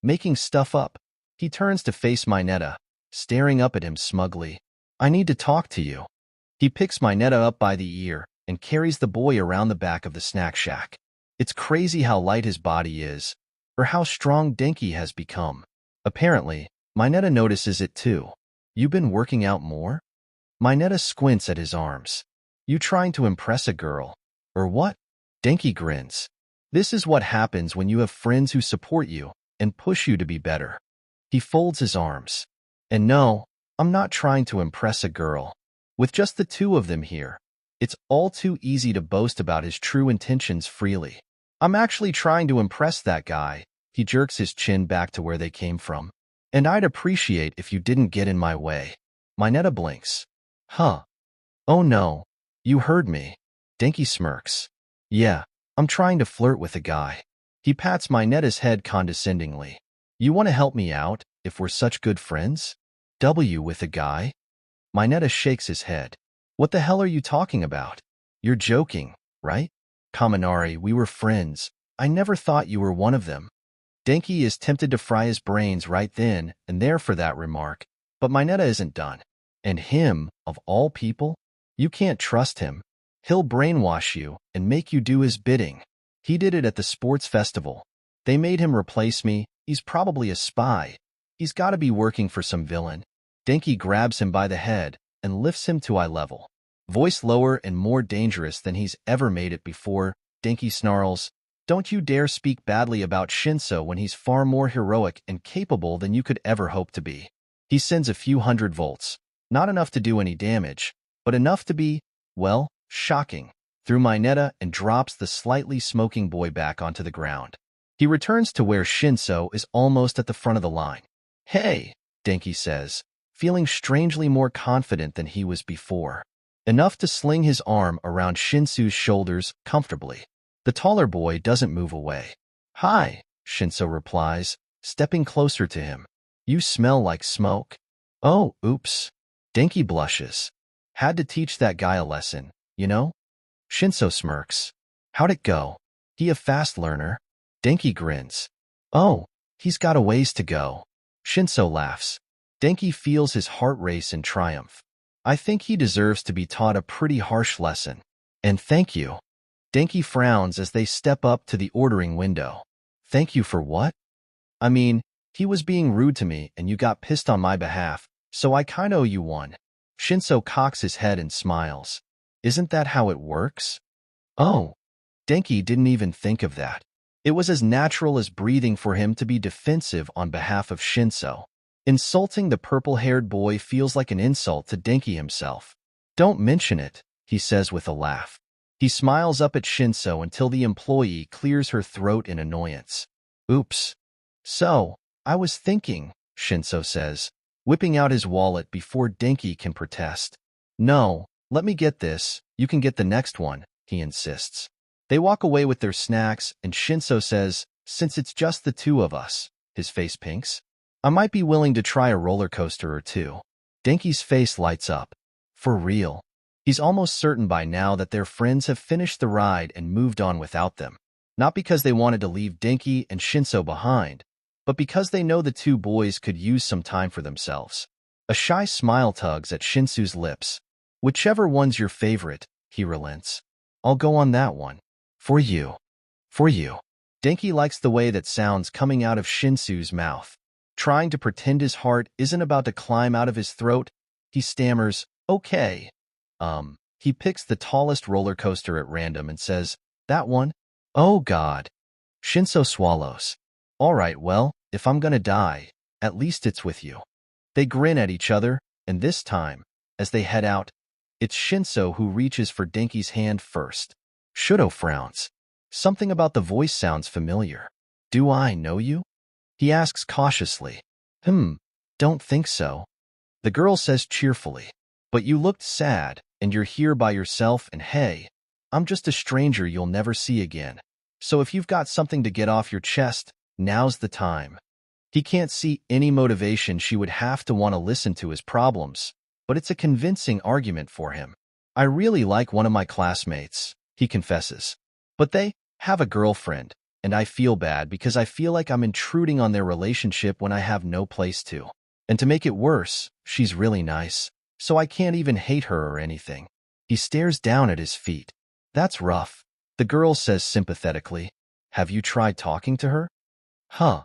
making stuff up. He turns to face Minetta, staring up at him smugly. I need to talk to you. He picks Minetta up by the ear and carries the boy around the back of the snack shack. It's crazy how light his body is, or how strong Dsky has become. Apparently, Minetta notices it too. You been working out more? Minetta squints at his arms. You trying to impress a girl? Or what? Dsky grins. This is what happens when you have friends who support you and push you to be better. He folds his arms. And no, I'm not trying to impress a girl. With just the two of them here, it's all too easy to boast about his true intentions freely. I'm actually trying to impress that guy. He jerks his chin back to where they came from. And I'd appreciate if you didn't get in my way. Minetta blinks. Huh. Oh no. You heard me. Dsky smirks. Yeah, I'm trying to flirt with a guy. He pats Minetta's head condescendingly. You want to help me out, if we're such good friends? With a guy? Minetta shakes his head. What the hell are you talking about? You're joking, right? Kaminari, we were friends. I never thought you were one of them. Dsky is tempted to fry his brains right then and there for that remark, but Minetta isn't done. And him, of all people? You can't trust him. He'll brainwash you and make you do his bidding. He did it at the sports festival. They made him replace me. He's probably a spy. He's got to be working for some villain. Dsky grabs him by the head and lifts him to eye level. Voice lower and more dangerous than he's ever made it before, Dsky snarls, Don't you dare speak badly about Shinsou when he's far more heroic and capable than you could ever hope to be. He sends a few hundred volts. Not enough to do any damage, but enough to be, well, shocking, through Minetta and drops the slightly smoking boy back onto the ground. He returns to where Shinsou is almost at the front of the line. Hey, Dsky says, feeling strangely more confident than he was before. Enough to sling his arm around Shinsou's shoulders comfortably. The taller boy doesn't move away. Hi, Shinsou replies, stepping closer to him. You smell like smoke. Oh, oops. Denki blushes. Had to teach that guy a lesson, you know? Shinso smirks. How'd it go? He a fast learner? Denki grins. Oh, he's got a ways to go. Shinso laughs. Denki feels his heart race in triumph. I think he deserves to be taught a pretty harsh lesson. And thank you. Denki frowns as they step up to the ordering window. Thank you for what? I mean, he was being rude to me and you got pissed on my behalf, so I kinda owe you one. Shinso cocks his head and smiles. Isn't that how it works? Oh. Denki didn't even think of that. It was as natural as breathing for him to be defensive on behalf of Shinso. Insulting the purple-haired boy feels like an insult to Denki himself. Don't mention it, he says with a laugh. He smiles up at Shinso until the employee clears her throat in annoyance. Oops. So, I was thinking, Shinso says, whipping out his wallet before Denki can protest. No, let me get this, you can get the next one, he insists. They walk away with their snacks, and Shinso says, since it's just the two of us, his face pinks, I might be willing to try a roller coaster or two. Denki's face lights up. For real. He's almost certain by now that their friends have finished the ride and moved on without them. Not because they wanted to leave Denki and Shinso behind, but because they know the two boys could use some time for themselves. A shy smile tugs at Shinsu's lips. Whichever one's your favorite, he relents. I'll go on that one. For you. For you. Denki likes the way that sounds coming out of Shinsu's mouth. Trying to pretend his heart isn't about to climb out of his throat, he stammers, okay. He picks the tallest roller coaster at random and says, that one? Oh God. Shinso swallows. All right, well, if I'm gonna die, at least it's with you. They grin at each other, and this time, as they head out, it's Shinso who reaches for Denki's hand first. Shudo frowns. Something about the voice sounds familiar. Do I know you? He asks cautiously. Don't think so. The girl says cheerfully. But you looked sad, and you're here by yourself, and hey, I'm just a stranger you'll never see again. So if you've got something to get off your chest, now's the time. He can't see any motivation she would have to want to listen to his problems, but it's a convincing argument for him. I really like one of my classmates, he confesses. But they have a girlfriend, and I feel bad because I feel like I'm intruding on their relationship when I have no place to. And to make it worse, she's really nice, so I can't even hate her or anything. He stares down at his feet. That's rough, the girl says sympathetically. Have you tried talking to her? Huh.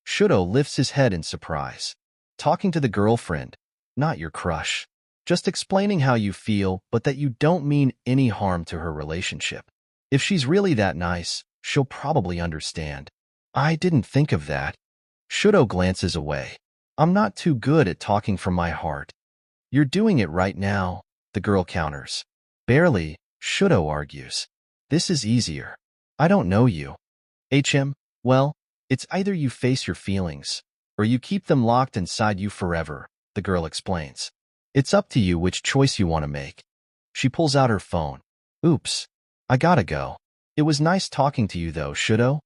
Shudo lifts his head in surprise. Talking to the girlfriend, not your crush. Just explaining how you feel, but that you don't mean any harm to her relationship. If she's really that nice, she'll probably understand. I didn't think of that. Shudo glances away. I'm not too good at talking from my heart. You're doing it right now, the girl counters. Barely, Shudo argues. This is easier. I don't know you. Well, it's either you face your feelings, or you keep them locked inside you forever, the girl explains. It's up to you which choice you want to make. She pulls out her phone. Oops, I gotta go. It was nice talking to you though, Shudo.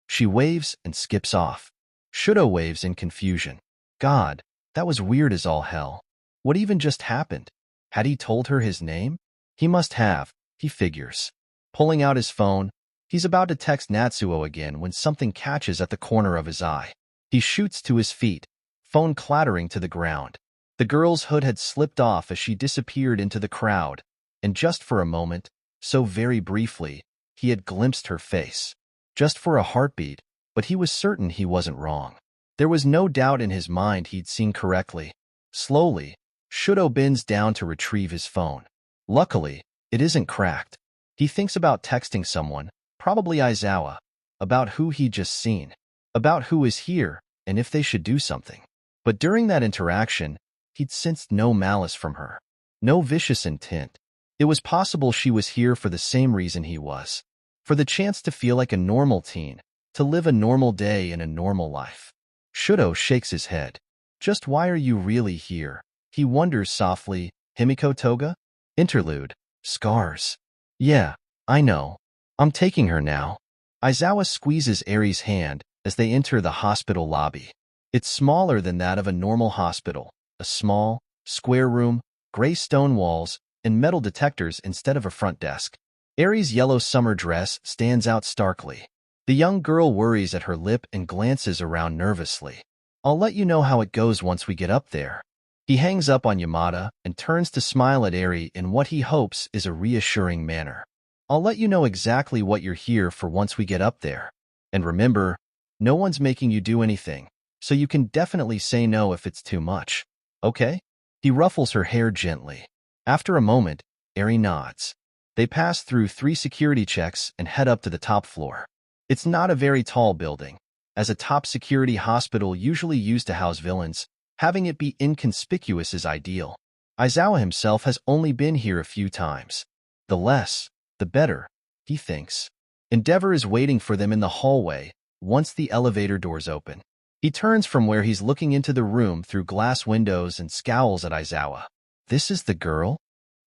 She waves and skips off. Shudo waves in confusion. God, that was weird as all hell. What even just happened? Had he told her his name? He must have, he figures. Pulling out his phone, he's about to text Natsuo again when something catches at the corner of his eye. He shoots to his feet, phone clattering to the ground. The girl's hood had slipped off as she disappeared into the crowd, and just for a moment, so very briefly, he had glimpsed her face. Just for a heartbeat, but he was certain he wasn't wrong. There was no doubt in his mind he'd seen correctly. Slowly, Shudo bends down to retrieve his phone. Luckily, it isn't cracked. He thinks about texting someone, probably Aizawa, about who he'd just seen, about who is here, and if they should do something. But during that interaction, he'd sensed no malice from her, no vicious intent. It was possible she was here for the same reason he was, for the chance to feel like a normal teen, to live a normal day in a normal life. Shudo shakes his head. Just why are you really here? He wonders softly. Himiko Toga? Interlude. Scars. Yeah, I know. I'm taking her now. Aizawa squeezes Eri's hand as they enter the hospital lobby. It's smaller than that of a normal hospital, a small, square room, gray stone walls, and metal detectors instead of a front desk. Eri's yellow summer dress stands out starkly. The young girl worries at her lip and glances around nervously. I'll let you know how it goes once we get up there. He hangs up on Yamada and turns to smile at Eri in what he hopes is a reassuring manner. I'll let you know exactly what you're here for once we get up there. And remember, no one's making you do anything, so you can definitely say no if it's too much. Okay? He ruffles her hair gently. After a moment, Eri nods. They pass through 3 security checks and head up to the top floor. It's not a very tall building. As a top security hospital usually used to house villains, having it be inconspicuous is ideal. 𝐈𝐧𝐿 himself has only been here a few times. The less, the better, he thinks. 𝗵𝗃 is waiting for them in the hallway once the elevator doors open. He turns from where he's looking into the room through glass windows and scowls at 𝗬𝗏. This is the girl?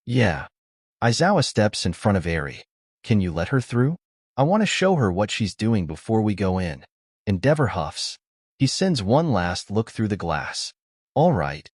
Yeah. 𝗬𝗏 steps in front of Eri. Can you let her through? I want to show her what she's doing before we go in. 𝗵𝗃 huffs. He sends one last look through the glass. All right.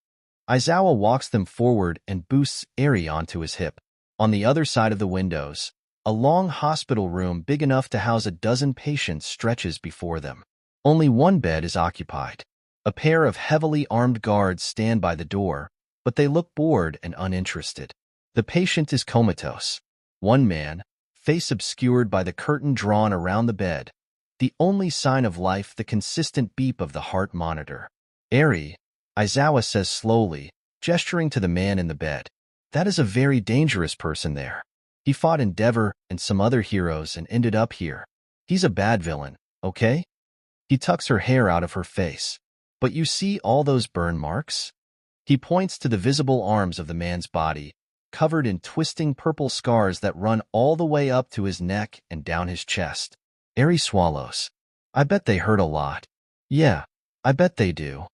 𝗬𝗏 walks them forward and boosts Eri onto his hip. On the other side of the windows, a long hospital room big enough to house a dozen patients stretches before them. Only one bed is occupied. A pair of heavily armed guards stand by the door, but they look bored and uninterested. The patient is comatose. One man, face obscured by the curtain drawn around the bed. The only sign of life, the consistent beep of the heart monitor. Eri, 𝗬𝗏 says slowly, gesturing to the man in the bed. That is a very dangerous person there. He fought 𝗵𝗃 and some other heroes and ended up here. He's a bad villain, okay? He tucks her hair out of her face. But you see all those burn marks? He points to the visible arms of the man's body, covered in twisting purple scars that run all the way up to his neck and down his chest. Eri swallows. I bet they hurt a lot. Yeah, I bet they do.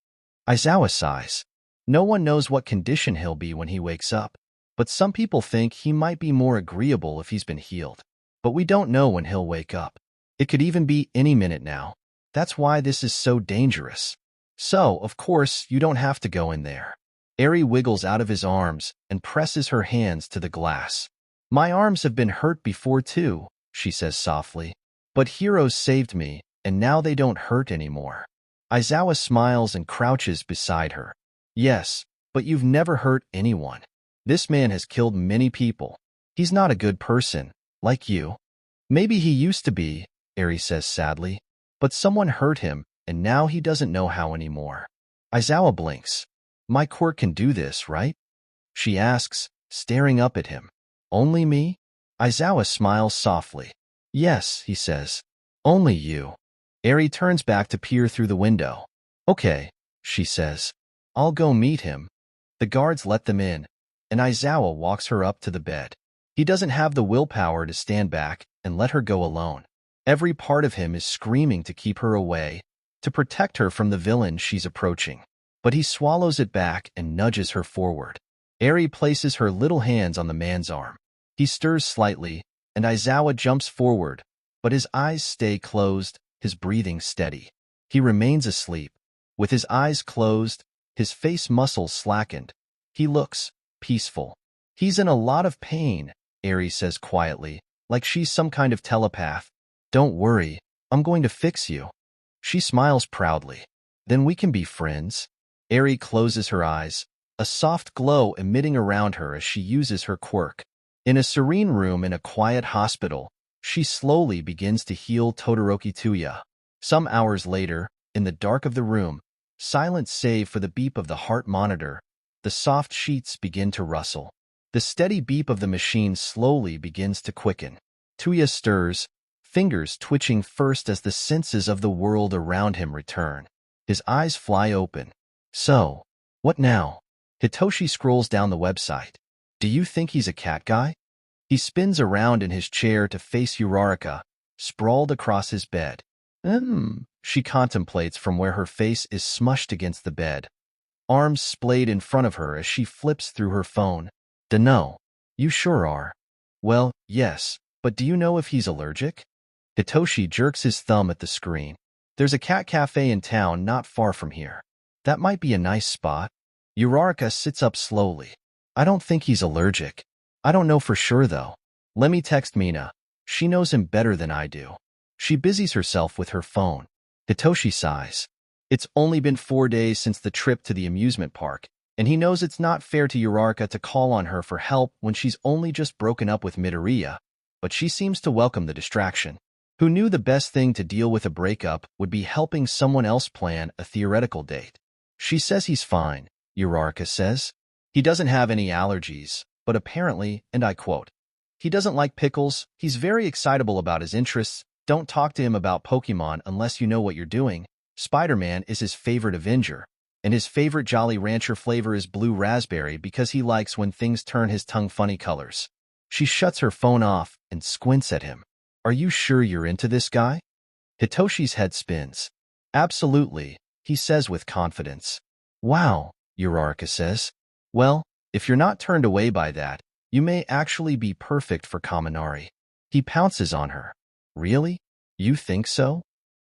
𝗬𝗏 sighs. No one knows what condition he'll be when he wakes up, but some people think he might be more agreeable if he's been healed. But we don't know when he'll wake up. It could even be any minute now. That's why this is so dangerous. So, of course, you don't have to go in there. Eri wiggles out of his arms and presses her hands to the glass. My arms have been hurt before too, she says softly. But heroes saved me, and now they don't hurt anymore. 𝗬𝗏 smiles and crouches beside her. Yes, but you've never hurt anyone. This man has killed many people. He's not a good person, like you. Maybe he used to be, Eri says sadly. But someone hurt him, and now he doesn't know how anymore. 𝗬𝗏 blinks. My quirk can do this, right? She asks, staring up at him. Only me? 𝗬𝗏 smiles softly. Yes, he says. Only you. Eri turns back to peer through the window. Okay, she says. I'll go meet him. The guards let them in, and 𝗬𝗏 walks her up to the bed. He doesn't have the willpower to stand back and let her go alone. Every part of him is screaming to keep her away, to protect her from the villain she's approaching. But he swallows it back and nudges her forward. Eri places her little hands on the man's arm. He stirs slightly, and 𝗬𝗏 jumps forward, but his eyes stay closed, his breathing steady. He remains asleep. With his eyes closed, his face muscles slackened. He looks peaceful. He's in a lot of pain, Eri says quietly, like she's some kind of telepath. Don't worry, I'm going to fix you. She smiles proudly. Then we can be friends. Eri closes her eyes, a soft glow emitting around her as she uses her quirk. In a serene room in a quiet hospital, she slowly begins to heal Todoroki Tuya. Some hours later, in the dark of the room, silent save for the beep of the heart monitor, the soft sheets begin to rustle. The steady beep of the machine slowly begins to quicken. Tuya stirs, fingers twitching first as the senses of the world around him return. His eyes fly open. So, what now? Hitoshi scrolls down the website. Do you think he's a cat guy? He spins around in his chair to face Uraraka, sprawled across his bed. She contemplates from where her face is smushed against the bed. Arms splayed in front of her as she flips through her phone. Dunno. You sure are. Well, yes, but do you know if he's allergic? Hitoshi jerks his thumb at the screen. There's a cat cafe in town not far from here. That might be a nice spot. 𝗬𝗧𝗏 sits up slowly. I don't think he's allergic. I don't know for sure, though. Let me text Mina. She knows him better than I do. She busies herself with her phone. Hitoshi sighs. It's only been 4 days since the trip to the amusement park, and he knows it's not fair to 𝗬𝗧𝗏 to call on her for help when she's only just broken up with Midoriya, but she seems to welcome the distraction. Who knew the best thing to deal with a breakup would be helping someone else plan a theoretical date? She says he's fine, 𝗬𝗧𝗏 says. He doesn't have any allergies, but apparently, and I quote, he doesn't like pickles, he's very excitable about his interests, don't talk to him about Pokemon unless you know what you're doing, Spider-Man is his favorite Avenger, and his favorite Jolly Rancher flavor is blue raspberry because he likes when things turn his tongue funny colors. She shuts her phone off and squints at him. Are you sure you're into this guy? Hitoshi's head spins. Absolutely, he says with confidence. Wow, 𝗬𝗧𝗏 says. Well, if you're not turned away by that, you may actually be perfect for Kaminari. He pounces on her. Really? You think so?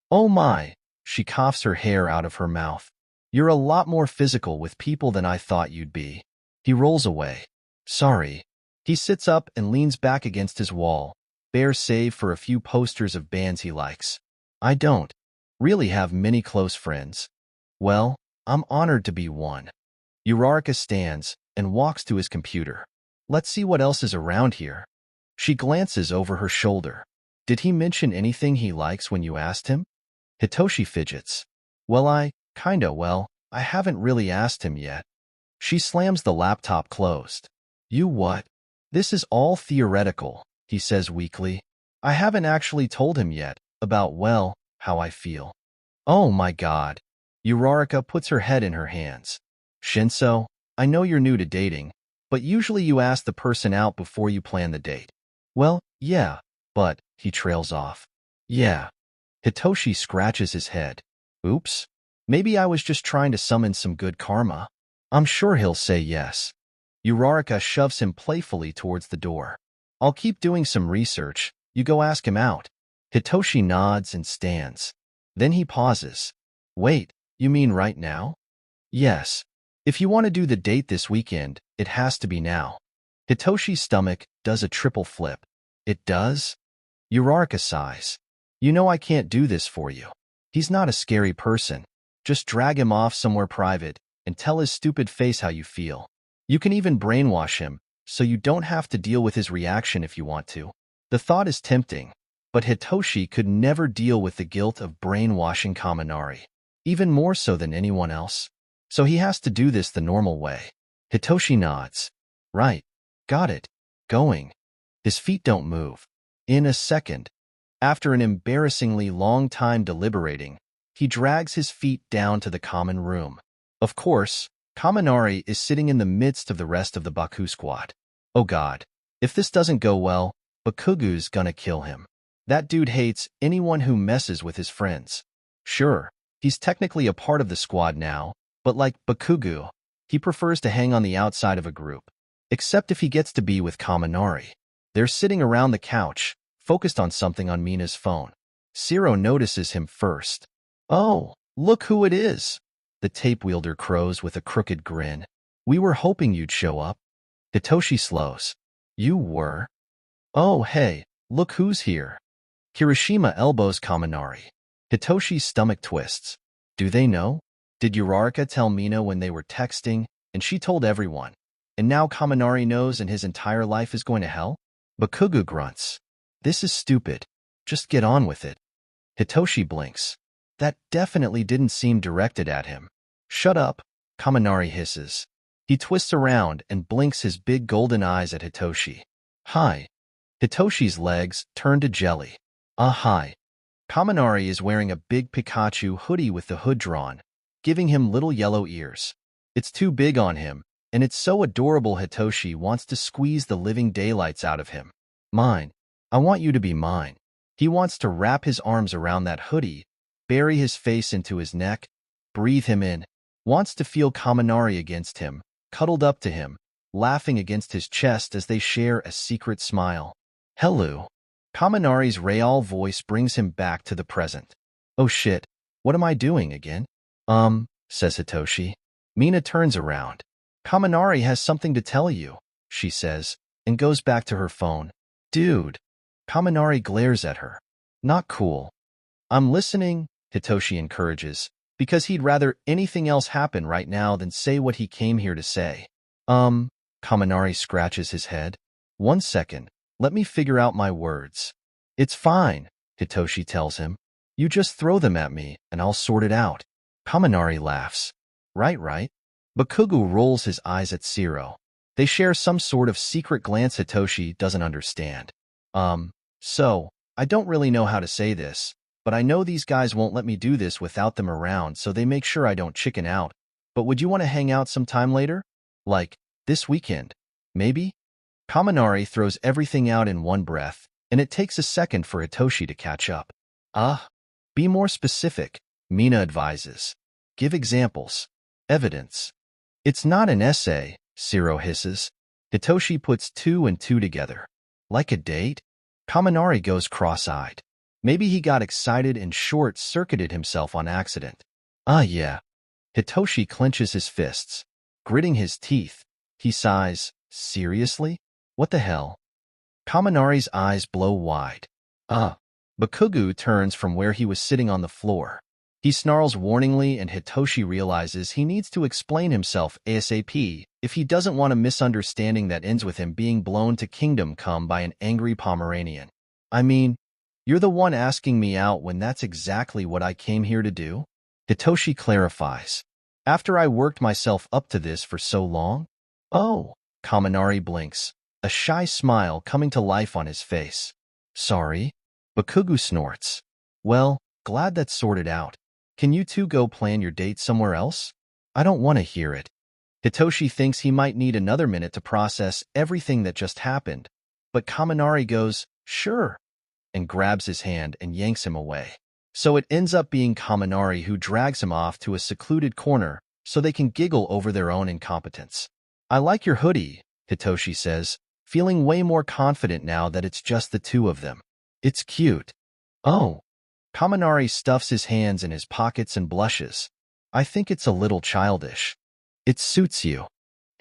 Oh my, she coughs her hair out of her mouth. You're a lot more physical with people than I thought you'd be. He rolls away. Sorry. He sits up and leans back against his wall, bare save for a few posters of bands he likes. I don't really have many close friends. Well, I'm honored to be one. 𝗬𝗧𝗏 stands and walks to his computer. Let's see what else is around here. She glances over her shoulder. Did he mention anything he likes when you asked him? Hitoshi fidgets. Well, I haven't really asked him yet. She slams the laptop closed. You what? This is all theoretical, he says weakly. I haven't actually told him yet about, well, how I feel. Oh my god. 𝗬𝗧𝗏 puts her head in her hands. Shinso, I know you're new to dating, but usually you ask the person out before you plan the date. Well, yeah, but, he trails off. Yeah. Hitoshi scratches his head. Oops. Maybe I was just trying to summon some good karma. I'm sure he'll say yes. 𝗬𝗧𝗏 shoves him playfully towards the door. I'll keep doing some research. You go ask him out. Hitoshi nods and stands. Then he pauses. Wait, you mean right now? Yes. If you want to do the date this weekend, it has to be now. Hitoshi's stomach does a triple flip. It does? 𝗬𝗧𝗏 sighs. You know I can't do this for you. He's not a scary person. Just drag him off somewhere private and tell his stupid face how you feel. You can even brainwash him, so you don't have to deal with his reaction if you want to. The thought is tempting, but Hitoshi could never deal with the guilt of brainwashing Kaminari, even more so than anyone else. So he has to do this the normal way. Hitoshi nods. Right. Got it. Going. His feet don't move. In a second, after an embarrassingly long time deliberating, he drags his feet down to the common room. Of course, Kaminari is sitting in the midst of the rest of the Baku squad. Oh god. If this doesn't go well, Bakugo's gonna kill him. That dude hates anyone who messes with his friends. Sure, he's technically a part of the squad now, but like Bakugo, he prefers to hang on the outside of a group. Except if he gets to be with Kaminari. They're sitting around the couch, focused on something on Mina's phone. Zero notices him first. Oh, look who it is. The tape wielder crows with a crooked grin. We were hoping you'd show up. Hitoshi slows. You were? Oh, hey, look who's here. Kirishima elbows Kaminari. Hitoshi's stomach twists. Do they know? Did 𝗬𝗧𝗏 tell Mina when they were texting, and she told everyone? And now Kaminari knows and his entire life is going to hell? Bakugo grunts. This is stupid. Just get on with it. Hitoshi blinks. That definitely didn't seem directed at him. Shut up, Kaminari hisses. He twists around and blinks his big golden eyes at Hitoshi. Hi. Hitoshi's legs turn to jelly. Hi. Kaminari is wearing a big Pikachu hoodie with the hood drawn, giving him little yellow ears. It's too big on him, and it's so adorable Hitoshi wants to squeeze the living daylights out of him. Mine. I want you to be mine. He wants to wrap his arms around that hoodie, bury his face into his neck, breathe him in, wants to feel Kaminari against him, cuddled up to him, laughing against his chest as they share a secret smile. Hello. Kaminari's real voice brings him back to the present. Oh shit, What am I doing again? Says Hitoshi. Mina turns around. Kaminari has something to tell you, she says, and goes back to her phone. Dude. Kaminari glares at her. Not cool. I'm listening, Hitoshi encourages, because he'd rather anything else happen right now than say what he came here to say. Kaminari scratches his head. 1 second, let me figure out my words. It's fine, Hitoshi tells him. You just throw them at me, and I'll sort it out. Kaminari laughs. Right. Bakugo rolls his eyes at 𝗧𝗏. They share some sort of secret glance Hitoshi doesn't understand. So, I don't really know how to say this, but I know these guys won't let me do this without them around, so they make sure I don't chicken out. But would you want to hang out sometime later? Like, this weekend? Maybe? Kaminari throws everything out in one breath, and it takes a second for Hitoshi to catch up. Be more specific, Mina advises. Give examples. Evidence. It's not an essay, 𝗧𝗏 hisses. Hitoshi puts 2 and 2 together. Like a date? Kaminari goes cross-eyed. Maybe he got excited and short-circuited himself on accident. Yeah. Hitoshi clenches his fists. Gritting his teeth, he sighs, seriously? What the hell? Kaminari's eyes blow wide. Bakugo turns from where he was sitting on the floor. He snarls warningly, and Hitoshi realizes he needs to explain himself ASAP if he doesn't want a misunderstanding that ends with him being blown to kingdom come by an angry Pomeranian. I mean, you're the one asking me out when that's exactly what I came here to do? Hitoshi clarifies. After I worked myself up to this for so long? Oh, Kaminari blinks, a shy smile coming to life on his face. Sorry? Bakugo snorts. Well, glad that's sorted out. Can you two go plan your date somewhere else? I don't want to hear it. Hitoshi thinks he might need another minute to process everything that just happened, but Kaminari goes, sure, and grabs his hand and yanks him away. So it ends up being Kaminari who drags him off to a secluded corner so they can giggle over their own incompetence. I like your hoodie, Hitoshi says, feeling way more confident now that it's just the two of them. It's cute. Oh. Kaminari stuffs his hands in his pockets and blushes. I think it's a little childish. It suits you.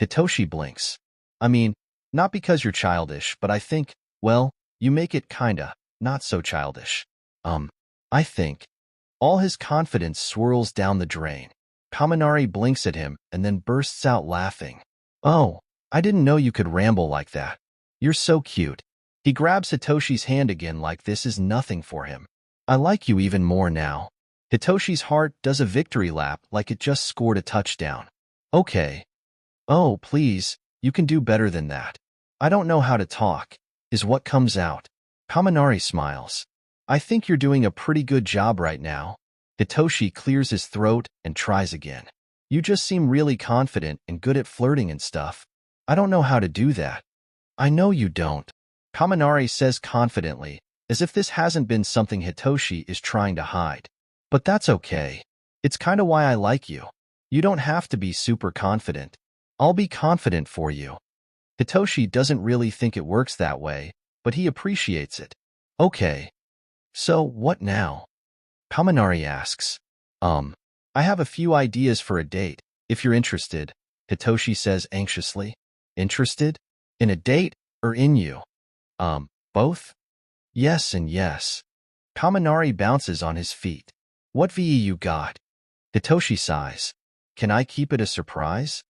Hitoshi blinks. I mean, not because you're childish, but I think, well, you make it kinda not so childish. I think. All his confidence swirls down the drain. Kaminari blinks at him and then bursts out laughing. Oh, I didn't know you could ramble like that. You're so cute. He grabs Hitoshi's hand again like this is nothing for him. I like you even more now. Hitoshi's heart does a victory lap like it just scored a touchdown. Okay. Oh, please, you can do better than that. I don't know how to talk, is what comes out. Kaminari smiles. I think you're doing a pretty good job right now. Hitoshi clears his throat and tries again. You just seem really confident and good at flirting and stuff. I don't know how to do that. I know you don't. Kaminari says confidently, as if this hasn't been something Hitoshi is trying to hide. But that's okay. It's kinda why I like you. You don't have to be super confident. I'll be confident for you. Hitoshi doesn't really think it works that way, but he appreciates it. Okay. So, what now? Kaminari asks. I have a few ideas for a date, if you're interested, Hitoshi says anxiously. Interested? In a date, or in you? Both? Yes and yes. Kaminari bounces on his feet. What VE you got? Hitoshi sighs. Can I keep it a surprise?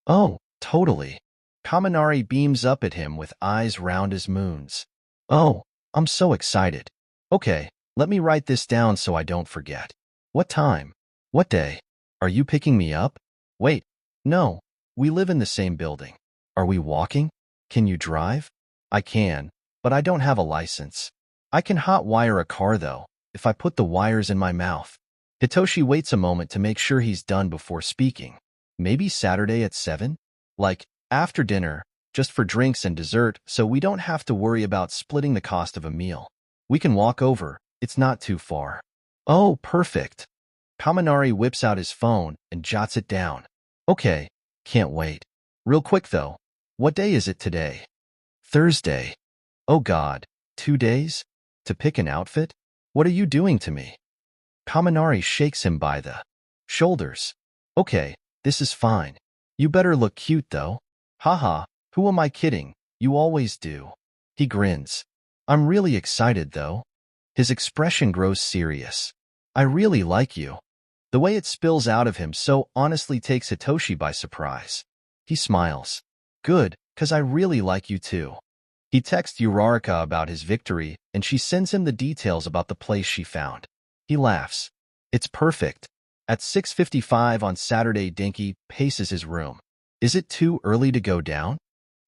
Oh, totally. Kaminari beams up at him with eyes round as moons. Oh, I'm so excited. Okay, let me write this down so I don't forget. What time? What day? Are you picking me up? Wait, no, we live in the same building. Are we walking? Can you drive? I can, but I don't have a license. I can hot wire a car though, if I put the wires in my mouth. Hitoshi waits a moment to make sure he's done before speaking. Maybe Saturday at 7? Like, after dinner, just for drinks and dessert, so we don't have to worry about splitting the cost of a meal. We can walk over, it's not too far. Oh, perfect. Kaminari whips out his phone and jots it down. Okay, can't wait. Real quick though, what day is it today? Thursday. Oh God, 2 days? To pick an outfit? What are you doing to me? Kaminari shakes him by the shoulders. Okay, this is fine. You better look cute though. Haha, who am I kidding? You always do. He grins. I'm really excited though. His expression grows serious. I really like you. The way it spills out of him so honestly takes Hitoshi by surprise. He smiles. Good, 'cause I really like you too. He texts 𝗬𝗧𝗏 about his victory, and she sends him the details about the place she found. He laughs. It's perfect. At 6:55 on Saturday, Dsky paces his room. Is it too early to go down?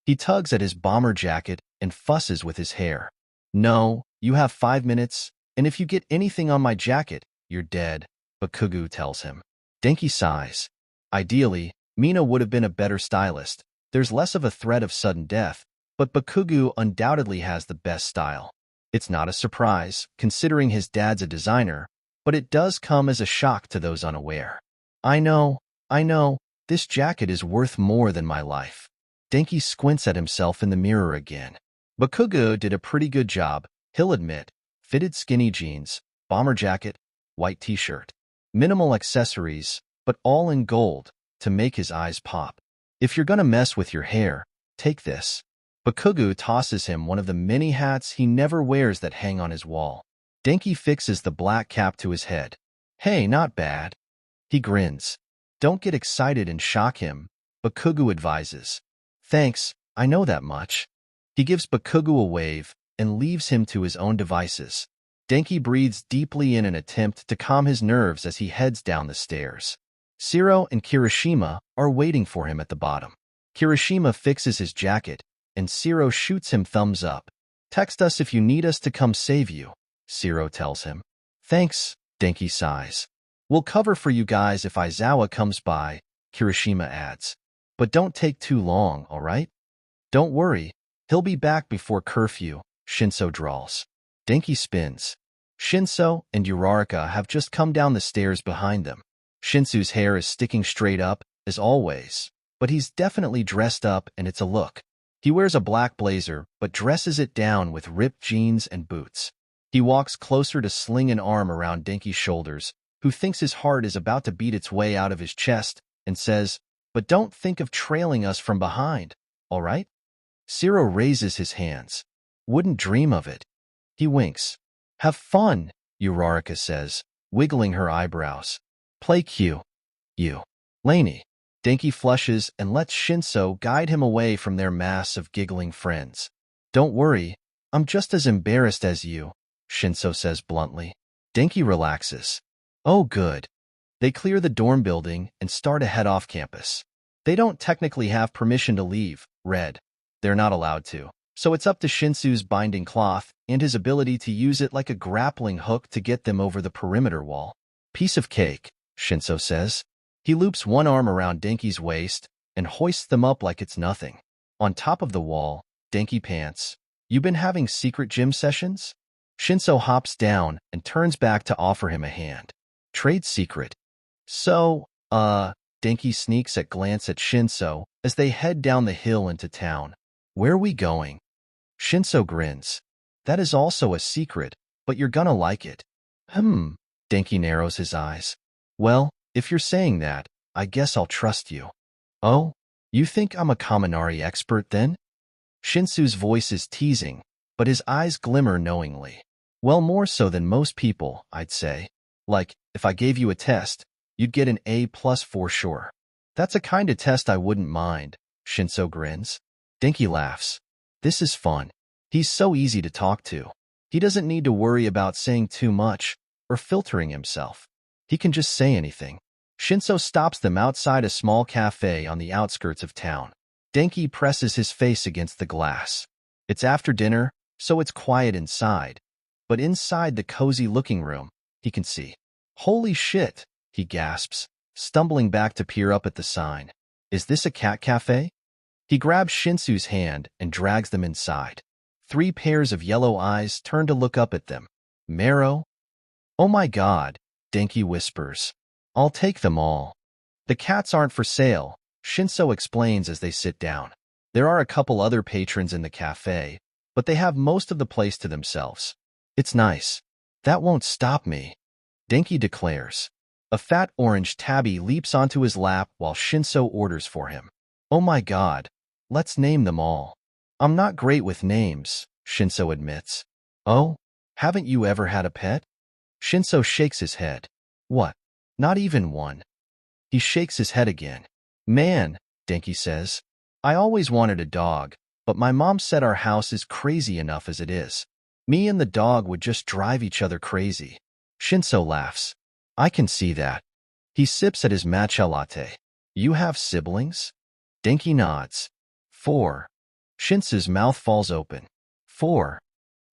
He tugs at his bomber jacket and fusses with his hair. No, you have 5 minutes, and if you get anything on my jacket, you're dead, Bakugo tells him. Dsky sighs. Ideally, Mina would have been a better stylist. There's less of a threat of sudden death, but Bakugo undoubtedly has the best style. It's not a surprise, considering his dad's a designer, but it does come as a shock to those unaware. I know, this jacket is worth more than my life. Dsky squints at himself in the mirror again. Bakugo did a pretty good job, he'll admit. Fitted skinny jeans, bomber jacket, white t-shirt. Minimal accessories, but all in gold, to make his eyes pop. If you're gonna mess with your hair, take this. Bakugo tosses him one of the many hats he never wears that hang on his wall. Dsky fixes the black cap to his head. Hey, not bad. He grins. Don't get excited and shock him, Bakugo advises. Thanks, I know that much. He gives Bakugo a wave and leaves him to his own devices. Dsky breathes deeply in an attempt to calm his nerves as he heads down the stairs. Shiro and Kirishima are waiting for him at the bottom. Kirishima fixes his jacket, and Shiro shoots him thumbs up. Text us if you need us to come save you, Shiro tells him. Thanks, Dsky sighs. We'll cover for you guys if Aizawa comes by, Kirishima adds. But don't take too long, all right? Don't worry, he'll be back before curfew, Shinsou drawls. Dsky spins. Shinsou and 𝗬𝗧𝗏 have just come down the stairs behind them. Shinsou's hair is sticking straight up, as always, but he's definitely dressed up and it's a look. He wears a black blazer, but dresses it down with ripped jeans and boots. He walks closer to sling an arm around Dsky's shoulders, who thinks his heart is about to beat its way out of his chest, and says, But don't think of trailing us from behind, all right? Shiro raises his hands. Wouldn't dream of it. He winks. Have fun, 𝗬𝗧𝗏 says, wiggling her eyebrows. Play Q. You. Laney. Dsky flushes and lets Shinsou guide him away from their mass of giggling friends. Don't worry, I'm just as embarrassed as you, Shinsou says bluntly. Dsky relaxes. Oh, good. They clear the dorm building and start to head off campus. They don't technically have permission to leave, Red. They're not allowed to. So it's up to Shinsou's binding cloth and his ability to use it like a grappling hook to get them over the perimeter wall. Piece of cake, Shinsou says. He loops one arm around Dsky's waist and hoists them up like it's nothing. On top of the wall, Dsky pants. You been having secret gym sessions? Shinsou hops down and turns back to offer him a hand. Trade secret. So, Dsky sneaks a glance at Shinsou as they head down the hill into town. Where are we going? Shinsou grins. That is also a secret, but you're gonna like it. Dsky narrows his eyes. Well, if you're saying that, I guess I'll trust you. Oh, you think I'm a Kaminari expert then? Shinsou's voice is teasing, but his eyes glimmer knowingly. Well, more so than most people, I'd say. Like, if I gave you a test, you'd get an A+ for sure. That's a kind of test I wouldn't mind, Shinsou grins. Dsky laughs. This is fun. He's so easy to talk to. He doesn't need to worry about saying too much or filtering himself. He can just say anything. Shinsou stops them outside a small cafe on the outskirts of town. Dsky presses his face against the glass. It's after dinner, so it's quiet inside. But inside the cozy-looking room, he can see. Holy shit, he gasps, stumbling back to peer up at the sign. Is this a cat cafe? He grabs Shinsou's hand and drags them inside. 3 pairs of yellow eyes turn to look up at them. Marrow? Oh my god, Dsky whispers. I'll take them all. The cats aren't for sale, Shinsou explains as they sit down. There are a couple other patrons in the cafe, but they have most of the place to themselves. It's nice. That won't stop me. Denki declares. A fat orange tabby leaps onto his lap while Shinso orders for him. Oh my god. Let's name them all. I'm not great with names, Shinso admits. Oh? Haven't you ever had a pet? Shinso shakes his head. What? Not even one. He shakes his head again. Man, Denki says. I always wanted a dog, but my mom said our house is crazy enough as it is. Me and the dog would just drive each other crazy. Shinso laughs. I can see that. He sips at his matcha latte. You have siblings? Denki nods. 4. Shinso's mouth falls open. 4.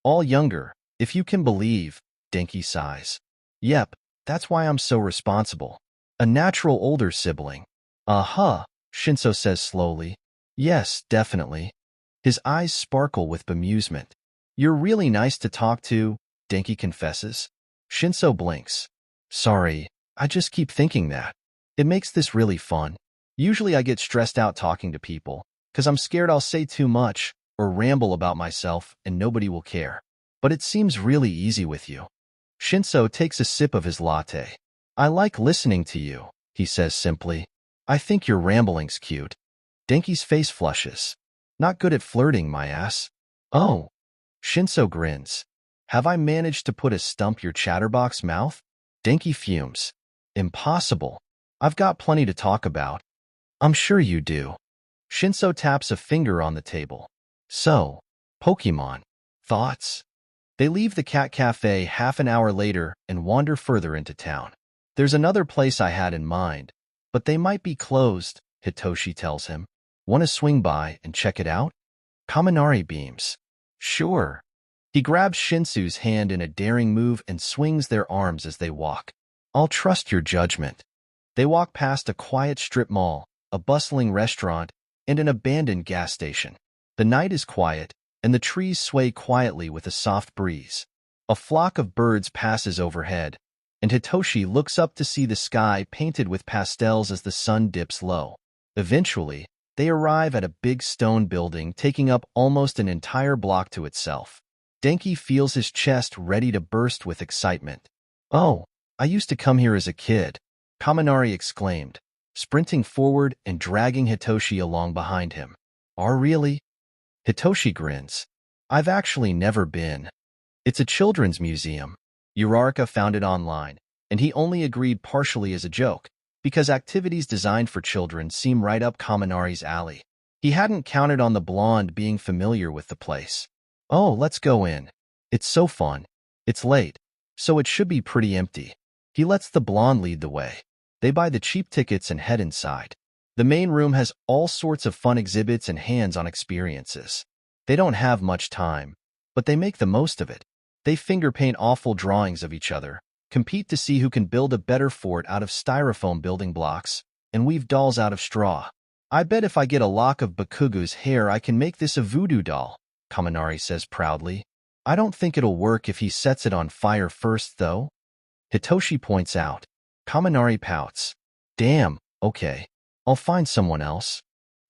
All younger, if you can believe, Denki sighs. Yep, that's why I'm so responsible. A natural older sibling. Shinso says slowly. Yes, definitely. His eyes sparkle with bemusement. You're really nice to talk to, Denki confesses. Shinso blinks. Sorry, I just keep thinking that. It makes this really fun. Usually I get stressed out talking to people, because I'm scared I'll say too much or ramble about myself and nobody will care. But it seems really easy with you. Shinso takes a sip of his latte. I like listening to you, he says simply. I think your rambling's cute. Denki's face flushes. Not good at flirting, my ass. Oh. Shinso grins. Have I managed to put a stump your chatterbox mouth? Denki fumes. Impossible. I've got plenty to talk about. I'm sure you do. Shinso taps a finger on the table. So, Pokemon. Thoughts? They leave the cat cafe half an hour later and wander further into town. There's another place I had in mind, but they might be closed, Hitoshi tells him. Want to swing by and check it out? Kaminari beams. Sure. He grabs Shinso's hand in a daring move and swings their arms as they walk. I'll trust your judgment. They walk past a quiet strip mall, a bustling restaurant, and an abandoned gas station. The night is quiet, and the trees sway quietly with a soft breeze. A flock of birds passes overhead, and Hitoshi looks up to see the sky painted with pastels as the sun dips low. Eventually, they arrive at a big stone building taking up almost an entire block to itself. Denki feels his chest ready to burst with excitement. Oh, I used to come here as a kid, Kaminari exclaimed, sprinting forward and dragging Hitoshi along behind him. Oh, really? Hitoshi grins. I've actually never been. It's a children's museum. 𝗧𝗏𝗏 found it online, and he only agreed partially as a joke, because activities designed for children seem right up Kaminari's alley. He hadn't counted on the blonde being familiar with the place. Oh, let's go in. It's so fun. It's late, so it should be pretty empty. He lets the blonde lead the way. They buy the cheap tickets and head inside. The main room has all sorts of fun exhibits and hands-on experiences. They don't have much time, but they make the most of it. They finger-paint awful drawings of each other, compete to see who can build a better fort out of styrofoam building blocks, and weave dolls out of straw. I bet if I get a lock of Bakugo's hair I can make this a voodoo doll, Kaminari says proudly. I don't think it'll work if he sets it on fire first, though. Hitoshi points out. Kaminari pouts. Damn, okay. I'll find someone else.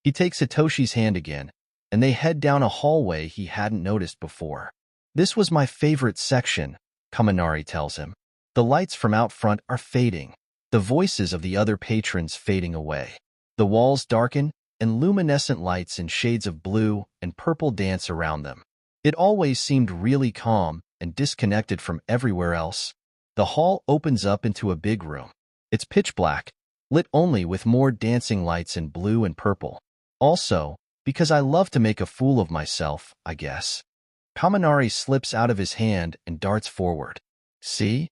He takes Hitoshi's hand again, and they head down a hallway he hadn't noticed before. This was my favorite section, Kaminari tells him. The lights from out front are fading, the voices of the other patrons fading away. The walls darken, and luminescent lights in shades of blue and purple dance around them. It always seemed really calm and disconnected from everywhere else. The hall opens up into a big room. It's pitch black, lit only with more dancing lights in blue and purple. Also, because I love to make a fool of myself, I guess. Kaminari slips out of his hand and darts forward. See?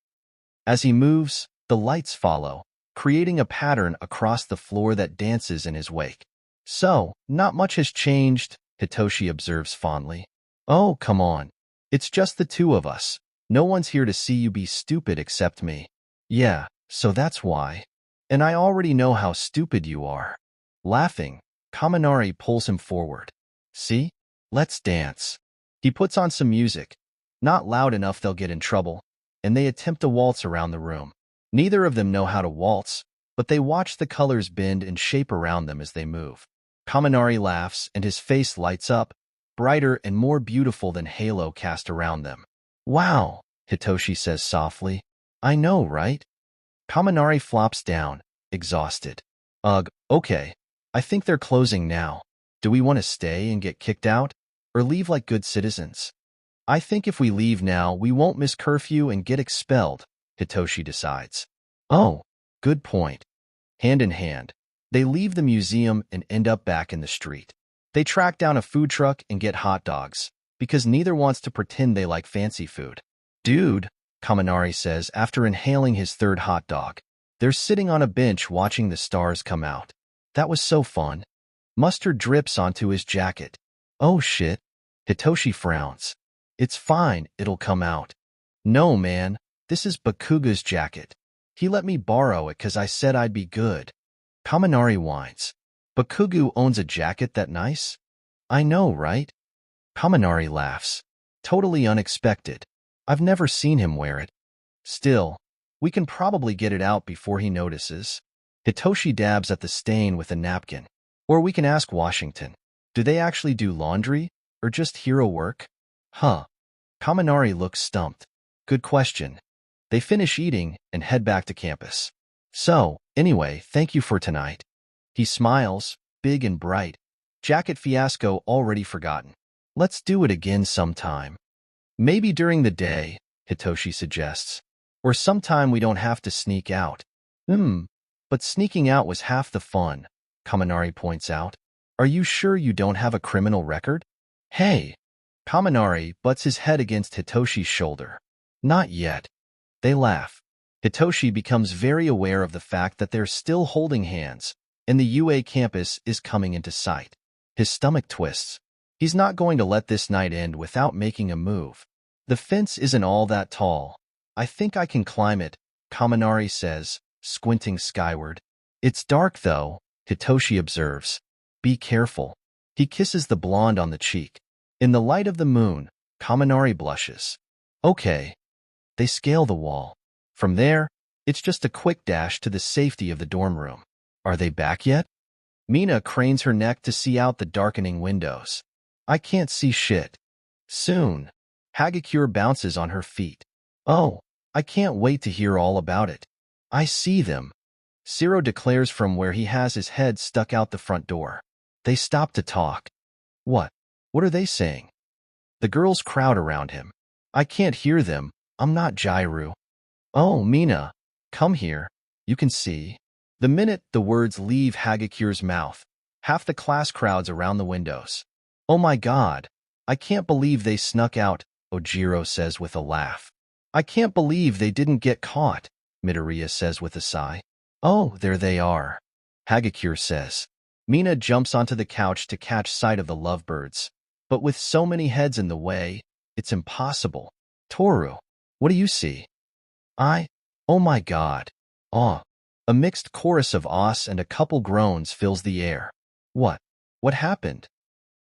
As he moves, the lights follow, creating a pattern across the floor that dances in his wake. So, not much has changed, Hitoshi observes fondly. Oh, come on. It's just the two of us. No one's here to see you be stupid except me. Yeah, so that's why. And I already know how stupid you are. Laughing, Kaminari pulls him forward. See? Let's dance. He puts on some music. Not loud enough they'll get in trouble, and they attempt a waltz around the room. Neither of them know how to waltz, but they watch the colors bend and shape around them as they move. Kaminari laughs and his face lights up, brighter and more beautiful than halo cast around them. Wow, Hitoshi says softly. I know, right? Kaminari flops down, exhausted. Ugh, okay. I think they're closing now. Do we want to stay and get kicked out? Or leave like good citizens? I think if we leave now, we won't miss curfew and get expelled, Hitoshi decides. Oh, good point. Hand in hand, they leave the museum and end up back in the street. They track down a food truck and get hot dogs, because neither wants to pretend they like fancy food. Dude, Kaminari says after inhaling his third hot dog. They're sitting on a bench watching the stars come out. That was so fun. Mustard drips onto his jacket. Oh shit. Hitoshi frowns. It's fine, it'll come out. No, man, this is Bakugo's jacket. He let me borrow it because I said I'd be good. Kaminari whines. Bakugo owns a jacket that nice? I know, right? Kaminari laughs. Totally unexpected. I've never seen him wear it. Still, we can probably get it out before he notices. Hitoshi dabs at the stain with a napkin. Or we can ask Washington. Do they actually do laundry, or just hero work? Huh. Kaminari looks stumped. Good question. They finish eating and head back to campus. So, anyway, thank you for tonight. He smiles, big and bright. Jacket fiasco already forgotten. Let's do it again sometime. Maybe during the day, Hitoshi suggests. Or sometime we don't have to sneak out. But sneaking out was half the fun, Kaminari points out. Are you sure you don't have a criminal record? Hey! Kaminari butts his head against Hitoshi's shoulder. Not yet. They laugh. Hitoshi becomes very aware of the fact that they're still holding hands, and the UA campus is coming into sight. His stomach twists. He's not going to let this night end without making a move. The fence isn't all that tall. I think I can climb it, Kaminari says, squinting skyward. It's dark, though, Hitoshi observes. Be careful. He kisses the blonde on the cheek. In the light of the moon, Kaminari blushes. Okay. They scale the wall. From there, it's just a quick dash to the safety of the dorm room. Are they back yet? Mina cranes her neck to see out the darkening windows. I can't see shit. Soon. 𝐎𝐩𝐽𝐻 bounces on her feet. Oh, I can't wait to hear all about it. I see them. 𝗧𝗪 declares from where he has his head stuck out the front door. They stop to talk. What? What are they saying? The girls crowd around him. I can't hear them. I'm not J.Ru. Oh, Mina, come here. You can see. The minute the words leave 𝗎𝐽𝐻's mouth, half the class crowds around the windows. Oh my God. I can't believe they snuck out, Ojiro says with a laugh. I can't believe they didn't get caught, Midoriya says with a sigh. Oh, there they are, 𝗎𝐽𝐻 says. Mina jumps onto the couch to catch sight of the lovebirds. But with so many heads in the way, it's impossible. Toru, what do you see? Oh my God. Aw. A mixed chorus of ahs and a couple groans fills the air. What? What happened?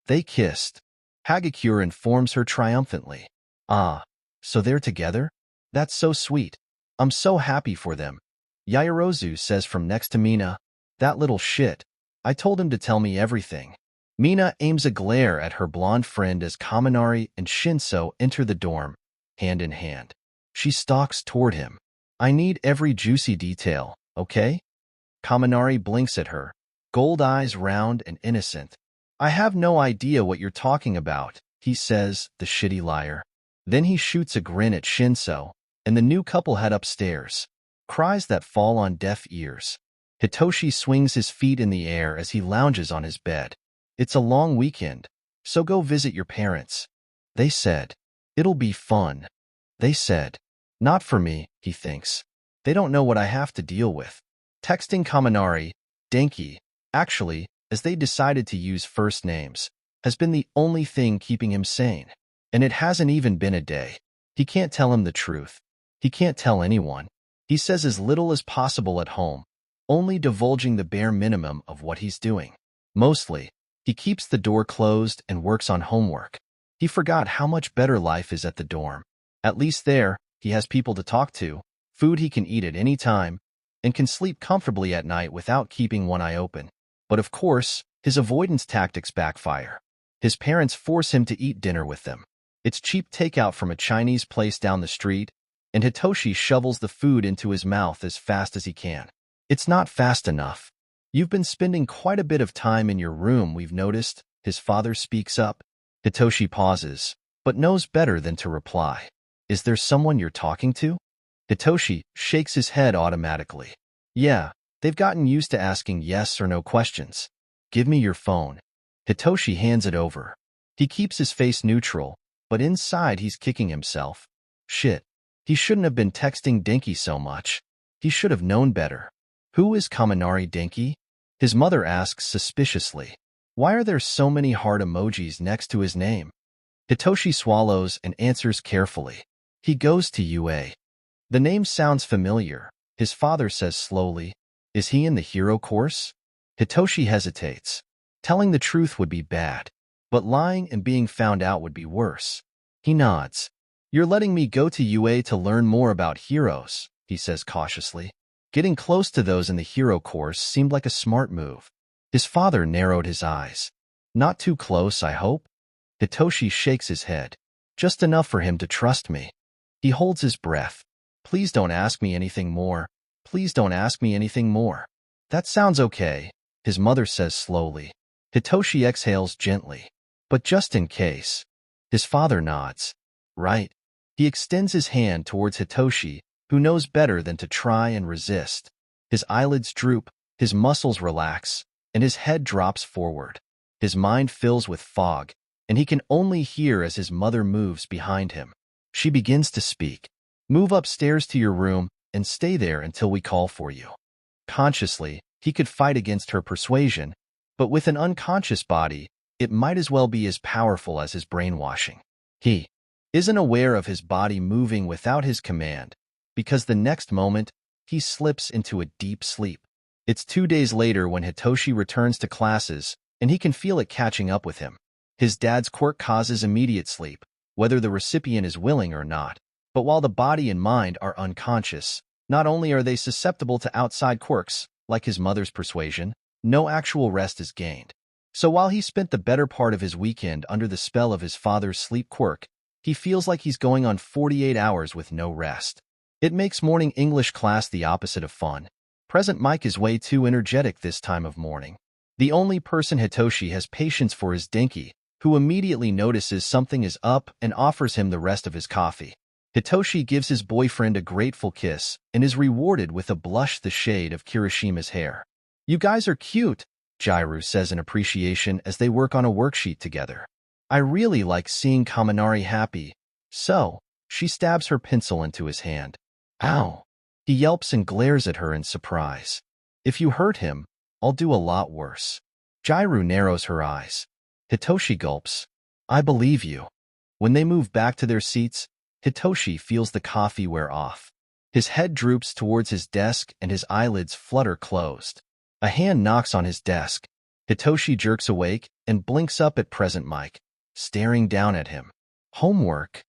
They kissed. 𝗎𝐽𝐻 informs her triumphantly. Ah, so they're together? That's so sweet. I'm so happy for them. Yaoyorozu says from next to Mina. That little shit. I told him to tell me everything. Mina aims a glare at her blonde friend as Kaminari and Shinsou enter the dorm, hand in hand. She stalks toward him. I need every juicy detail, okay? Kaminari blinks at her, gold eyes round and innocent. I have no idea what you're talking about, he says, the shitty liar. Then he shoots a grin at Shinsou, and the new couple head upstairs. Cries that fall on deaf ears. Hitoshi swings his feet in the air as he lounges on his bed. It's a long weekend, so go visit your parents. They said. It'll be fun. They said. Not for me, he thinks. They don't know what I have to deal with. Texting Kaminari, Denki, actually, as they decided to use first names, has been the only thing keeping him sane. And it hasn't even been a day. He can't tell him the truth. He can't tell anyone. He says as little as possible at home, only divulging the bare minimum of what he's doing. Mostly, he keeps the door closed and works on homework. He forgot how much better life is at the dorm. At least there, he has people to talk to, food he can eat at any time, and can sleep comfortably at night without keeping one eye open. But of course, his avoidance tactics backfire. His parents force him to eat dinner with them. It's cheap takeout from a Chinese place down the street, and Hitoshi shovels the food into his mouth as fast as he can. It's not fast enough. You've been spending quite a bit of time in your room, we've noticed, his father speaks up. Hitoshi pauses, but knows better than to reply. Is there someone you're talking to? Hitoshi shakes his head automatically. Yeah, they've gotten used to asking yes or no questions. Give me your phone. Hitoshi hands it over. He keeps his face neutral, but inside he's kicking himself. Shit. He shouldn't have been texting Dsky so much. He should have known better. Who is Kaminari Dsky? His mother asks suspiciously. Why are there so many heart emojis next to his name? Hitoshi swallows and answers carefully. He goes to UA. The name sounds familiar, his father says slowly. Is he in the hero course? Hitoshi hesitates. Telling the truth would be bad, but lying and being found out would be worse. He nods. You're letting me go to UA to learn more about heroes, he says cautiously. Getting close to those in the hero course seemed like a smart move. His father narrowed his eyes. Not too close, I hope? Hitoshi shakes his head. Just enough for him to trust me. He holds his breath. Please don't ask me anything more. Please don't ask me anything more. That sounds okay, his mother says slowly. Hitoshi exhales gently. But just in case. His father nods. Right. He extends his hand towards Hitoshi, who knows better than to try and resist. His eyelids droop, his muscles relax, and his head drops forward. His mind fills with fog, and he can only hear as his mother moves behind him. She begins to speak. Move upstairs to your room and stay there until we call for you. Consciously, he could fight against her persuasion, but with an unconscious body, it might as well be as powerful as his brainwashing. He isn't aware of his body moving without his command, because the next moment, he slips into a deep sleep. It's 2 days later when Hitoshi returns to classes, and he can feel it catching up with him. His dad's quirk causes immediate sleep, whether the recipient is willing or not. But while the body and mind are unconscious, not only are they susceptible to outside quirks, like his mother's persuasion, no actual rest is gained. So while he spent the better part of his weekend under the spell of his father's sleep quirk, he feels like he's going on 48 hours with no rest. It makes morning English class the opposite of fun. Present Mike is way too energetic this time of morning. The only person Hitoshi has patience for is Dsky, who immediately notices something is up and offers him the rest of his coffee. Hitoshi gives his boyfriend a grateful kiss and is rewarded with a blush the shade of Kirishima's hair. You guys are cute, Dsky says in appreciation as they work on a worksheet together. I really like seeing Kaminari happy. So, she stabs her pencil into his hand. Ow! He yelps and glares at her in surprise. If you hurt him, I'll do a lot worse. Dsky narrows her eyes. Hitoshi gulps. I believe you. When they move back to their seats, Hitoshi feels the coffee wear off. His head droops towards his desk and his eyelids flutter closed. A hand knocks on his desk. Hitoshi jerks awake and blinks up at present Mike, staring down at him. Homework?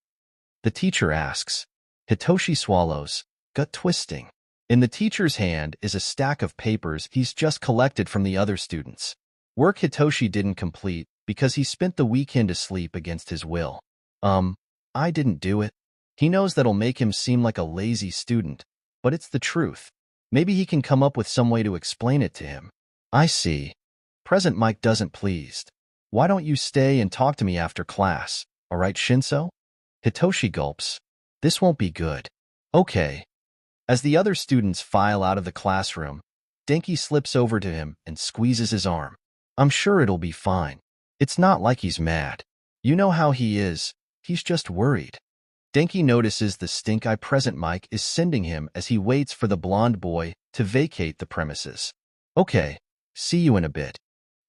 The teacher asks. Hitoshi swallows, gut twisting. In the teacher's hand is a stack of papers he's just collected from the other students. Work Hitoshi didn't complete because he spent the weekend asleep against his will. I didn't do it. He knows that'll make him seem like a lazy student, but it's the truth. Maybe he can come up with some way to explain it to him. I see. Present Mike doesn't pleased. Why don't you stay and talk to me after class, all right, Shinso? Hitoshi gulps. This won't be good. Okay. As the other students file out of the classroom, Dsky slips over to him and squeezes his arm. I'm sure it'll be fine. It's not like he's mad. You know how he is. He's just worried. Dsky notices the stink eye present Mike is sending him as he waits for the blonde boy to vacate the premises. Okay, see you in a bit.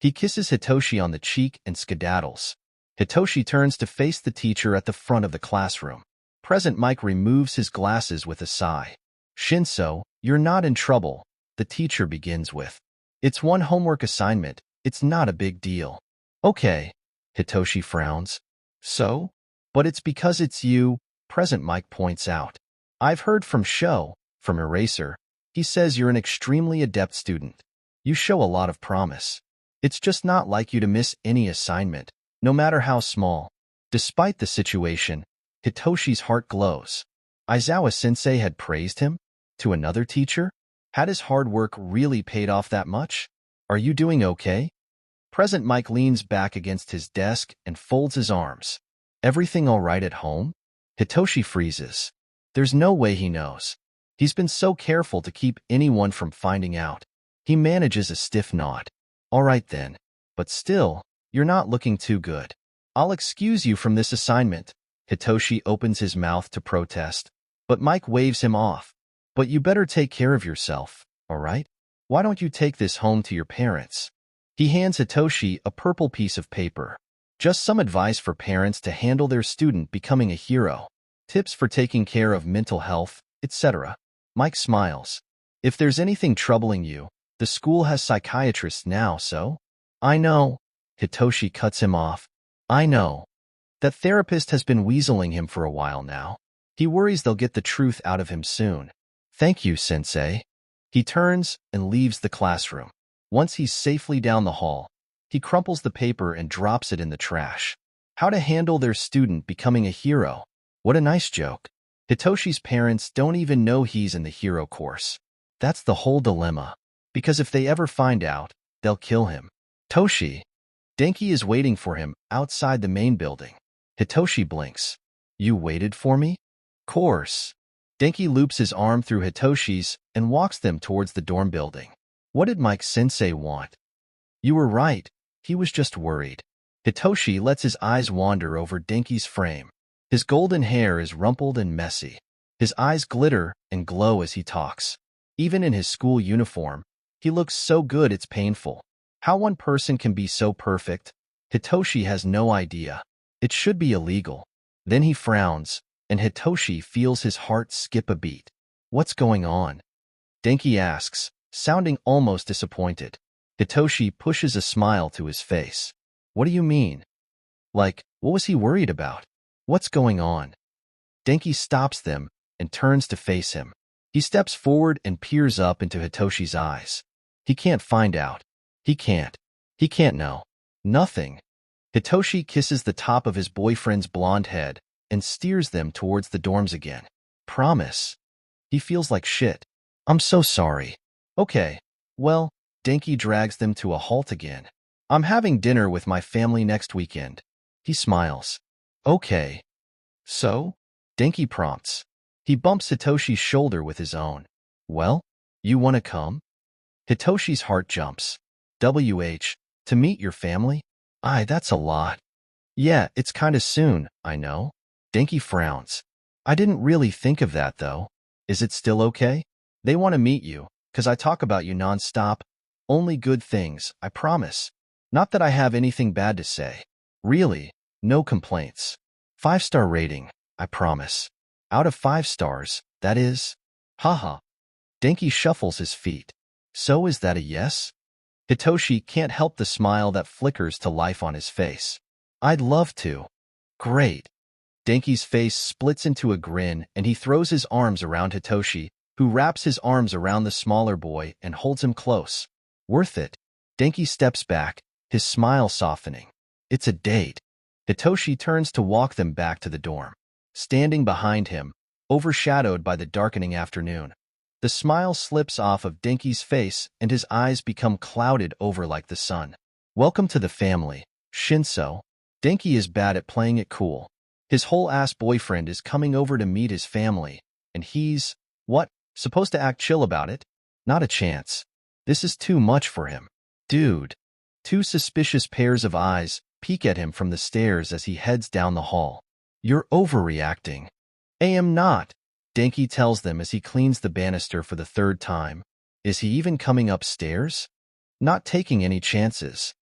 He kisses Hitoshi on the cheek and skedaddles. Hitoshi turns to face the teacher at the front of the classroom. Present Mike removes his glasses with a sigh. Shinso, you're not in trouble, the teacher begins with. It's one homework assignment. It's not a big deal. Okay, Hitoshi frowns. So? But it's because it's you, present Mike points out. I've heard from from Eraser. He says you're an extremely adept student. You show a lot of promise. It's just not like you to miss any assignment, no matter how small. Despite the situation, Hitoshi's heart glows. Aizawa-sensei had praised him? To another teacher? Had his hard work really paid off that much? Are you doing okay? Present Mike leans back against his desk and folds his arms. Everything all right at home? Hitoshi freezes. There's no way he knows. He's been so careful to keep anyone from finding out. He manages a stiff nod. All right then. But still, you're not looking too good. I'll excuse you from this assignment. Hitoshi opens his mouth to protest, but Mike waves him off. But you better take care of yourself, all right? Why don't you take this home to your parents? He hands Hitoshi a purple piece of paper. Just some advice for parents to handle their student becoming a hero. Tips for taking care of mental health, etc. Mike smiles. If there's anything troubling you, the school has psychiatrists now, so? I know. Hitoshi cuts him off. I know. That therapist has been weaseling him for a while now. He worries they'll get the truth out of him soon. Thank you, sensei. He turns and leaves the classroom. Once he's safely down the hall, he crumples the paper and drops it in the trash. How to handle their student becoming a hero. What a nice joke. Hitoshi's parents don't even know he's in the hero course. That's the whole dilemma. Because if they ever find out, they'll kill him. Toshi. Denki is waiting for him outside the main building. Hitoshi blinks. You waited for me? Course. Denki loops his arm through Hitoshi's and walks them towards the dorm building. What did Mike-sensei want? You were right. He was just worried. Hitoshi lets his eyes wander over Denki's frame. His golden hair is rumpled and messy. His eyes glitter and glow as he talks. Even in his school uniform, he looks so good it's painful. How one person can be so perfect? Hitoshi has no idea. It should be illegal. Then he frowns, and Hitoshi feels his heart skip a beat. What's going on? Denki asks, sounding almost disappointed. Hitoshi pushes a smile to his face. What do you mean? Like, what was he worried about? What's going on? Denki stops them and turns to face him. He steps forward and peers up into Hitoshi's eyes. He can't find out. He can't know. Nothing. Hitoshi kisses the top of his boyfriend's blonde head and steers them towards the dorms again. Promise. He feels like shit. I'm so sorry. Okay. Well, Denki drags them to a halt again. I'm having dinner with my family next weekend. He smiles. Okay. So? Denki prompts. He bumps Hitoshi's shoulder with his own. Well, you want to come? Hitoshi's heart jumps. To meet your family? That's a lot. Yeah, it's kinda soon, I know. Denki frowns. I didn't really think of that, though. Is it still okay? They want to meet you, 'cause I talk about you non-stop. Only good things, I promise. Not that I have anything bad to say. Really, no complaints. 5-star rating, I promise. Out of 5 stars, that is. Haha. Denki shuffles his feet. So is that a yes? Hitoshi can't help the smile that flickers to life on his face. I'd love to. Great. Denki's face splits into a grin and he throws his arms around Hitoshi, who wraps his arms around the smaller boy and holds him close. Worth it. Denki steps back, his smile softening. It's a date. Hitoshi turns to walk them back to the dorm. Standing behind him, overshadowed by the darkening afternoon, the smile slips off of Denki's face and his eyes become clouded over like the sun. Welcome to the family, Shinso. Denki is bad at playing it cool. His whole-ass boyfriend is coming over to meet his family, and he's, what, supposed to act chill about it? Not a chance. This is too much for him. Dude. 2 suspicious pairs of eyes peek at him from the stairs as he heads down the hall. You're overreacting. I am not. Denki tells them as he cleans the banister for the 3rd time. Is he even coming upstairs? Not taking any chances.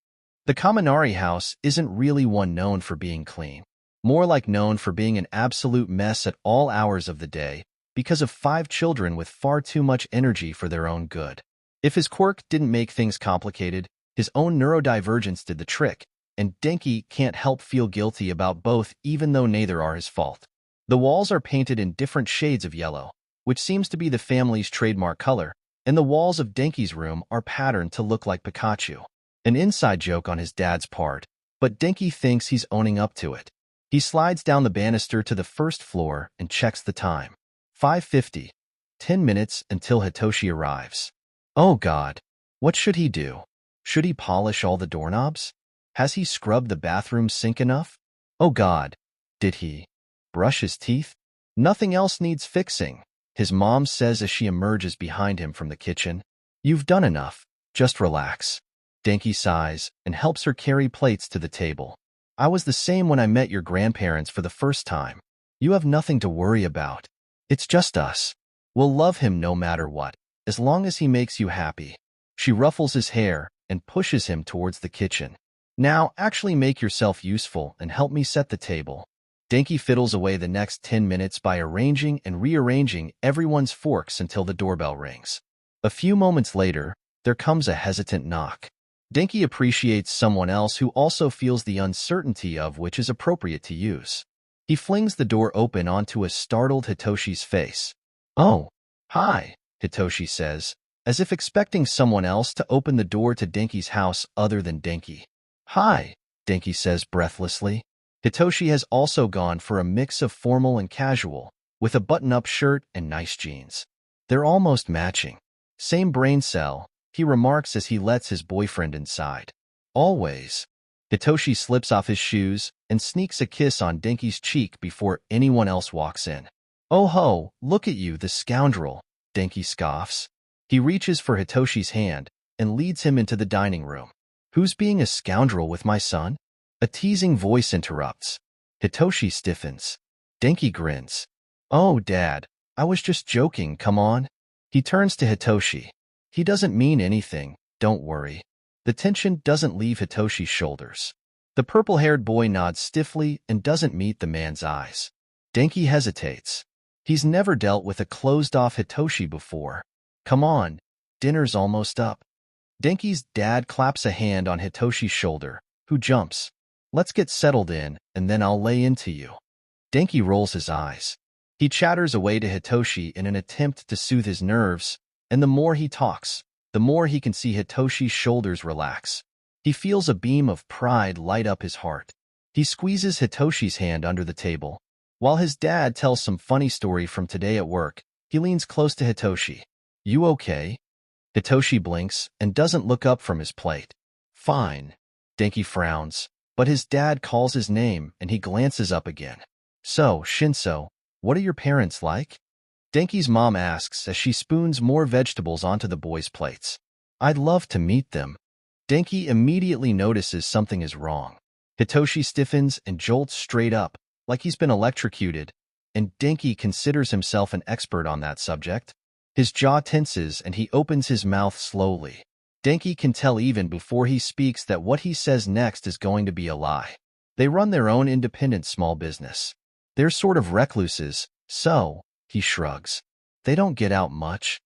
The Kaminari house isn't really one known for being clean. More like known for being an absolute mess at all hours of the day because of 5 children with far too much energy for their own good. If his quirk didn't make things complicated, his own neurodivergence did the trick, and Denki can't help feel guilty about both even though neither are his fault. The walls are painted in different shades of yellow, which seems to be the family's trademark color, and the walls of Denki's room are patterned to look like Pikachu. An inside joke on his dad's part, but Denki thinks he's owning up to it. He slides down the banister to the 1st floor and checks the time. 5:50. 10 minutes until Hitoshi arrives. Oh God. What should he do? Should he polish all the doorknobs? Has he scrubbed the bathroom sink enough? Oh God. Did he brush his teeth? Nothing else needs fixing, his mom says as she emerges behind him from the kitchen. You've done enough. Just relax. 𝗧𝗵𝗲 sighs and helps her carry plates to the table. I was the same when I met your grandparents for the first time. You have nothing to worry about. It's just us. We'll love him no matter what, as long as he makes you happy. She ruffles his hair and pushes him towards the kitchen. Now, actually make yourself useful and help me set the table. 𝗧𝗵𝗲 fiddles away the next 10 minutes by arranging and rearranging everyone's forks until the doorbell rings. A few moments later, there comes a hesitant knock. 𝗧𝗵𝗲 appreciates someone else who also feels the uncertainty of which is appropriate to use. He flings the door open onto a startled Hitoshi's face. Oh, hi, Hitoshi says, as if expecting someone else to open the door to 𝗧𝗵𝗲's house other than 𝗧𝗵𝗃. Hi, 𝗧𝗵𝗃 says breathlessly. Hitoshi has also gone for a mix of formal and casual, with a button-up shirt and nice jeans. They're almost matching. Same brain cell, he remarks as he lets his boyfriend inside. Always. Hitoshi slips off his shoes and sneaks a kiss on 𝗧𝗵𝗃's cheek before anyone else walks in. Oh ho, look at you, the scoundrel, 𝗧𝗵𝗃 scoffs. He reaches for Hitoshi's hand and leads him into the dining room. Who's being a scoundrel with my son? A teasing voice interrupts. Hitoshi stiffens. 𝗧𝗵𝗃 grins. Oh, Dad, I was just joking, come on. He turns to Hitoshi. He doesn't mean anything, don't worry. The tension doesn't leave Hitoshi's shoulders. The purple-haired boy nods stiffly and doesn't meet the man's eyes. 𝗧𝗵𝗃 hesitates. He's never dealt with a closed-off Hitoshi before. Come on, dinner's almost up. 𝗧𝗵𝗃's dad claps a hand on Hitoshi's shoulder, who jumps. Let's get settled in, and then I'll lay into you. 𝗧𝗵𝗃 rolls his eyes. He chatters away to Hitoshi in an attempt to soothe his nerves, and the more he talks, the more he can see Hitoshi's shoulders relax. He feels a beam of pride light up his heart. He squeezes Hitoshi's hand under the table. While his dad tells some funny story from today at work, he leans close to Hitoshi. You okay? Hitoshi blinks and doesn't look up from his plate. Fine. 𝗧𝗵𝗃 frowns, but his dad calls his name and he glances up again. So, Shinsou, what are your parents like? 𝗧𝗵𝗃's mom asks as she spoons more vegetables onto the boys' plates. I'd love to meet them. 𝗧𝗵𝗃 immediately notices something is wrong. Hitoshi stiffens and jolts straight up, like he's been electrocuted, and 𝗧𝗵𝗃 considers himself an expert on that subject. His jaw tenses and he opens his mouth slowly. 𝗧𝗵𝗃 can tell even before he speaks that what he says next is going to be a lie. They run their own independent small business. They're sort of recluses, so, he shrugs. They don't get out much.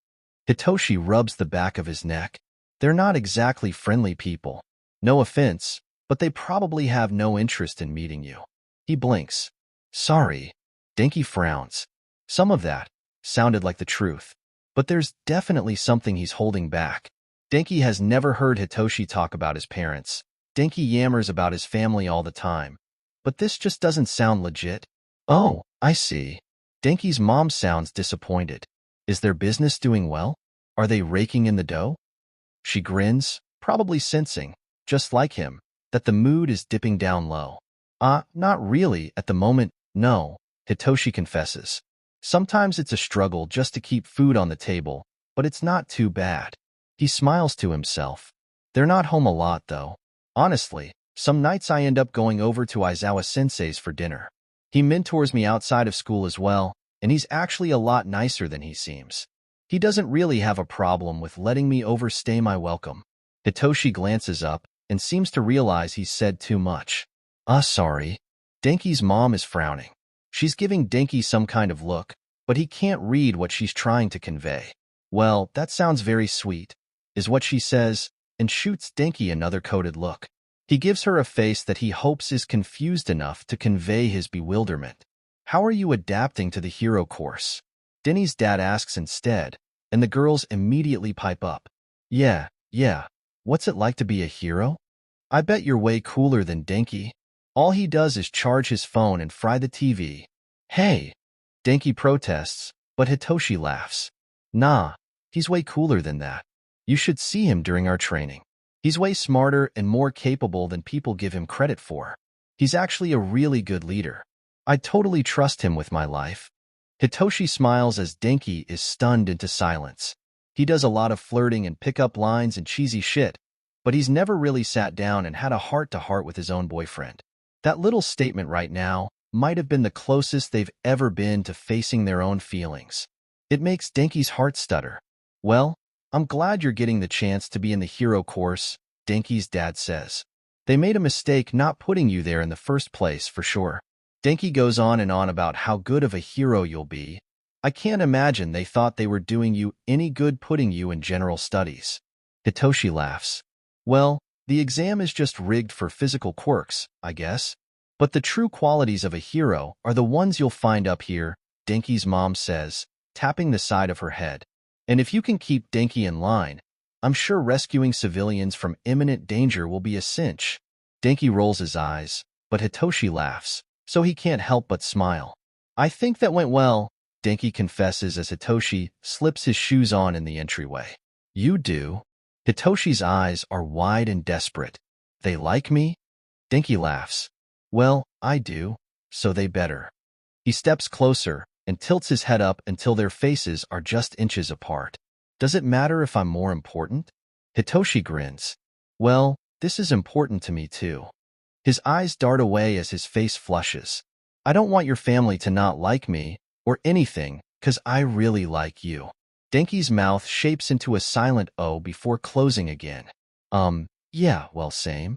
Hitoshi rubs the back of his neck. They're not exactly friendly people. No offense, but they probably have no interest in meeting you. He blinks. Sorry. 𝗧𝗵𝗃 frowns. Some of that sounded like the truth. But there's definitely something he's holding back. 𝗧𝗵𝗃 has never heard Hitoshi talk about his parents. 𝗧𝗵𝗃 yammers about his family all the time. But this just doesn't sound legit. Oh, I see. 𝗧𝗵𝗃's mom sounds disappointed. Is their business doing well? Are they raking in the dough? She grins, probably sensing, just like him, that the mood is dipping down low. Not really at the moment, no, Hitoshi confesses. Sometimes it's a struggle just to keep food on the table, but it's not too bad. He smiles to himself. They're not home a lot, though. Honestly, some nights I end up going over to Aizawa-sensei's for dinner. He mentors me outside of school as well, and he's actually a lot nicer than he seems. He doesn't really have a problem with letting me overstay my welcome. Hitoshi glances up and seems to realize he's said too much. Sorry. 𝗧𝗵𝗃's mom is frowning. She's giving 𝗧𝗵𝗃 some kind of look, but he can't read what she's trying to convey. Well, that sounds very sweet, is what she says, and shoots 𝗧𝗵𝗃 another coded look. He gives her a face that he hopes is confused enough to convey his bewilderment. How are you adapting to the hero course? 𝗧𝗵𝗃's dad asks instead, and the girls immediately pipe up. Yeah. What's it like to be a hero? I bet you're way cooler than 𝗧𝗵𝗃. All he does is charge his phone and fry the TV. Hey! 𝗧𝗵𝗃 protests, But Hitoshi laughs. Nah, he's way cooler than that. You should see him during our training. He's way smarter and more capable than people give him credit for. He's actually a really good leader. I totally trust him with my life. Hitoshi smiles as Denki is stunned into silence. He does a lot of flirting and pick-up lines and cheesy shit, but he's never really sat down and had a heart-to-heart with his own boyfriend. That little statement right now might have been the closest they've ever been to facing their own feelings. It makes Denki's heart stutter. Well, I'm glad you're getting the chance to be in the hero course, Denki's dad says. They made a mistake not putting you there in the first place, for sure. Denki goes on and on about how good of a hero you'll be. I can't imagine they thought they were doing you any good putting you in general studies. Hitoshi laughs. Well, the exam is just rigged for physical quirks, I guess. But the true qualities of a hero are the ones you'll find up here, Denki's mom says, tapping the side of her head. And if you can keep Denki in line, I'm sure rescuing civilians from imminent danger will be a cinch. Denki rolls his eyes, but Hitoshi laughs, so he can't help but smile. I think that went well, Denki confesses as Hitoshi slips his shoes on in the entryway. You do? Hitoshi's eyes are wide and desperate. They like me? Denki laughs. Well, I do, so they better. He steps closer and tilts his head up until their faces are just inches apart. Does it matter if I'm more important? Hitoshi grins. Well, this is important to me too. His eyes dart away as his face flushes. I don't want your family to not like me or anything, 'cause I really like you. Denki's mouth shapes into a silent O before closing again. Yeah, well, same.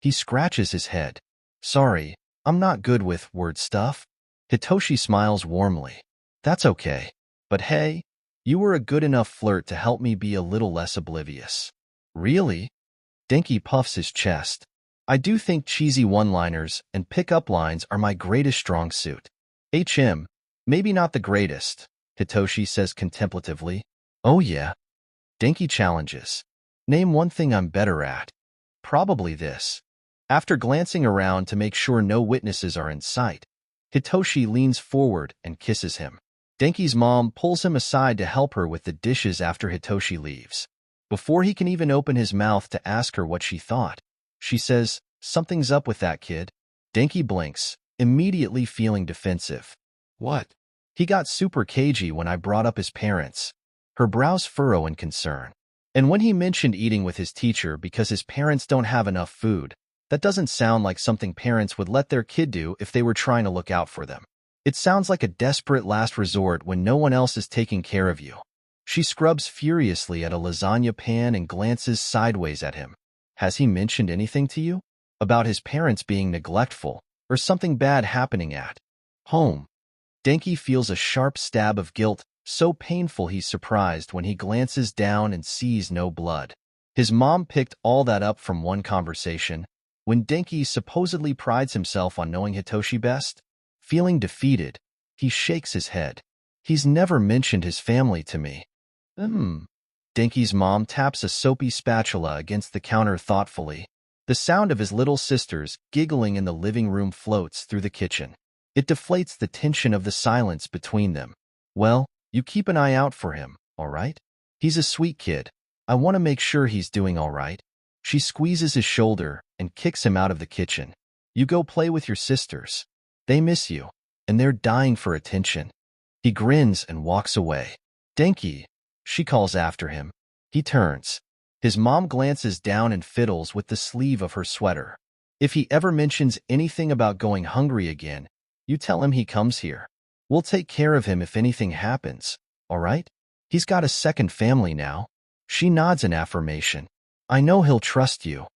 He scratches his head. Sorry, I'm not good with word stuff. Hitoshi smiles warmly. That's okay. But hey, you were a good enough flirt to help me be a little less oblivious. Really? Denki puffs his chest. I do think cheesy one-liners and pick-up lines are my greatest strong suit. Maybe not the greatest, Hitoshi says contemplatively. Oh yeah? Denki challenges. Name one thing I'm better at. Probably this. After glancing around to make sure no witnesses are in sight, Hitoshi leans forward and kisses him. Denki's mom pulls him aside to help her with the dishes after Hitoshi leaves. Before he can even open his mouth to ask her what she thought, she says, something's up with that kid. Denki blinks, immediately feeling defensive. What? He got super cagey when I brought up his parents. Her brows furrow in concern. And when he mentioned eating with his teacher because his parents don't have enough food, that doesn't sound like something parents would let their kid do if they were trying to look out for them. It sounds like a desperate last resort when no one else is taking care of you. She scrubs furiously at a lasagna pan and glances sideways at him. Has he mentioned anything to you? About his parents being neglectful, or something bad happening at home? Denki feels a sharp stab of guilt, so painful he's surprised when he glances down and sees no blood. His mom picked all that up from one conversation, when Denki supposedly prides himself on knowing Hitoshi best. Feeling defeated, he shakes his head. He's never mentioned his family to me. Denki's mom taps a soapy spatula against the counter thoughtfully. The sound of his little sisters giggling in the living room floats through the kitchen. It deflates the tension of the silence between them. Well, you keep an eye out for him, all right? He's a sweet kid. I want to make sure he's doing all right. She squeezes his shoulder and kicks him out of the kitchen. You go play with your sisters. They miss you, and they're dying for attention. He grins and walks away. Denki, she calls after him. He turns. His mom glances down and fiddles with the sleeve of her sweater. If he ever mentions anything about going hungry again, you tell him he comes here. We'll take care of him if anything happens, all right? He's got a second family now. She nods in affirmation. I know he'll trust you.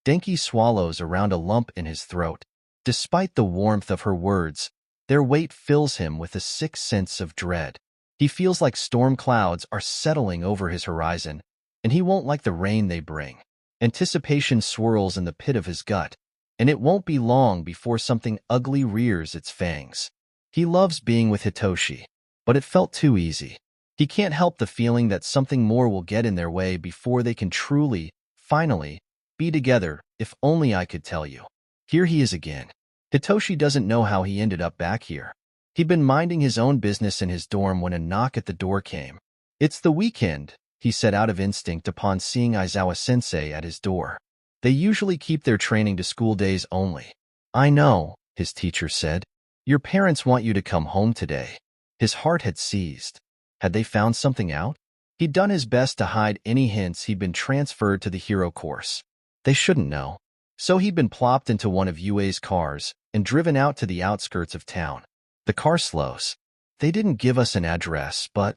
Denki swallows around a lump in his throat. Despite the warmth of her words, their weight fills him with a sick sense of dread. He feels like storm clouds are settling over his horizon, and he won't like the rain they bring. Anticipation swirls in the pit of his gut, and it won't be long before something ugly rears its fangs. He loves being with Hitoshi, but it felt too easy. He can't help the feeling that something more will get in their way before they can truly, finally, be together. If only I could tell you. Here he is again. Hitoshi doesn't know how he ended up back here. He'd been minding his own business in his dorm when a knock at the door came. "It's the weekend," he said out of instinct upon seeing Aizawa-sensei at his door. "They usually keep their training to school days only." "I know," his teacher said. "Your parents want you to come home today." His heart had seized. Had they found something out? He'd done his best to hide any hints he'd been transferred to the hero course. They shouldn't know. So he'd been plopped into one of Yue's cars and driven out to the outskirts of town. The car slows. "They didn't give us an address, but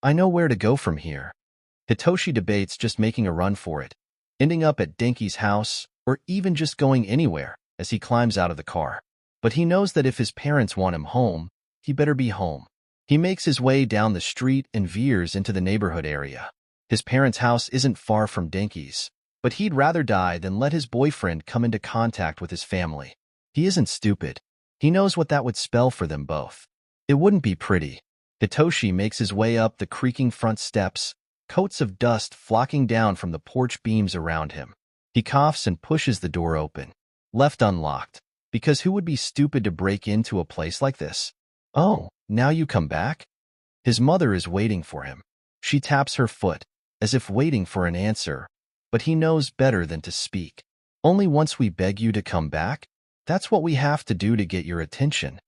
I know where to go from here." Hitoshi debates just making a run for it, ending up at Denki's house, or even just going anywhere as he climbs out of the car. But he knows that if his parents want him home, he better be home. He makes his way down the street and veers into the neighborhood area. His parents' house isn't far from Denki's, but he'd rather die than let his boyfriend come into contact with his family. He isn't stupid. He knows what that would spell for them both. It wouldn't be pretty. Hitoshi makes his way up the creaking front steps, coats of dust flocking down from the porch beams around him. He coughs and pushes the door open, left unlocked, because who would be stupid to break into a place like this? "Oh, now you come back?" His mother is waiting for him. She taps her foot, as if waiting for an answer, but he knows better than to speak. "Only once we beg you to come back? That's what we have to do to get your attention.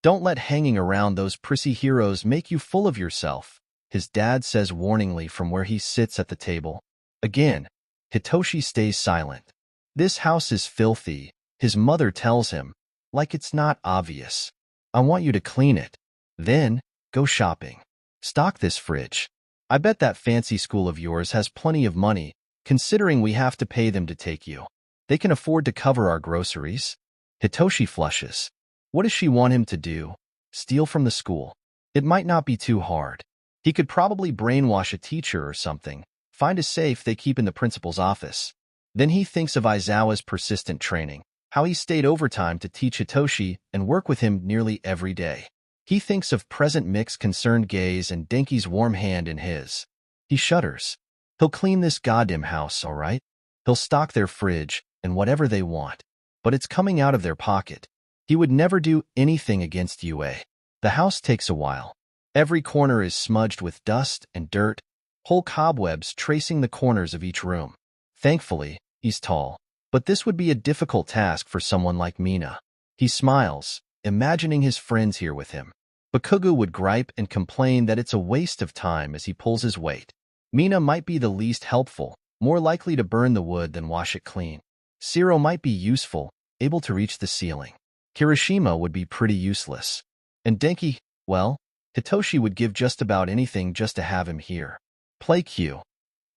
Don't let hanging around those prissy heroes make you full of yourself," his dad says warningly from where he sits at the table. Again, Hitoshi stays silent. "This house is filthy," his mother tells him, like it's not obvious. "I want you to clean it. Then, go shopping. Stock this fridge. I bet that fancy school of yours has plenty of money, considering we have to pay them to take you. They can afford to cover our groceries." Hitoshi flushes. What does she want him to do? Steal from the school? It might not be too hard. He could probably brainwash a teacher or something, find a safe they keep in the principal's office. Then he thinks of Aizawa's persistent training, how he stayed overtime to teach Hitoshi and work with him nearly every day. He thinks of present Mick's concerned gaze and Denki's warm hand in his. He shudders. He'll clean this goddamn house, all right? He'll stock their fridge and whatever they want. But it's coming out of their pocket. He would never do anything against Yue. The house takes a while. Every corner is smudged with dust and dirt, whole cobwebs tracing the corners of each room. Thankfully, he's tall. But this would be a difficult task for someone like Mina. He smiles, imagining his friends here with him. Bakugo would gripe and complain that it's a waste of time as he pulls his weight. Mina might be the least helpful, more likely to burn the wood than wash it clean. Zero might be useful, able to reach the ceiling. Kirishima would be pretty useless. And Denki, well, Hitoshi would give just about anything just to have him here. Play Q.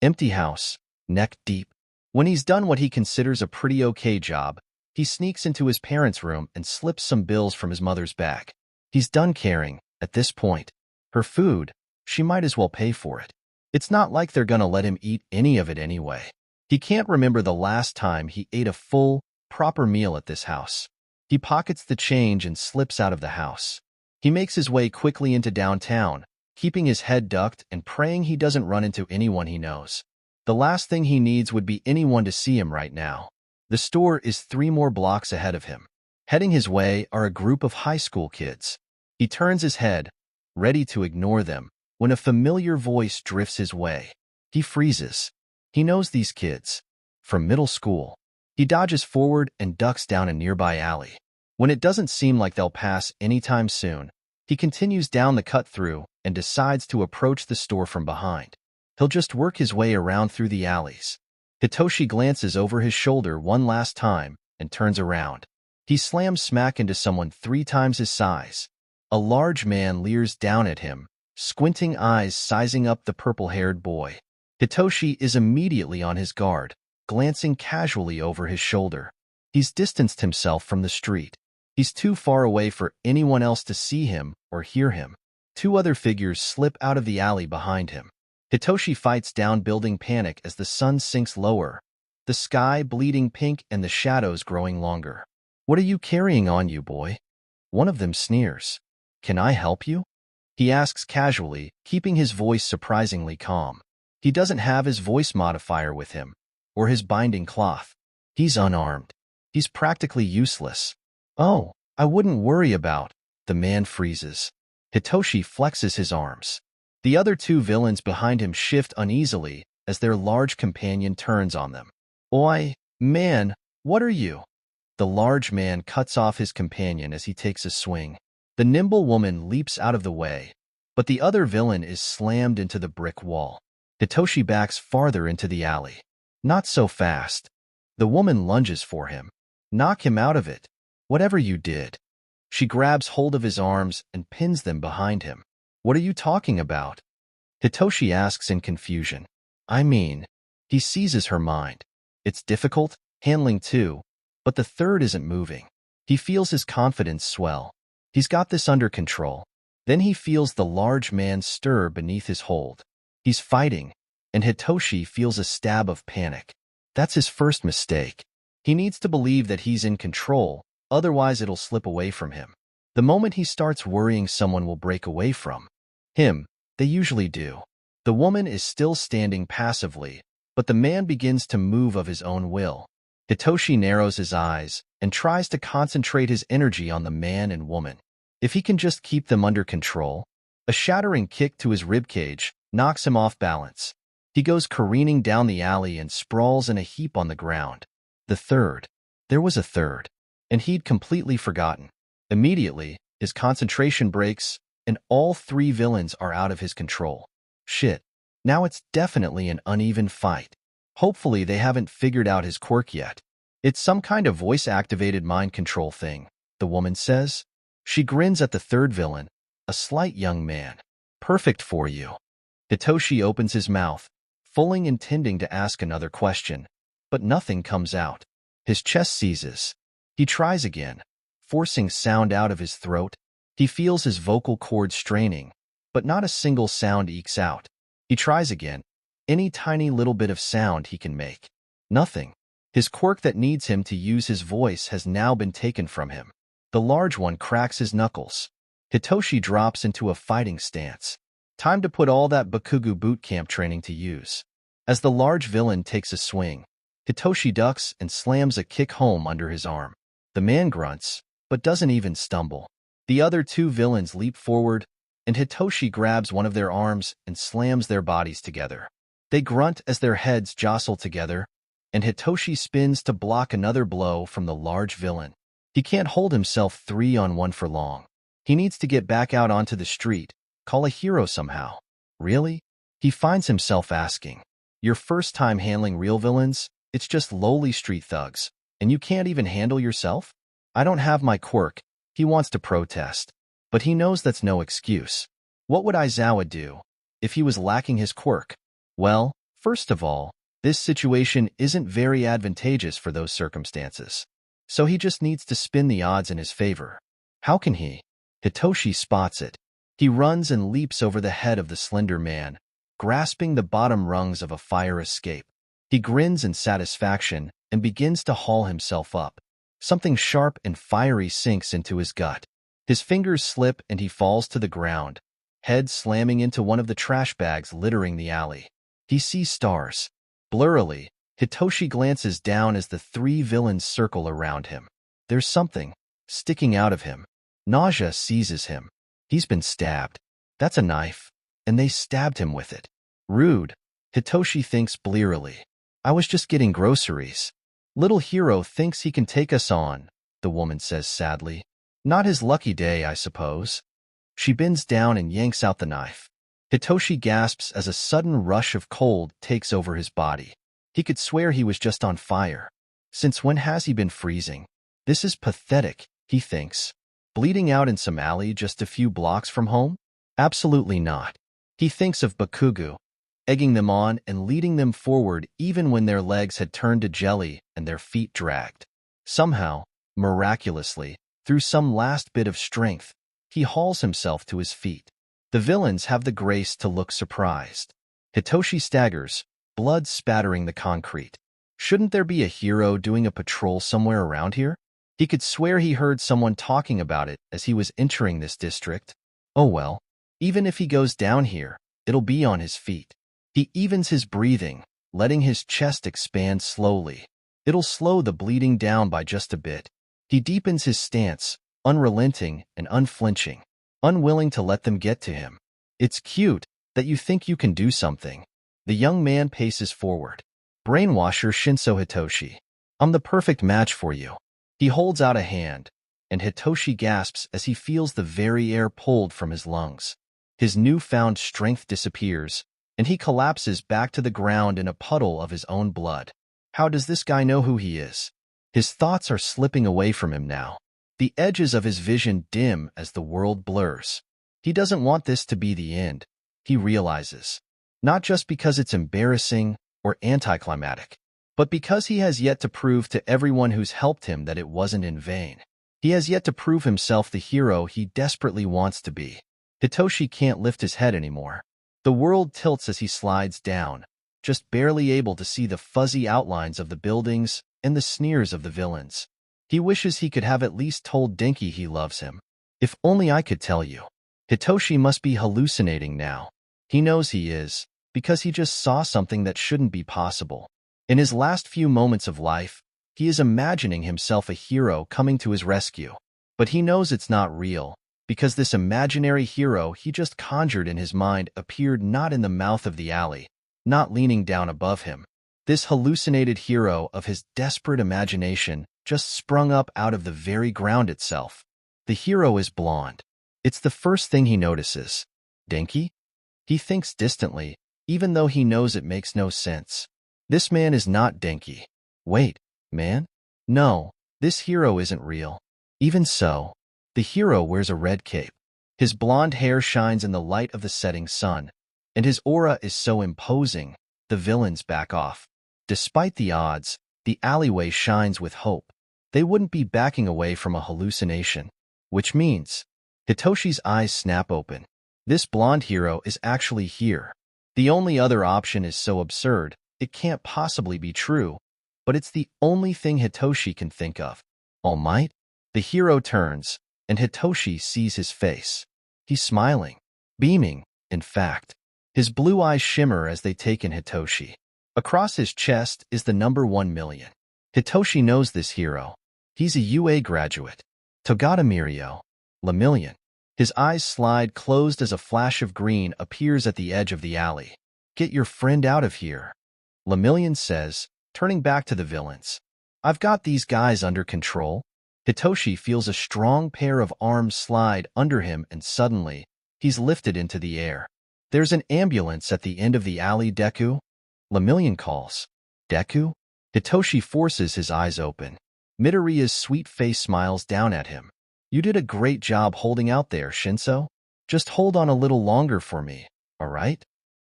Empty house, neck deep. When he's done what he considers a pretty okay job, he sneaks into his parents' room and slips some bills from his mother's bag. He's done caring, at this point. Her food, she might as well pay for it. It's not like they're gonna let him eat any of it anyway. He can't remember the last time he ate a full, proper meal at this house. He pockets the change and slips out of the house. He makes his way quickly into downtown, keeping his head ducked and praying he doesn't run into anyone he knows. The last thing he needs would be anyone to see him right now. The store is 3 more blocks ahead of him. Heading his way are a group of high school kids. He turns his head, ready to ignore them, when a familiar voice drifts his way. He freezes. He knows these kids. From middle school. He dodges forward and ducks down a nearby alley. When it doesn't seem like they'll pass anytime soon, he continues down the cut-through and decides to approach the store from behind. He'll just work his way around through the alleys. Hitoshi glances over his shoulder one last time and turns around. He slams smack into someone 3 times his size. A large man leers down at him, squinting eyes sizing up the purple-haired boy. Hitoshi is immediately on his guard, glancing casually over his shoulder. He's distanced himself from the street. He's too far away for anyone else to see him or hear him. 2 other figures slip out of the alley behind him. Hitoshi fights down building panic as the sun sinks lower, the sky bleeding pink and the shadows growing longer. "What are you carrying on you, boy?" One of them sneers. "Can I help you?" He asks casually, keeping his voice surprisingly calm. He doesn't have his voice modifier with him, or his binding cloth. He's unarmed. He's practically useless. "Oh, I wouldn't worry about," the The man freezes. Hitoshi flexes his arms. The other two villains behind him shift uneasily as their large companion turns on them. "Oi, man, what are you?" The large man cuts off his companion as he takes a swing. The nimble woman leaps out of the way, but the other villain is slammed into the brick wall. Hitoshi backs farther into the alley. "Not so fast." The woman lunges for him. "Knock him out of it, whatever you did." She grabs hold of his arms and pins them behind him. "What are you talking about?" Hitoshi asks in confusion. "I mean," he seizes her mind. "It's difficult, handling two, but the third isn't moving." He feels his confidence swell. He's got this under control. Then he feels the large man stir beneath his hold. He's fighting, and Hitoshi feels a stab of panic. That's his first mistake. He needs to believe that he's in control, otherwise it'll slip away from him. The moment he starts worrying someone will break away from him, they usually do. The woman is still standing passively, but the man begins to move of his own will. Hitoshi narrows his eyes and tries to concentrate his energy on the man and woman. If he can just keep them under control, a shattering kick to his ribcage knocks him off balance. He goes careening down the alley and sprawls in a heap on the ground. The third. There was a third, and he'd completely forgotten. Immediately, his concentration breaks, and all three villains are out of his control. Shit. Now it's definitely an uneven fight. Hopefully they haven't figured out his quirk yet. "It's some kind of voice-activated mind control thing," the woman says. She grins at the third villain, a slight young man. "Perfect for you." Hitoshi opens his mouth, fully intending to ask another question, but nothing comes out. His chest seizes. He tries again, forcing sound out of his throat. He feels his vocal cords straining, but not a single sound ekes out. He tries again, any tiny little bit of sound he can make. Nothing. His quirk that needs him to use his voice has now been taken from him. The large one cracks his knuckles. Hitoshi drops into a fighting stance. Time to put all that Bakugo boot camp training to use. As the large villain takes a swing, Hitoshi ducks and slams a kick home under his arm. The man grunts, but doesn't even stumble. The other two villains leap forward, and Hitoshi grabs one of their arms and slams their bodies together. They grunt as their heads jostle together, and Hitoshi spins to block another blow from the large villain. He can't hold himself 3-on-1 for long. He needs to get back out onto the street, call a hero somehow. Really? He finds himself asking. Your first time handling real villains? It's just lowly street thugs, and you can't even handle yourself? I don't have my quirk. He wants to protest, but he knows that's no excuse. What would 𝐈𝐧𝐿 do if he was lacking his quirk? Well, first of all, this situation isn't very advantageous for those circumstances. So he just needs to spin the odds in his favor. How can he? Hitoshi spots it. He runs and leaps over the head of the slender man, grasping the bottom rungs of a fire escape. He grins in satisfaction and begins to haul himself up. Something sharp and fiery sinks into his gut. His fingers slip and he falls to the ground, head slamming into one of the trash bags littering the alley. He sees stars. Blurrily, Hitoshi glances down as the three villains circle around him. There's something sticking out of him. Nausea seizes him. He's been stabbed. That's a knife, and they stabbed him with it. Rude, Hitoshi thinks blearily. I was just getting groceries. Little hero thinks he can take us on, the woman says sadly. Not his lucky day, I suppose. She bends down and yanks out the knife. Hitoshi gasps as a sudden rush of cold takes over his body. He could swear he was just on fire. Since when has he been freezing? This is pathetic, he thinks. Bleeding out in some alley just a few blocks from home? Absolutely not. He thinks of Bakugo, egging them on and leading them forward even when their legs had turned to jelly and their feet dragged. Somehow, miraculously, through some last bit of strength, he hauls himself to his feet. The villains have the grace to look surprised. Hitoshi staggers, blood spattering the concrete. Shouldn't there be a hero doing a patrol somewhere around here? He could swear he heard someone talking about it as he was entering this district. Oh well, even if he goes down here, it'll be on his feet. He evens his breathing, letting his chest expand slowly. It'll slow the bleeding down by just a bit. He deepens his stance, unrelenting and unflinching, unwilling to let them get to him. It's cute that you think you can do something. The young man paces forward. Brainwasher Shinso Hitoshi. I'm the perfect match for you. He holds out a hand, and Hitoshi gasps as he feels the very air pulled from his lungs. His newfound strength disappears, and he collapses back to the ground in a puddle of his own blood. How does this guy know who he is? His thoughts are slipping away from him now. The edges of his vision dim as the world blurs. He doesn't want this to be the end, he realizes. Not just because it's embarrassing or anticlimactic, but because he has yet to prove to everyone who's helped him that it wasn't in vain. He has yet to prove himself the hero he desperately wants to be. Hitoshi can't lift his head anymore. The world tilts as he slides down, just barely able to see the fuzzy outlines of the buildings and the sneers of the villains. He wishes he could have at least told Denki he loves him. If only I could tell you. Hitoshi must be hallucinating now. He knows he is, because he just saw something that shouldn't be possible. In his last few moments of life, he is imagining himself a hero coming to his rescue. But he knows it's not real, because this imaginary hero he just conjured in his mind appeared not in the mouth of the alley, not leaning down above him. This hallucinated hero of his desperate imagination just sprung up out of the very ground itself. The hero is blonde. It's the first thing he notices. Denki? He thinks distantly, even though he knows it makes no sense. This man is not Denki. Wait, man? No, this hero isn't real. Even so, the hero wears a red cape. His blonde hair shines in the light of the setting sun, and his aura is so imposing, the villains back off. Despite the odds, the alleyway shines with hope. They wouldn't be backing away from a hallucination. Which means, Hitoshi's eyes snap open. This blonde hero is actually here. The only other option is so absurd, it can't possibly be true, but it's the only thing Hitoshi can think of. All Might? The hero turns, and Hitoshi sees his face. He's smiling, beaming, in fact. His blue eyes shimmer as they take in Hitoshi. Across his chest is the number 1,000,000. Hitoshi knows this hero. He's a UA graduate. Toga Mirio. 𝗵𝗲𝗄𝗏. His eyes slide closed as a flash of green appears at the edge of the alley. Get your friend out of here, 𝗵𝗲𝗄𝗏 says, turning back to the villains. I've got these guys under control. Hitoshi feels a strong pair of arms slide under him and suddenly, he's lifted into the air. There's an ambulance at the end of the alley. Deku? 𝗵𝗲𝗄𝗏 calls. Deku? Hitoshi forces his eyes open. Midoriya's sweet face smiles down at him. You did a great job holding out there, Shinso. Just hold on a little longer for me, alright?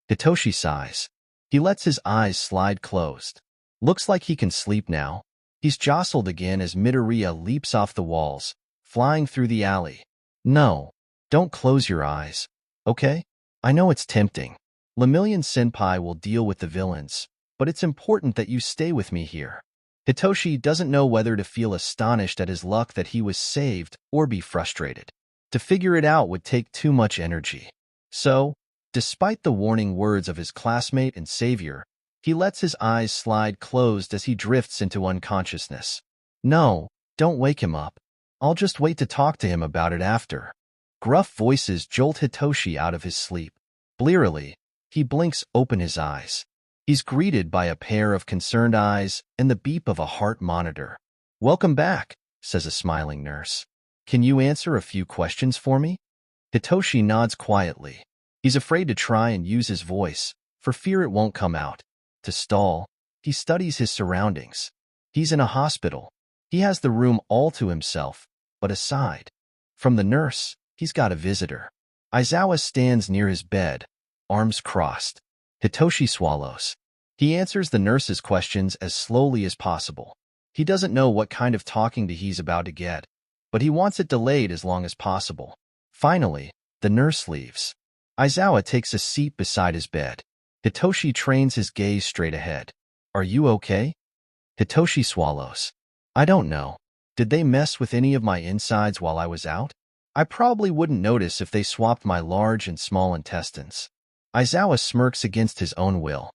Hitoshi sighs. He lets his eyes slide closed. Looks like he can sleep now. He's jostled again as Midoriya leaps off the walls, flying through the alley. No, don't close your eyes, okay? I know it's tempting. 𝗵𝗲𝗄𝗏 will deal with the villains, but it's important that you stay with me here. Hitoshi doesn't know whether to feel astonished at his luck that he was saved or be frustrated. To figure it out would take too much energy. So, despite the warning words of his classmate and savior, he lets his eyes slide closed as he drifts into unconsciousness. No, don't wake him up. I'll just wait to talk to him about it after. Gruff voices jolt Hitoshi out of his sleep. Blearily, he blinks open his eyes. He's greeted by a pair of concerned eyes and the beep of a heart monitor. Welcome back, says a smiling nurse. Can you answer a few questions for me? Hitoshi nods quietly. He's afraid to try and use his voice, for fear it won't come out. To stall, he studies his surroundings. He's in a hospital. He has the room all to himself, but aside from the nurse, he's got a visitor. Aizawa stands near his bed, arms crossed. Hitoshi swallows. He answers the nurse's questions as slowly as possible. He doesn't know what kind of talking to he's about to get, but he wants it delayed as long as possible. Finally, the nurse leaves. Aizawa takes a seat beside his bed. Hitoshi trains his gaze straight ahead. Are you okay? Hitoshi swallows. I don't know. Did they mess with any of my insides while I was out? I probably wouldn't notice if they swapped my large and small intestines. Aizawa smirks against his own will.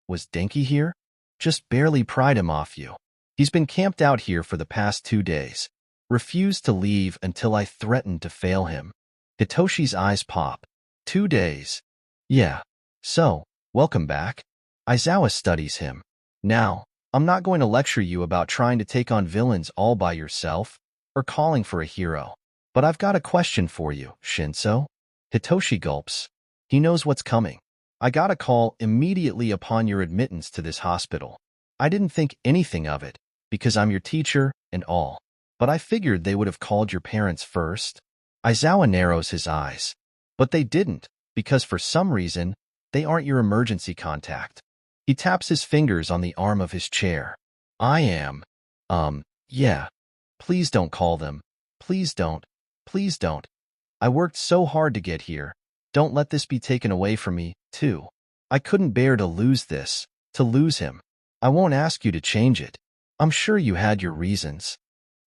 Was Denki here? Just barely pried him off you. He's been camped out here for the past 2 days. refused to leave until I threatened to fail him. Hitoshi's eyes pop. 2 days. Yeah. So, welcome back. Aizawa studies him. Now, I'm not going to lecture you about trying to take on villains all by yourself, or calling for a hero. But I've got a question for you, Shinso. Hitoshi gulps. He knows what's coming. I got a call immediately upon your admittance to this hospital. I didn't think anything of it, because I'm your teacher and all. But I figured they would have called your parents first. Aizawa narrows his eyes. But they didn't, because for some reason, they aren't your emergency contact. He taps his fingers on the arm of his chair. I am. Yeah. Please don't call them. Please don't. Please don't. I worked so hard to get here. Don't let this be taken away from me, too. I couldn't bear to lose this, to lose him. I won't ask you to change it. I'm sure you had your reasons.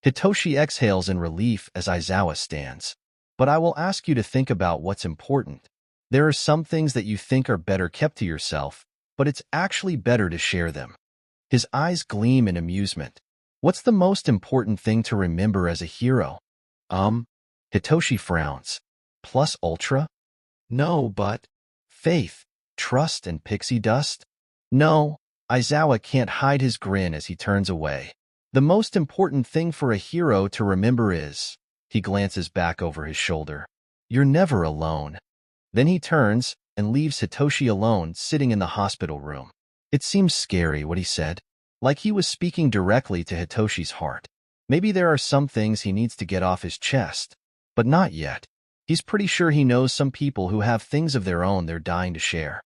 Hitoshi exhales in relief as Aizawa stands. But I will ask you to think about what's important. There are some things that you think are better kept to yourself, but it's actually better to share them. His eyes gleam in amusement. What's the most important thing to remember as a hero? Hitoshi frowns. Plus ultra? No, but faith, trust, and pixie dust? No. Aizawa can't hide his grin as he turns away. The most important thing for a hero to remember is, he glances back over his shoulder, you're never alone. Then he turns and leaves Hitoshi alone sitting in the hospital room. It seems scary what he said, like he was speaking directly to Hitoshi's heart. Maybe there are some things he needs to get off his chest, but not yet. He's pretty sure he knows some people who have things of their own they're dying to share.